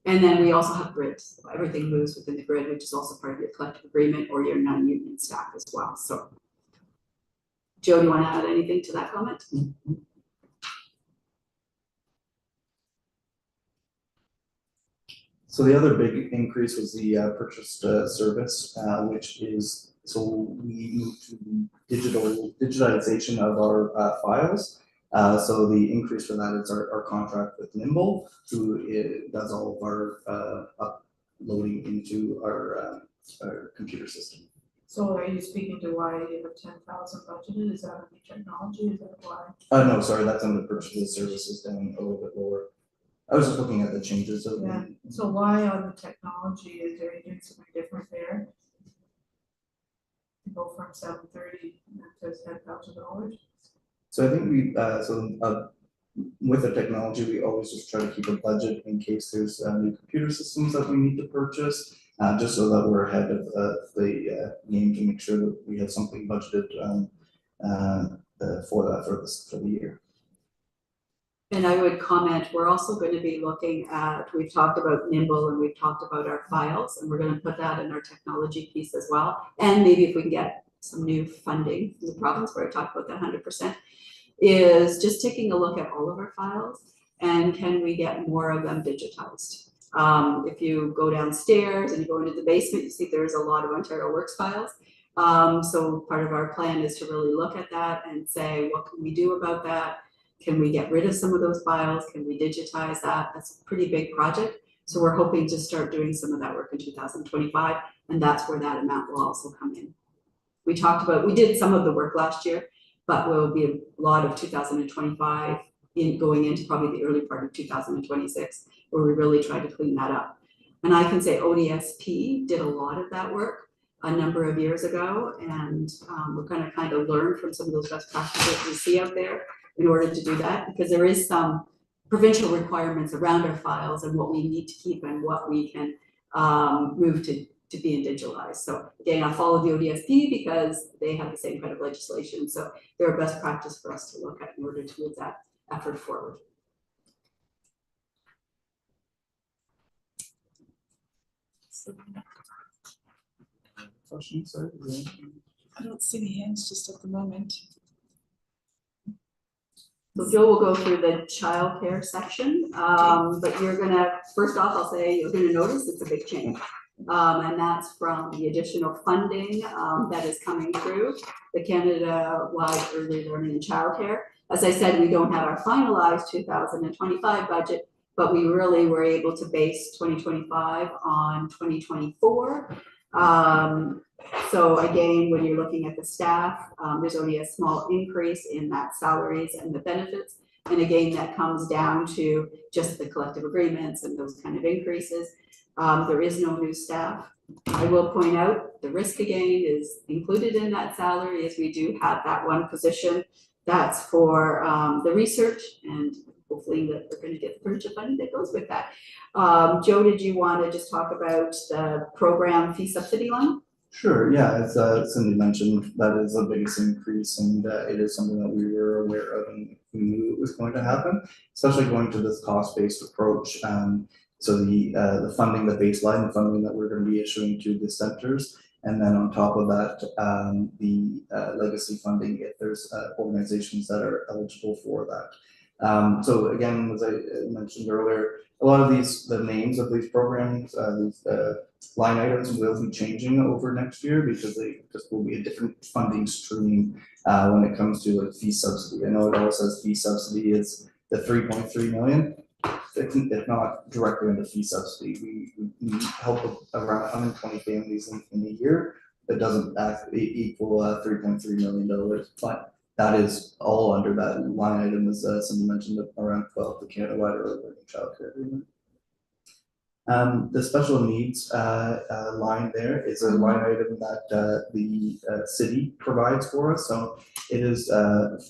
And then we also have grids. So everything moves within the grid, which is also part of your collective agreement or your non-union staff as well. So Joe, do you want to add anything to that comment? So the other big increase was the purchased service, which is so we moved to digitization of our files. So the increase for that is our contract with Nimble, who does all of our uploading into our computer system. So are you speaking to why you have 10,000 budgeted? Is that on the technology? Is that why? No, sorry, that's under purchase of services down a little bit lower. I was just looking at the changes of. Yeah, so why on the technology, is there anything something different there? You go from 730 to $10,000? So I think with the technology, we always just try to keep a budget in case there's new computer systems that we need to purchase, just so that we're ahead of the game to make sure that we have something budgeted for the year. And I would comment, we're also going to be looking at, we've talked about Nimble and we've talked about our files, and we're going to put that in our technology piece as well. And maybe if we can get some new funding from the province, where I talked about that 100%, is just taking a look at all of our files and can we get more of them digitized. If you go downstairs and you go into the basement, you see there's a lot of Ontario Works files. So part of our plan is to really look at that and say, what can we do about that? Can we get rid of some of those files? Can we digitize that? That's a pretty big project. So we're hoping to start doing some of that work in 2025, and that's where that amount will also come in. We did some of the work last year, but will be a lot of 2025 going into probably the early part of 2026, where we really try to clean that up. And I can say ODSP did a lot of that work a number of years ago, and we're going to kind of learn from some of those best practices we see out there in order to do that, because there is some provincial requirements around our files and what we need to keep and what we can move to being digitalized. So again, I follow the ODSP because they have the same kind of legislation. So they're a best practice for us to look at in order to move that effort forward. Questions, sorry? I don't see any hands just at the moment. So Joe will go through the childcare section, but you're gonna, first off, I'll say you're gonna notice it's a big change. And that's from the additional funding that is coming through the Canada-wide Early Learning and Childcare. As I said, we don't have our finalized 2025 budget, but we really were able to base 2025 on 2024. So again, when you're looking at the staff, there's only a small increase in that salaries and the benefits. And again, that comes down to just the collective agreements and those kind of increases. There is no new staff. I will point out the risk again is included in that salary, as we do have that one position that's for the research, and hopefully that we're going to get the purchase funding that goes with that. Joe, did you want to just talk about the program fee subsidy line? Sure, yeah, as Cindy mentioned, that is the biggest increase, and it is something that we were aware of and we knew it was going to happen, especially going to this cost-based approach. So the funding, the baseline, the funding that we're going to be issuing to the centers, and then on top of that, the legacy funding if there's organizations that are eligible for that. So again, as I mentioned earlier, a lot of the names of these programs, these line items will be changing over next year because this will be a different funding stream when it comes to like fee subsidy. I know it all says fee subsidy is the 3.3 million. If not directly into fee subsidy, we help around 120 families in a year. That doesn't equal $3.3 million, but that is all under that line item, as somebody mentioned, around 12, the Canada-wide Early Learning Childcare Agreement. The special needs line there is a line item that the city provides for us. So it is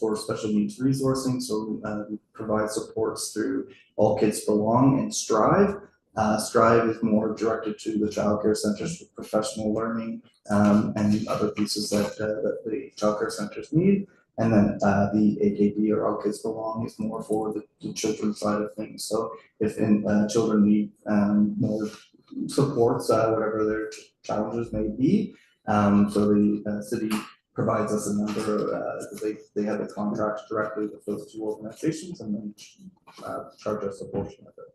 for special needs resourcing. So we provide supports through All Kids Belong and Strive. Strive is more directed to the childcare centers for professional learning and other pieces that the childcare centers need. And then the AKB or All Kids Belong is more for the children's side of things. So if children need more supports, whatever their challenges may be, so the city provides us a number, they have the contracts directly with those two organizations and then charge us a portion of it.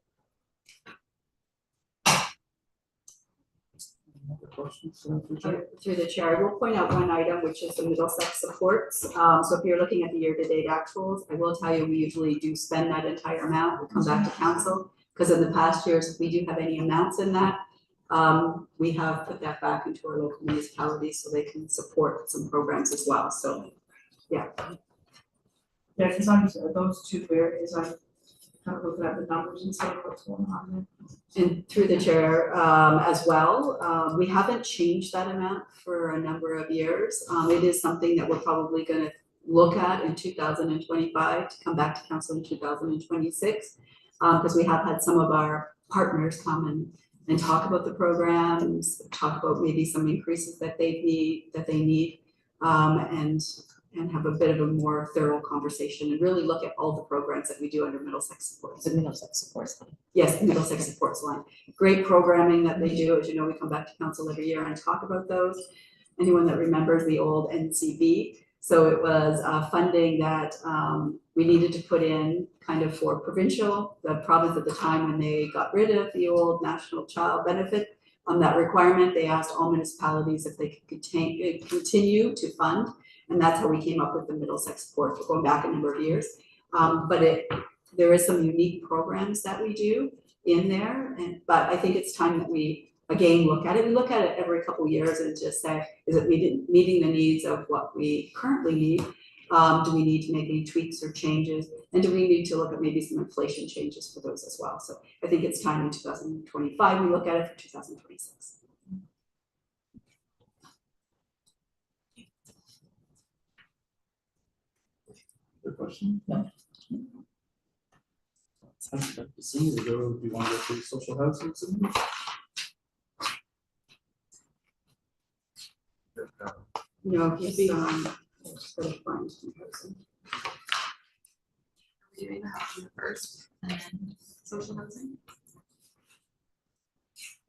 questions for the chair? Through the chair, I will point out one item, which is the Middlesex supports. So if you're looking at the year-to-date actuals, I will tell you, we usually do spend that entire amount, we come back to council. Because in the past years, if we do have any amounts in that, we have put that back into our local municipalities so they can support some programs as well, so, yeah. Yeah, because I'm, those two areas, I'm kind of looking at the numbers and seeing what's going on there. And through the chair, as well, we haven't changed that amount for a number of years. It is something that we're probably gonna look at in 2025, to come back to council in 2026. Because we have had some of our partners come and talk about the programs, talk about maybe some increases that they need, and have a bit of a more thorough conversation and really look at all the programs that we do under Middlesex Supports. The Middlesex supports line. Yes, Middlesex Supports line. Great programming that they do. As you know, we come back to council every year and talk about those. Anyone that remembers the old NCB. So it was funding that we needed to put in kind of for provincial, the province at the time when they got rid of the old national child benefit. On that requirement, they asked all municipalities if they could continue to fund. And that's how we came up with the Middlesex support, going back a number of years. But there is some unique programs that we do in there, but I think it's time that we again look at it. We look at it every couple of years and just say, is it meeting the needs of what we currently need? Do we need to make any tweaks or changes? And do we need to look at maybe some inflation changes for those as well? So I think it's time in 2025 we look at it for 2026. Good question? No. Sounds good to see. Do you want to go through social housing? No, he's just gonna find some person. We're doing the housing first and then social housing.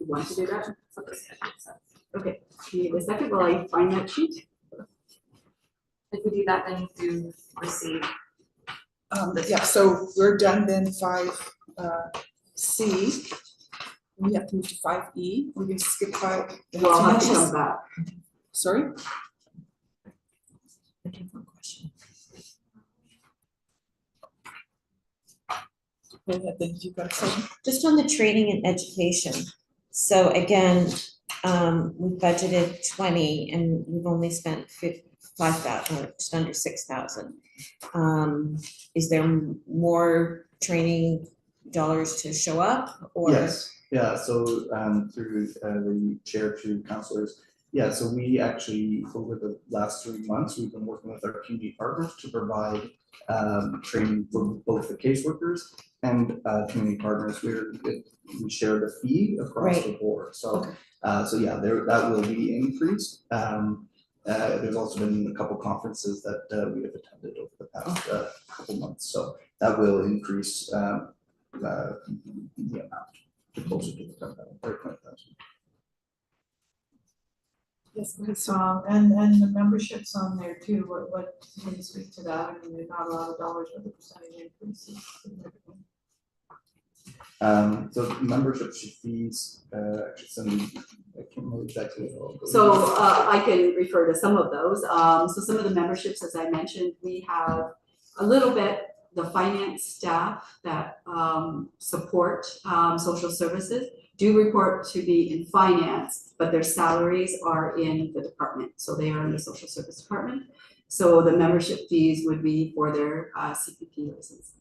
You want to do that? So this makes sense. Okay, give me a second while I find that sheet. If we do that, then you receive. Yeah, so we're done then 5C. We have to move to 5E. We're gonna skip 5. Well, I'll have to come back. Sorry? A different question. Go ahead, then if you've got something. Just on the training and education, so again, we budgeted 20 and we've only spent 5,000, or just under 6,000. Is there more training dollars to show up, or? Yes, yeah, so through the chair to councillors, yeah, so we actually, over the last 3 months, we've been working with our community partners to provide training for both the caseworkers and community partners. We share the fee across the board, so so yeah, that will be increased. There's also been a couple conferences that we have attended over the past couple months, so that will increase the amount to closer to the 20,000. Yes, go ahead. And the memberships on there too, what, can you speak to that? I mean, there's not a lot of dollars, but the percentage increase is significant. So membership fees, actually, I can't remember exactly what all those. So I can refer to some of those. So some of the memberships, as I mentioned, we have a little bit, the finance staff that support social services do report to be in finance, but their salaries are in the department. So they are in the social service department. So the membership fees would be for their CPP license.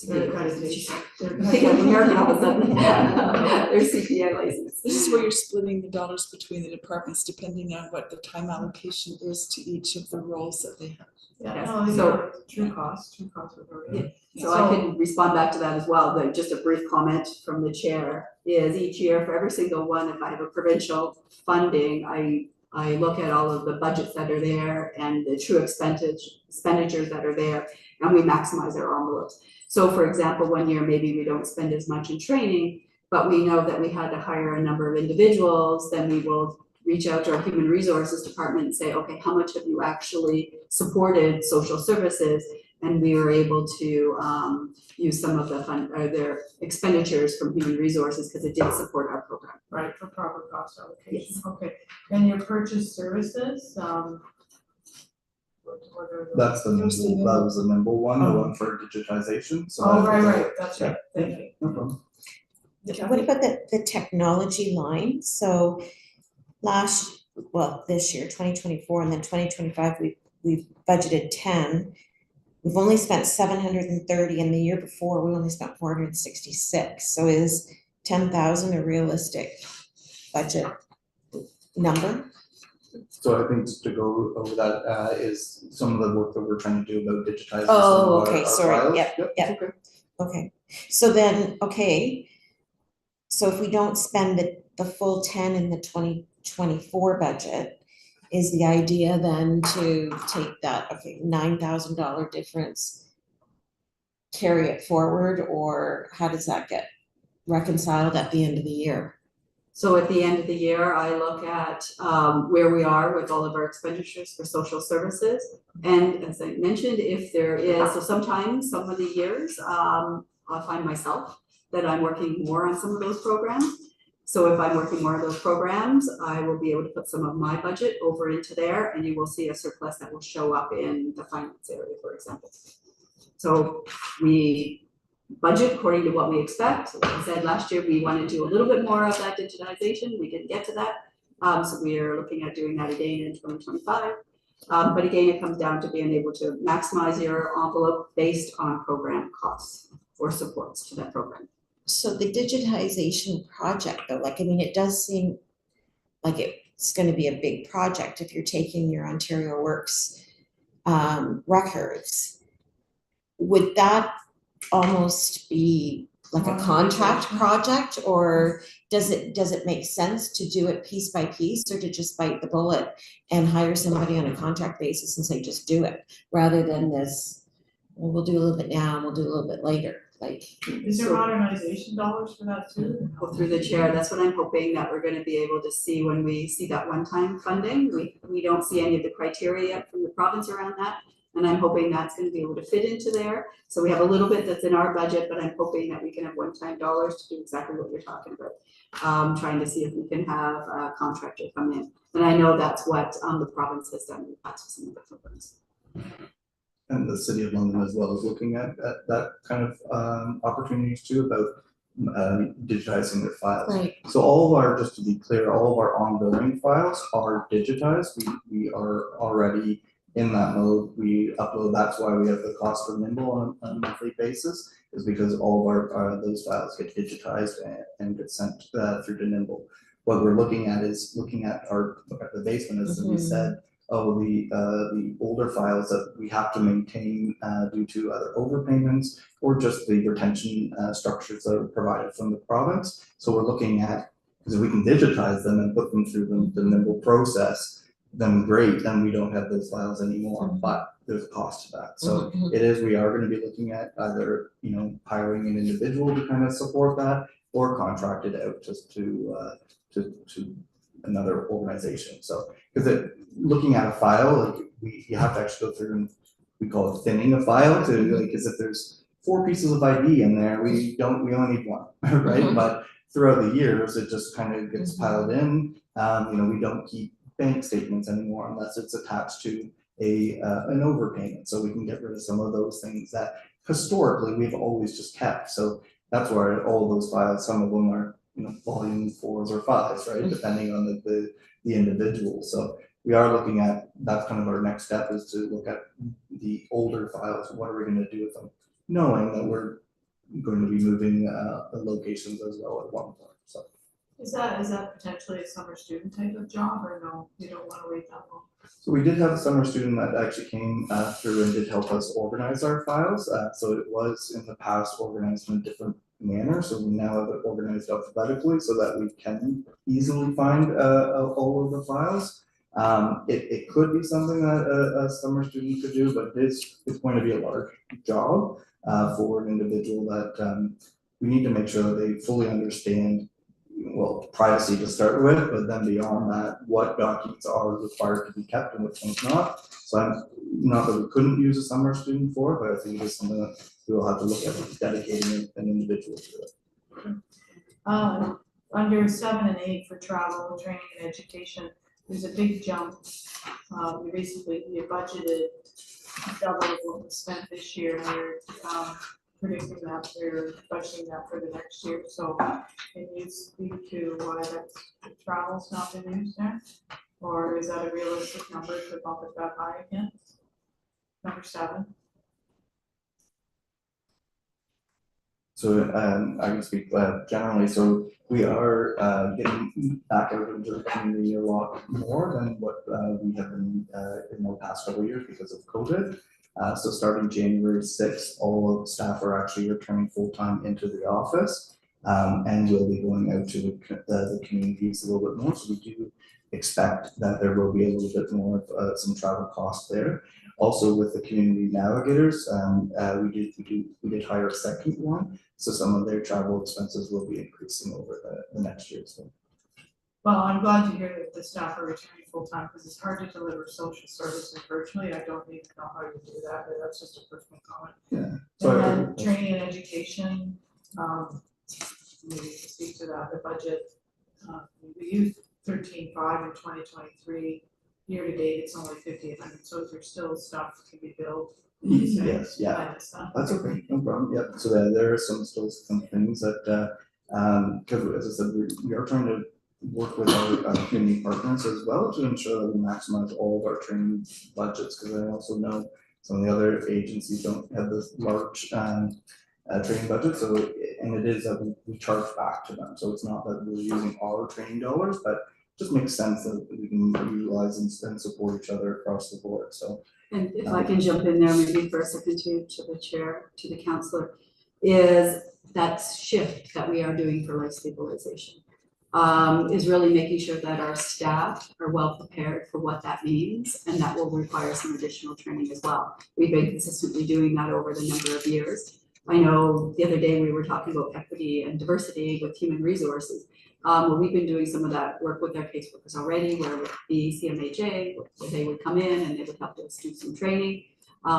Their accreditation. I think I'm American all of a sudden. Their CPA license. This is where you're splitting the dollars between the departments depending on what the time allocation is to each of the roles that they have. Yeah, Yes. no, So- true cost with already. So I can respond back to that as well, but just a brief comment from the chair is each year for every single one, if I have a provincial funding, I look at all of the budgets that are there and the true expenditures that are there, and we maximize our envelopes. So for example, one year, maybe we don't spend as much in training, but we know that we had to hire a number of individuals, then we will reach out to our human resources department and say, okay, how much have you actually supported social services? and we were able to use some of the their expenditures from human resources because it did support our program. Right, for proper cost allocation, okay. And your purchase services, what are those? That's the nimble, that was the nimble one, the one for digitization, so. Oh, that's right, that's right, thank you. No problem. What about the technology line? So this year, 2024, and then 2025, we've budgeted 10. We've only spent 730, and the year before, we only spent 466. So is 10,000 a realistic budget number? So I think just to go over that, is some of the work that we're trying to do about digitizing some of Oh, our okay, sorry, files. yep, Yep, yep. okay. Okay, so then, so if we don't spend the full 10 in the 2024 budget, is the idea then to take that, $9,000 difference, carry it forward, or how does that get reconciled at the end of the year? So at the end of the year, I look at where we are with all of our expenditures for social services. And as I mentioned, if there is, so sometimes some of the years, I'll find myself that I'm working more on some of those programs. So if I'm working more on those programs, I will be able to put some of my budget over into there, and you will see a surplus that will show up in the finance area, for example. So we budget according to what we expect. Like I said, last year we wanted to do a little bit more of that digitization. We didn't get to that. So we are looking at doing that again in 2025. But again, it comes down to being able to maximize your envelope based on program costs or supports to that program. So the digitization project though, it does seem like it's gonna be a big project if you're taking your Ontario Works records. Would that almost be like a contract project, or does it make sense to do it piece by piece, or to just bite the bullet and hire somebody on a contract basis and say, just do it, rather than this, well, we'll do a little bit now and we'll do a little bit later, Is there modernization dollars for that too? Well, through the chair, that's what I'm hoping that we're gonna be able to see when we see that one-time funding. We don't see any of the criteria yet from the province around that. And I'm hoping that's gonna be able to fit into there. So we have a little bit that's in our budget, but I'm hoping that we can have one-time dollars to do exactly what you're talking about. Trying to see if we can have a contractor come in. And I know that's what the province has done in the past with some of the programs. And the city of London as well is looking at that kind of opportunities too, about digitizing their files. Right. So all of our, just to be clear, all of our ongoing files are digitized. We are already in that mode. We upload, that's why we have the cost for Nimble on a monthly basis, is because all of our those files get digitized and get sent through to Nimble. What we're looking at is looking at the basement, as we said, the older files that we have to maintain due to other overpayments or just the retention structures that are provided from the province. So we're looking at, because if we can digitize them and put them through the Nimble process, then great, then we don't have those files anymore, but there's a cost to that. So it is, we are going to be looking at either, hiring an individual to kind of support that, or contract it out just to another organization. So, because looking at a file, you have to actually go through and we call it thinning a file to because if there's 4 pieces of ID in there, we only need 1, right? But throughout the years, it just kind of gets piled in. We don't keep bank statements anymore unless it's attached to an overpayment. So we can get rid of some of those things that historically we've always just kept. So that's why all of those files, some of them are volume 4s or 5s, right? Depending on the individual. So we are looking at, that's kind of our next step, is to look at the older files. What are we going to do with them? Knowing that we're going to be moving the locations as well at one point. So Is that potentially a summer student type of job, or no, you don't want to wait that long? So we did have a summer student that actually came through and did help us organize our files. So it was in the past organized in a different manner. So we now have it organized alphabetically so that we can easily find all of the files. It could be something that a summer student could do, but it's going to be a large job for an individual that we need to make sure that they fully understand well, privacy to start with, but then beyond that, what documents are required to be kept and which ones not. So I'm, not that we couldn't use a summer student for, but I think it is something that we will have to look at dedicating an individual to it. Under 7 and 8 for travel, training and education, there's a big jump. We budgeted double of what was spent this year, and we're predicting that we're budgeting that for the next year. So can you speak to why that's, the travel's not been used there? Or is that a realistic number to bump it that high again? Number 7. So I can speak generally, so we are getting back out into the community a lot more than what we have been in the past couple of years because of COVID. So starting January 6th, all of the staff are actually returning full-time into the office, and we'll be going out to the communities a little bit more. So we do expect that there will be a little bit more of some travel costs there. Also with the community navigators, we did hire a second one, so some of their travel expenses will be increasing over the next year. So. Well, I'm glad to hear that the staff are returning full-time, because it's hard to deliver social services virtually. I don't even know how you do that, but that's just a personal comment. Yeah. So and then training and education, maybe to speak to that, the budget, we used 13.5 in 2023. Year to date, it's only 5,800, so there's still stuff to be built. Yes, yeah, that's okay, no problem, yep, so there are still some things that, because as I said, we are trying to work with our community partners as well to ensure that we maximize all of our training budgets, because I also know some of the other agencies don't have this large training budget, so, and it is that we charge back to them, so it's not that we're using our training dollars, but just makes sense that we can utilize and support each other across the board, so. And if I can jump in there maybe for a second to the chair, to the councillor, is that shift that we are doing for life stabilization. Is really making sure that our staff are well prepared for what that means, and that will require some additional training as well. We've been consistently doing that over the number of years. I know the other day we were talking about equity and diversity with human resources. Well, we've been doing some of that work with our caseworkers already, where with the CMHA, where they would come in and they would help us do some training,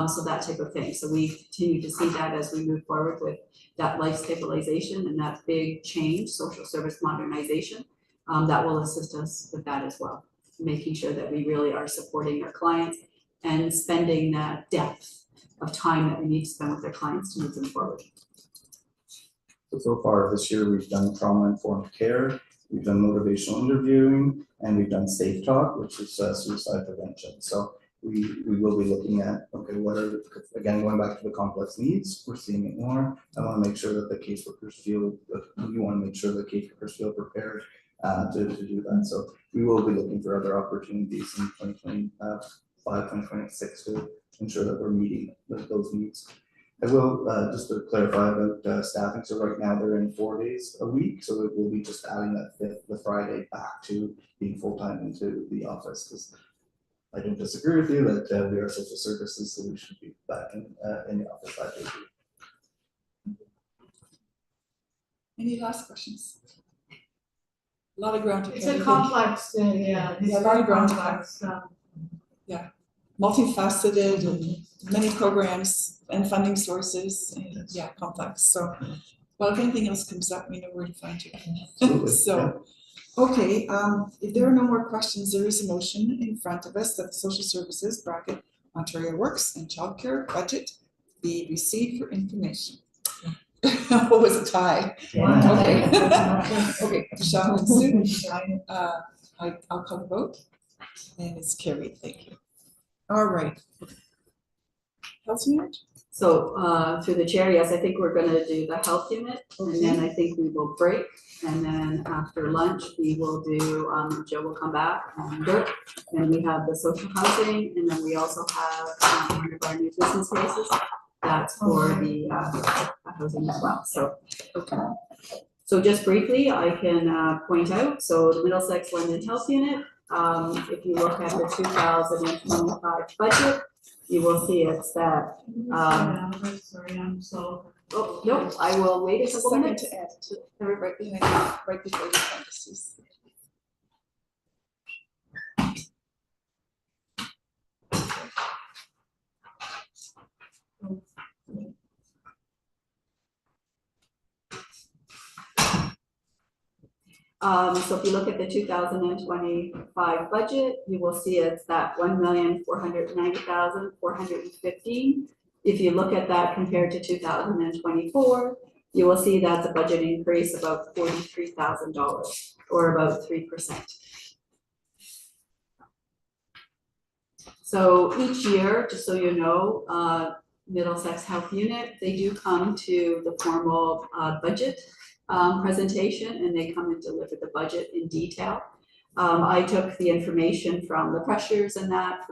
so that type of thing. So we continue to see that as we move forward with that life stabilization and that big change, social service modernization, that will assist us with that as well. Making sure that we really are supporting our clients and spending that depth of time that we need to spend with our clients to move them forward. So far this year, we've done trauma-informed care, we've done motivational interviewing, and we've done safe talk, which is suicide prevention. So we will be looking at, okay, what are, again, going back to the complex needs, we're seeing it more. I want to make sure that the caseworkers feel, we want to make sure the caseworkers feel prepared to do that. So we will be looking for other opportunities in 2025, 2026 to ensure that we're meeting those needs. I will, just to clarify about staffing, so right now they're in 4 days a week, so it will be just adding that the Friday back to being full-time into the office, because I don't disagree with you that we are social services, so we should be back in the office 5 days a week. Any last questions? A lot of ground to cover. It's a complex, yeah, it's very complex. Multifaceted and many programs and funding sources, and yeah, complex. So, well, if anything else comes up, we know where to find you. So, okay, if there are no more questions, there is a motion in front of us that the social services bracket Ontario Works and childcare budget be received for information. What was a tie? Okay. Okay, Michelle and Sue, I'll call the vote, and it's carried. Thank you. All right. Health unit? So through the chair, yes, I think we're gonna do the health unit, and then I think we will break, and then after lunch, we will do, Joe will come back, and Dirk, and we have the social housing, and then we also have one of our new business cases. That's for the housing as well, so. Okay. So just briefly, I can point out, so the Middlesex London Health Unit, if you look at the 2025 budget, you will see it's that, Sorry, I'm so Oh, no, I will wait a Just a couple second minutes. to add to, right behind, right before the parentheses. So if you look at the 2025 budget, you will see it's that 1,490,415. If you look at that compared to 2024, you will see that's a budget increase of about $43,000 or about 3%. So each year, just so you know, Middlesex Health Unit, they do come to the formal budget presentation, and they come and deliver the budget in detail. I took the information from the pressures and that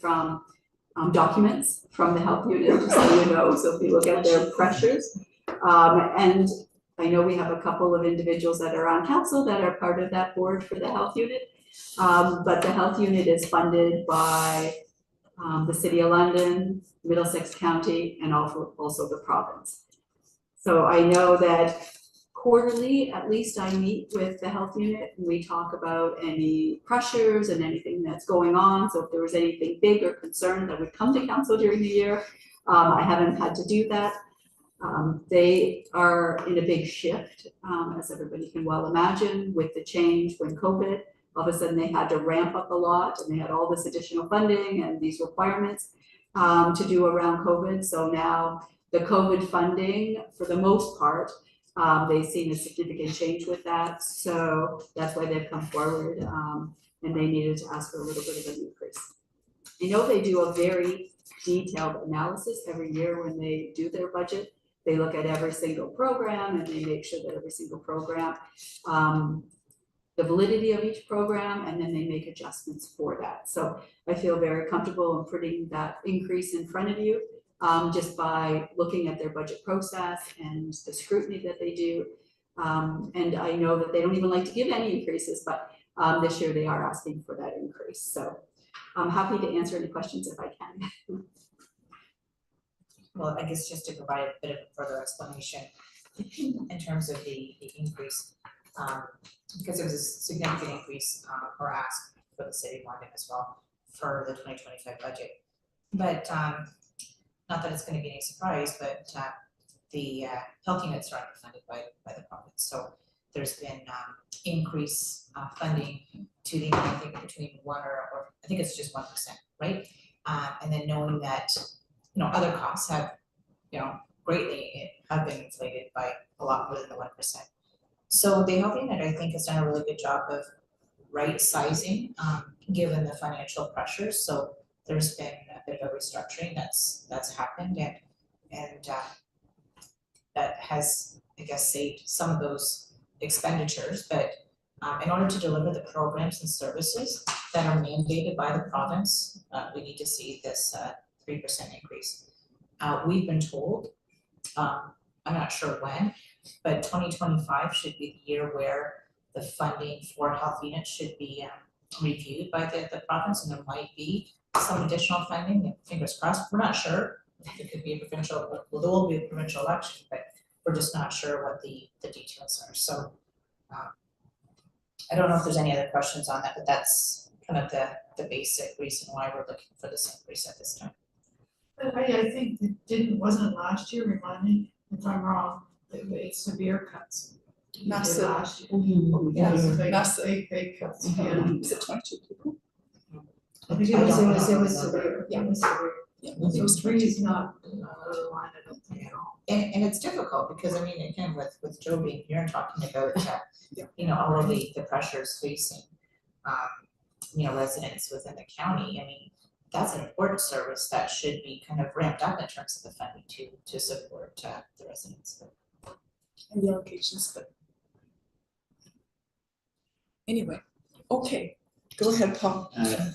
from documents from the health unit, just so you know. So if you look at their pressures, and I know we have a couple of individuals that are on council that are part of that board for the health unit. But the health unit is funded by the City of London, Middlesex County, and also the province. So I know that quarterly, at least, I meet with the health unit and we talk about any pressures and anything that's going on. So if there was anything big or concern that would come to council during the year, I haven't had to do that. They are in a big shift, as everybody can well imagine, with the change when COVID, all of a sudden they had to ramp up a lot and they had all this additional funding and these requirements to do around COVID. So now the COVID funding, for the most part, they've seen a significant change with that. So that's why they've come forward and they needed to ask for a little bit of an increase. I know they do a very detailed analysis every year when they do their budget. They look at every single program and they make sure that every single program, the validity of each program, and then they make adjustments for that. So I feel very comfortable in putting that increase in front of you just by looking at their budget process and the scrutiny that they do. And I know that they don't even like to give any increases, but this year they are asking for that increase. So I'm happy to answer any questions if I can. Well, I guess just to provide a bit of further explanation in terms of the increase, because there was a significant increase or ask for the city of London as well for the 2025 budget. But not that it's going to be any surprise, but the health units are underfunded by the province. So there's been increased funding to the, I think between 1 or I think it's just 1%, right? And then knowing that, you know, other costs have, you know, greatly have been inflated by a lot more than the 1%. So the health unit, I think, has done a really good job of right sizing, given the financial pressures. So there's been a bit of a restructuring that's happened, and that has, I guess, saved some of those expenditures. But in order to deliver the programs and services that are mandated by the province, we need to see this 3% increase. We've been told, I'm not sure when, but 2025 should be the year where the funding for health units should be reviewed by the province, and there might be some additional funding, and fingers crossed. We're not sure. There could be a provincial, well, there will be a provincial election, but we're just not sure what the details are. So I don't know if there's any other questions on that, but that's kind of the basic reason why we're looking for this increase at this time. But I think wasn't last year, remind me if I'm wrong, it's severe cuts. We did Massive. last year. Yeah, Big, massive. big cuts, yeah. Is it 22 people? I think it was severe, Yeah. it was severe. Yeah. It was trees not aligned, I don't think at all. And it's difficult because, I mean, again, with Joe being here and talking about, you know, all of the pressures facing, you know, residents within the county, I mean, that's an important service that should be kind of ramped up in terms of the funding to support the residents. And the allocations, but anyway, okay, go ahead, Paul.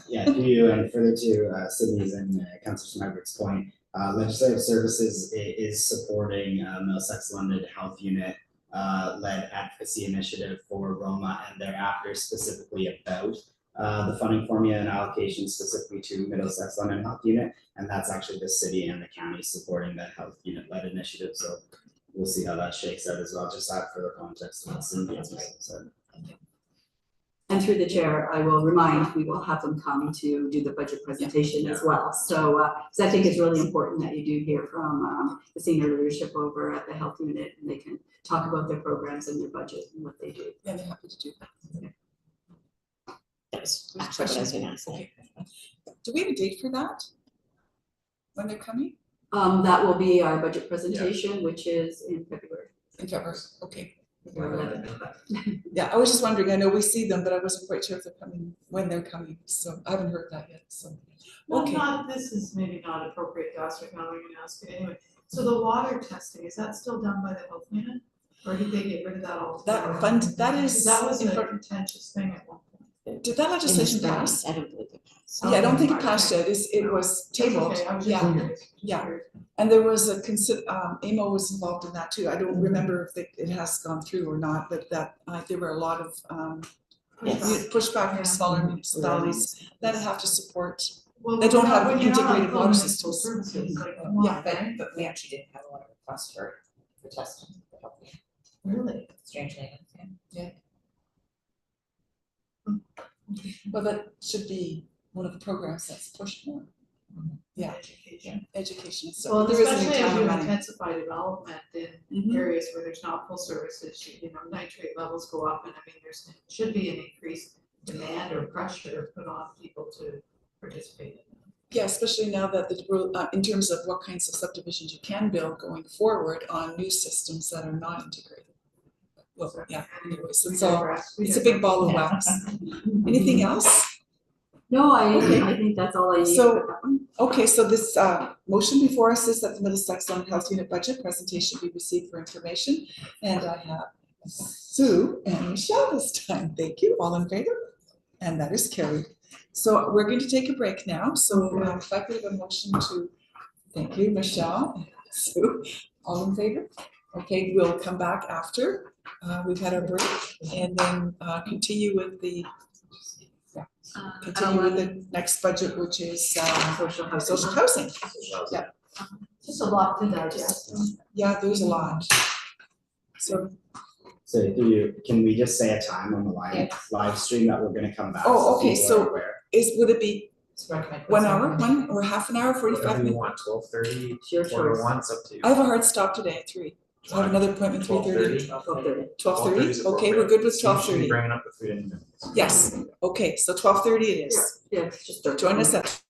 Yeah, through you and further to Sydney's and Councillor Margaret's point, Legislative Services is supporting Middlesex London Health Unit led advocacy initiative for Roma, and thereafter specifically about the funding formula and allocation specifically to Middlesex London Health Unit. And that's actually the city and the county supporting that health unit led initiative. So we'll see how that shakes out as well, just that for the context of what Cindy has said. And through the chair, I will remind, we will have them come to do the budget presentation as well. So I think it's really important that you do hear from the senior leadership over at the health unit, and they can talk about their programs and their budget and what they do. Yeah, they're happy to do that. That's what I was gonna ask. Okay. Do we have a date for that? When they're coming? That will be our budget presentation, which is in February. In February, okay. February 11th. Yeah, I was just wondering, I know we see them, but I wasn't quite sure if they're coming, when they're coming, so I haven't heard that yet, so. Well, Okay. this is maybe not appropriate to ask right now, I'm gonna ask it anyway. So the water testing, is that still done by the health unit? Or did they get rid of that altogether? That fund, that is. That was a important. contentious thing at one point. Did that legislation In the pass? past, I don't believe it passed. Yeah, I don't think it passed yet, it was tabled, Okay, I was just yeah, curious, just yeah. curious. and there was a AMO was involved in that too, I don't remember if it has gone through or not, but that, there were a lot of, Yes. pushback Yeah. from smaller municipalities that have to support. Well, They don't have when you're not on integrated water municipal systems. Services, like, come on, Yeah, right? But we actually didn't have a lot of requests for testing. Really? Strangely enough, yeah. Well, that should be one of the programs that's pushed more. Yeah. Education. Education and stuff, Well, but there isn't especially a as ton you of money. intensify development in Mhm. areas where there's not full services, you know, nitrate levels go up, and I mean, should be an increased demand or pressure put on people to participate in that. Yeah, especially now that in terms of what kinds of subdivisions you can build going forward on new systems that are not integrated. Well, yeah, anyways, We it's all, digress, we it's a big digress. ball of wax. Anything else? No, Okay. I think that's all I need So- for that one. Okay, so this motion before us is that the Middlesex London Health Unit budget presentation be received for information. And I have Sue and Michelle this time. Thank you. All in favor? And that is carried. So we're going to take a break now. So if I could have a motion to, thank you, Michelle, Sue, all in favor? Okay, we'll come back after we've had our break and then continue with the next budget, which is Social housing. social housing. Just a lot to digest. Yeah, there's a lot. So, So can we just say a time on the live stream that we're gonna come back? Oh, okay, people are so- aware? would it be It's recommended. 1 hour, one or half an hour, 45 Whatever you minutes? want, 12:30, It's your quarter choice. one, it's up to you. I have a hard stop today at 3. I have another appointment 3:30. 12:30. 12:30, is okay, we're good with appropriate. You should be 12:30. bringing up the food in a minute. Yes, okay, so 12:30 it is. Yeah, it's just. Join us at